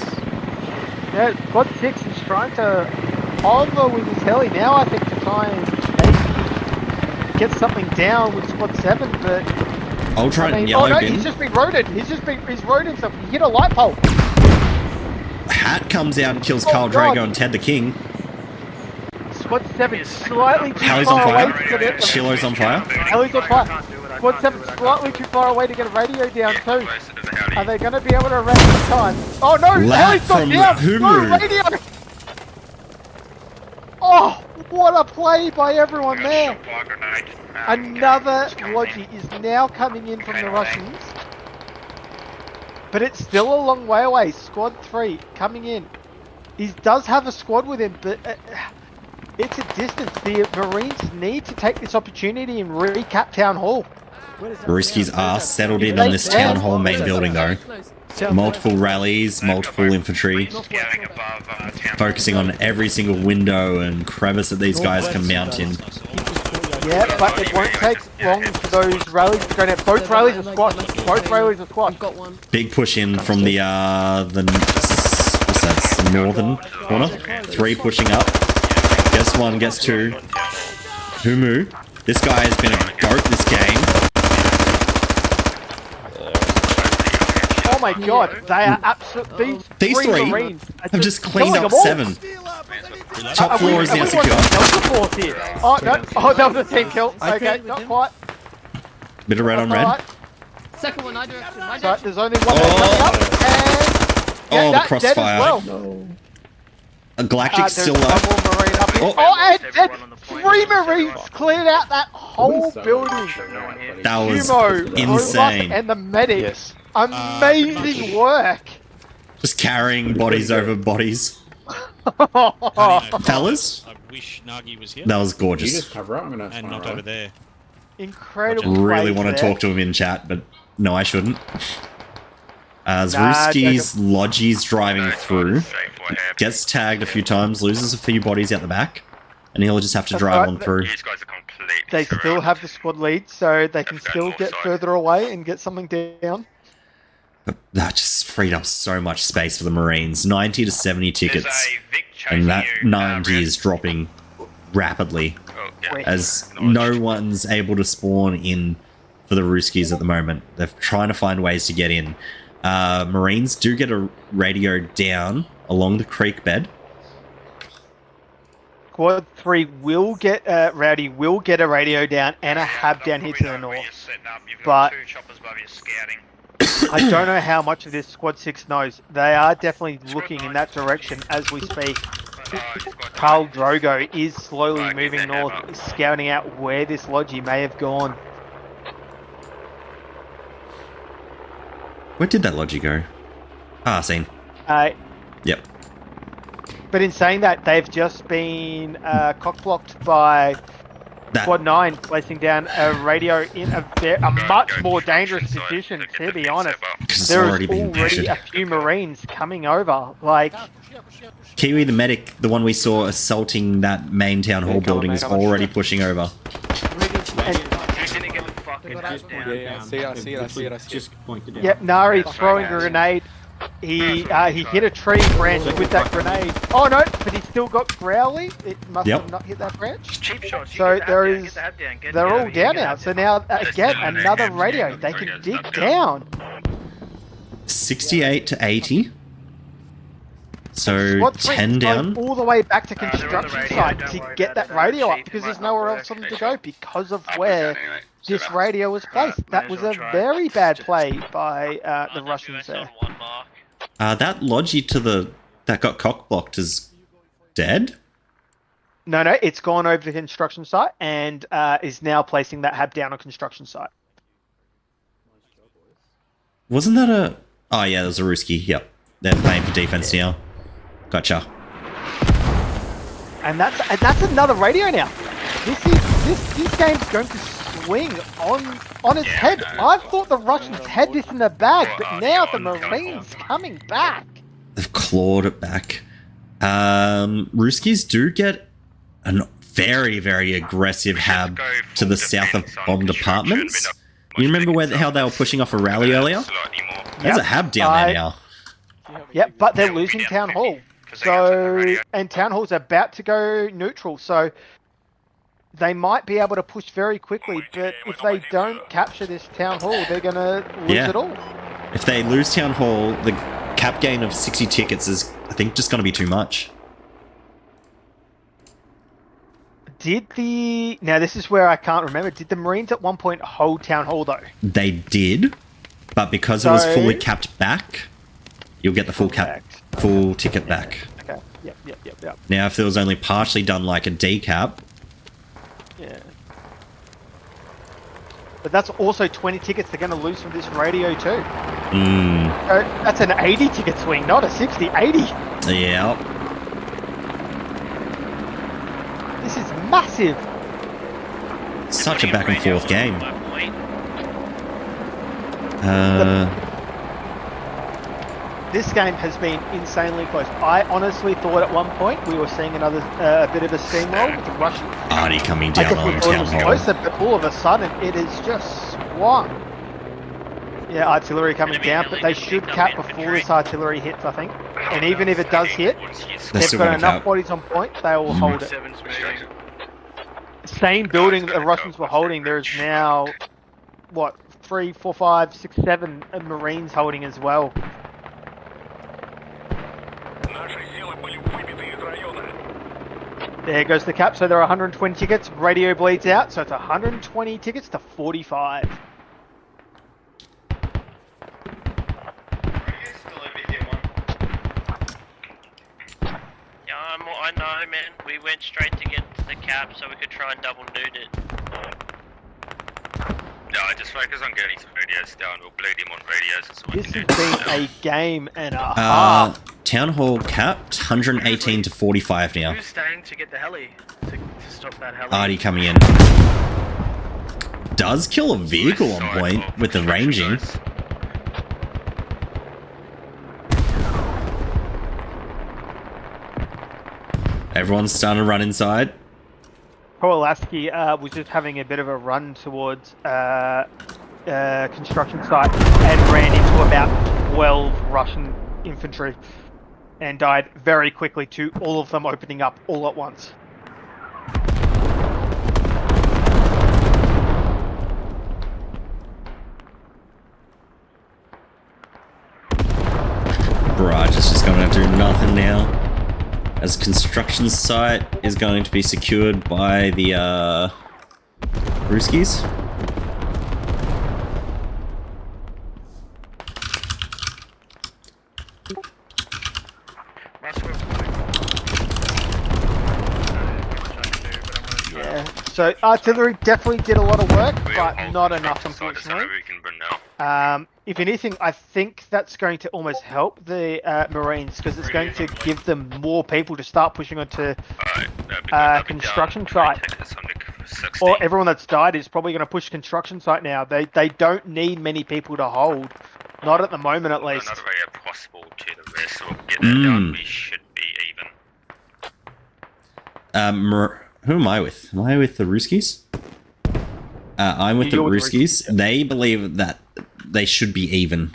Yeah, Squad 6 is trying to over with his heli now, I think, to try and maybe get something down with Squad 7, but... Ultra I mean, yellow oh no, bin. he's just been roaded. He's roaded himself. He hit a light pole. Hat comes out and kills Oh, Carl God. Drago and Ted the King. Squad 7 slightly too Heli's on far away fire. to get Shiloh's on fire. Heli's on fire. Squad 7 slightly too far away to get a radio down too. Are they going to be able to rest the time? Oh no, Lat Heli's gone from down. No Humu. radio. Oh, what a play by everyone there. Another Logi is now coming in from the Russians. But it's still a long way away. Squad 3 coming in. He does have a squad with him, but it's a distance. The Marines need to take this opportunity and recap Town Hall. Ruskies are settled in on this town hall main building though. Multiple rallies, multiple infantry, focusing on every single window and crevice that these guys can mount in. Yeah, but it won't take long for those rallies to go down. Both rallies are squashed. Both rallies are squashed. Big push in from the what's that, the northern corner. 3 pushing up. Gets 1, gets 2. Humu. This guy has been a goat this game. Oh my god, they are absolutely... These three Marines are have just cleaned killing up them all. 7. Top floor is now secure. Here. Oh no, oh that was a team kill. Okay, not quite. Bit of red on red. Alright. Second one, I direction. So there's only one more coming up, and Oh, the that's dead crossfire. as well. A Galactic's There's still one alive. more Marine up here. Oh. Oh, and dead. 3 Marines cleared out that whole building. That was Humo, insane. Olaf, and the medics. Amazing work. Just carrying bodies over bodies. Fellas? I wish Nagi was here. That was gorgeous. You just cover up, I'm gonna And not over there. Incredible. Really plays want to there. talk to him in chat, but no, I shouldn't. As Nah, Ruski's Logi's driving through, gets tagged a few times, loses a few bodies out the back, and he'll just have to That's drive right. on through. They still have the squad lead, so they can still get further away and get something down. That just freed up so much space for the Marines. 90 to 70 tickets, and that 90 is dropping rapidly as no one's able to spawn in for the Ruskies at the moment. They're trying to find ways to get in. Marines do get a radio down along the creek bed. Squad 3 will get, Rowdy will get a radio down and a hab down here to the north. But I don't know how much of this Squad 6 knows. They are definitely looking in that direction as we speak. Carl Drogo is slowly moving north, scouting out where this Logi may have gone. Where did that Logi go? Ah, seen. Yep. But in saying that, they've just been cock-blocked by Squad 9, placing down a radio in a much more dangerous position, to be honest. There is already a few Marines coming over. Like, Kiwi, the medic, the one we saw assaulting that main town hall building, is already pushing over. I see it. Just pointed out. Yep, Nari throwing a grenade. He hit a tree branch with that grenade. Oh no, but he's still got Growly. It must have not hit that branch. Cheap shots. So they're all down now. So now again another radio. They can dig down. 68 to 80. So Squad 3 10 down. all the way back to construction site to get that radio up because there's nowhere else for them to go because of where this radio was placed. That was a very bad play by the Russians there. That Logi that got cock blocked is dead? No, it's gone over to the construction site and is now placing that hab down on construction site. Wasn't that a... Oh yeah, there's a Ruski. Yep. They're playing for defense now. Gotcha. And that's another radio now. This game's going to swing on its head. I thought the Russians had this in the bag, but now the Marines coming back. They've clawed it back. Ruskies do get a very, very aggressive hab to the south of bombed apartments. You remember how they were pushing off a rally earlier? There's a hab down there now. Yep, but they're losing Town Hall. And Town Hall's about to go neutral, so they might be able to push very quickly, but if they don't capture this Town Hall, they're going to lose it all. If they lose Town Hall, the cap gain of 60 tickets is, I think, just going to be too much. Now this is where I can't remember, did the Marines at one point hold Town Hall though? They did, but because it was fully capped back, you'll get the full ticket back. Okay, yep. Now if it was only partially done like a decap... Yeah. But that's also 20 tickets they're going to lose from this radio too. That's an 80 ticket swing, not a 60, 80. Yeah. This is massive. Such a back and forth game. This game has been insanely close. I honestly thought at one point we were seeing another bit of a steamroll with the Russians. Artie coming down on Town Hall. Closer, but all of a sudden it is just swung. Yeah, artillery coming down, but they should cap before this artillery hits, I think. And even if it does hit, they've got enough bodies on point, they will hold it. Same building that the Russians were holding, there is now, what, 3, 4, 5, 6, 7 Marines holding as well. There goes the cap, so there are 120 tickets, radio bleeds out, so it's 120 tickets to 45. I know, man. We went straight to get to the cap so we could try and double nude it. No, just focus on getting some radios down. We'll bleed him on radios. So this has been a game and a half. Town Hall capped 118 to 45 now. Who's staying to get the heli? To stop that heli? Artie coming in. Does kill a vehicle on point with the ranging. Everyone's starting to run inside. Kowalski was just having a bit of a run towards construction site and ran into about 12 Russian infantry and died very quickly to all of them opening up all at once. Barrage is just going to do nothing now, as construction site is going to be secured by the Ruskies. Yeah, so artillery definitely did a lot of work, but not enough, unfortunately. if anything, I think that's going to almost help the Marines because it's going to give them more people to start pushing onto construction site. Or everyone that's died is probably going to push construction site now. They don't need many people to hold. Not at the moment, at least. Not very possible to the rest. We'll get that done. We should be even. Who am I with? Am I with the Ruskies? I'm with the Ruskies. They believe that they should be even.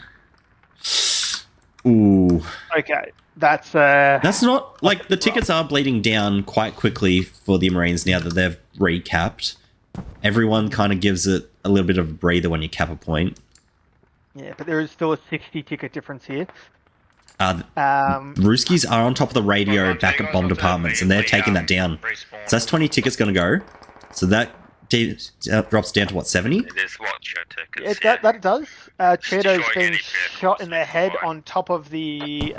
Ooh. Okay, that's not like the tickets are bleeding down quite quickly for the Marines now that they've recapped. Everyone kind of gives it a little bit of a breather when you cap a point. Yeah, but there is still a 60 ticket difference here. Ruskies are on top of the radio back at bomb departments, and they're taking that down. So that's 20 tickets going to go. So that drops down to what, 70? It is what your tickets. Yeah, that does. Cheeto's being shot in the head on top of the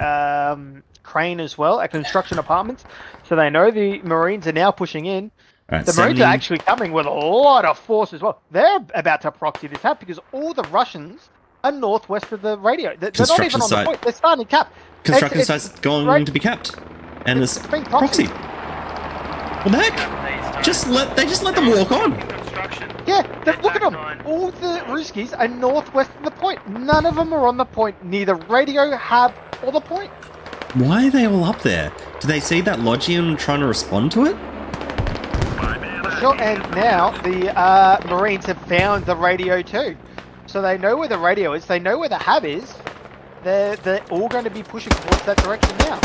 crane as well at construction apartments. So they know the Marines are now pushing in. Right, the Marines are actually coming with a lot of force as well. They're about to proxy this out because all the Russians are northwest of the radio. They're not even on the point. They're starting to cap. Construction site's going to be capped. And it's proxy. What the heck? They just let them walk on. Yeah, look at them. All the Ruskies are northwest of the point. None of them are on the point. Neither radio, hab, or the point. Why are they all up there? Do they see that Logian trying to respond to it? Sure, and now the Marines have found the radio too. So they know where the radio is. They know where the hab is. They're all going to be pushing towards that direction now.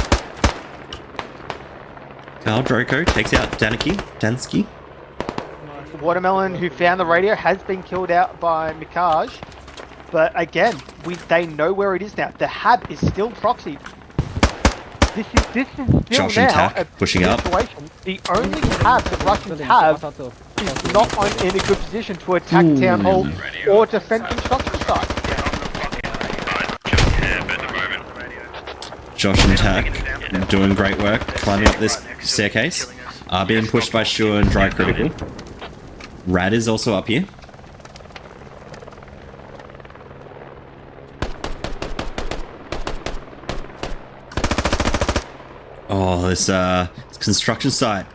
Karl Droko takes out Dansky. Watermelon, who found the radio, has been killed out by Mikaj. But again, they know where it is now. The hab is still proxied. This is still Josh now and Tack pushing up. The only hab the Russians have is not in a good position to attack Town Hall or defend construction site. Josh and Tack doing great work, climbing up this staircase. Are being pushed by Shua and Dry Critical. Rad is also up here. Oh, this construction site.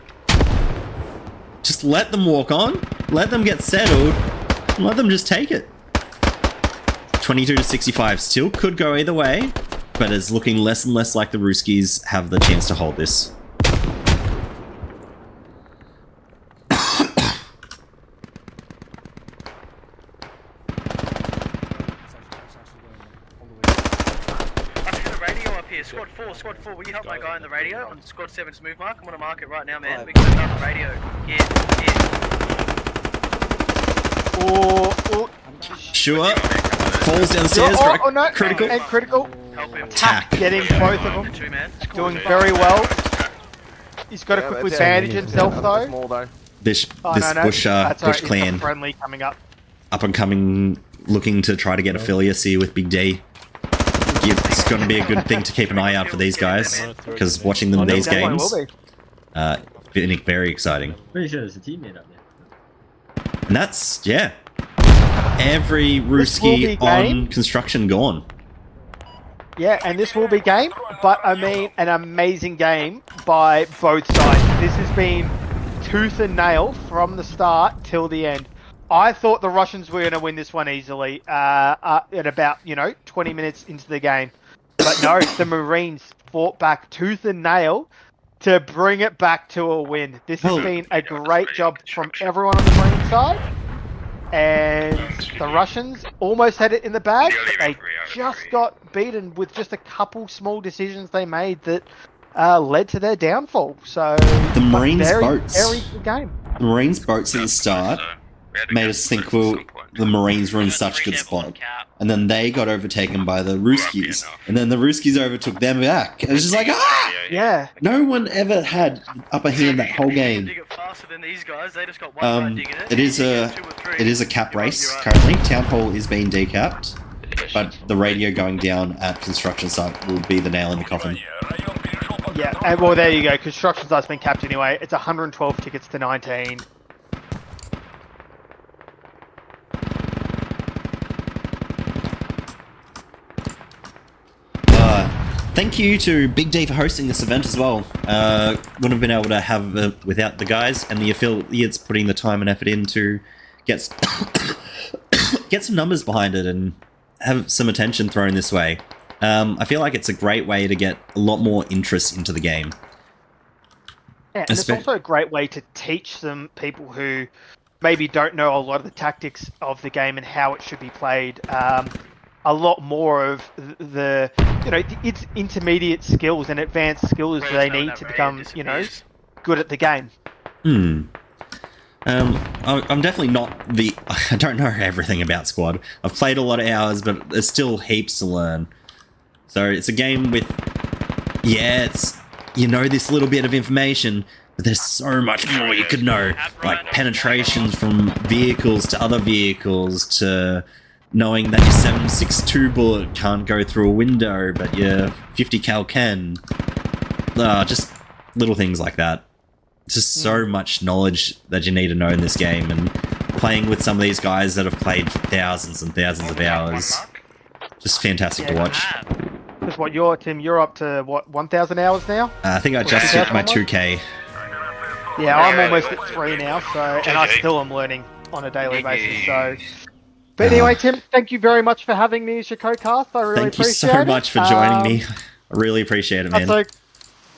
Just let them walk on. Let them get settled. Let them just take it. 22 to 65. Still could go either way, but it's looking less and less like the Ruskies have the chance to hold this. Squad 4, will you help my guy on the radio on Squad 7's move mark? I'm gonna mark it right now, man. We got another radio. Here. Shua falls downstairs. No. Critical. And Critical. Tack. Getting both of them. Doing very well. He's got to quickly bandage himself, though. This Bush clan. Friendly coming up. Up and coming, looking to try to get affiliacy with Big D. It's going to be a good thing to keep an eye out for these guys, because watching them in these games, very exciting. Pretty sure there's a teammate up there. And that's, yeah, every Ruski on construction gone. Yeah, and this will be game, but I mean, an amazing game by both sides. This has been tooth and nail from the start till the end. I thought the Russians were going to win this one easily at about, 20 minutes into the game. But no, the Marines fought back tooth and nail to bring it back to a win. This has been a great job from everyone on the Marine side. And the Russians almost had it in the bag, but they just got beaten with just a couple small decisions they made that led to their downfall. So the Marines' boats. Very good game. The Marines' boats at the start made us think, well, the Marines were in such a good spot. And then they got overtaken by the Ruskies. And then the Ruskies overtook them back. And it's just like, ah! Yeah. No one ever had upper hand that whole game. It is a cap race currently. Town Hall is being decapped. But the radio going down at construction site will be the nail in the coffin. Yeah, and well, there you go. Construction site's been capped anyway. It's 112 tickets to 19. Thank you to Big D for hosting this event as well. Wouldn't have been able to have it without the guys and the affiliates putting the time and effort in to get get some numbers behind it and have some attention thrown this way. I feel like it's a great way to get a lot more interest into the game. Yeah, and it's also a great way to teach some people who maybe don't know a lot of the tactics of the game and how it should be played. A lot more of the its intermediate skills and advanced skills they need to become, good at the game. I'm definitely not I don't know everything about Squad. I've played a lot of hours, but there's still heaps to learn. So it's a game with, it's, this little bit of information, but there's so much more you could know. Like penetrations from vehicles to other vehicles to knowing that your 7.62 bullet can't go through a window, but your 50 cal can. Just little things like that. Just so much knowledge that you need to know in this game, and playing with some of these guys that have played for thousands and thousands of hours. Just fantastic to watch. Because Tim, you're up to 1,000 hours now? I think I just hit my 2K. Yeah, I'm almost at 3 now, and I still am learning on a daily basis. So, but anyway, Tim, thank you very much for having me as your co-cast. I really appreciate it. Thank you so much for joining me. I really appreciate it, man.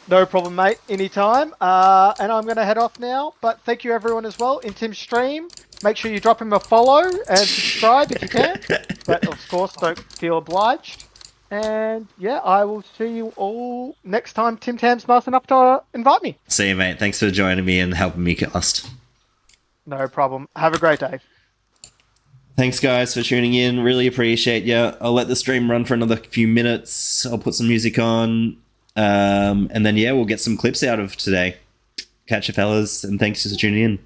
No problem, mate. Anytime. And I'm going to head off now. But thank you, everyone, as well in Tim's stream. Make sure you drop him a follow and subscribe if you can. But of course, don't feel obliged. And yeah, I will see you all next time TimTam's nice enough to invite me. See you, mate. Thanks for joining me and helping me cast. No problem. Have a great day. Thanks, guys, for tuning in. Really appreciate you. I'll let the stream run for another few minutes. I'll put some music on. And then, we'll get some clips out of today. Catch you, fellas, and thanks for tuning in.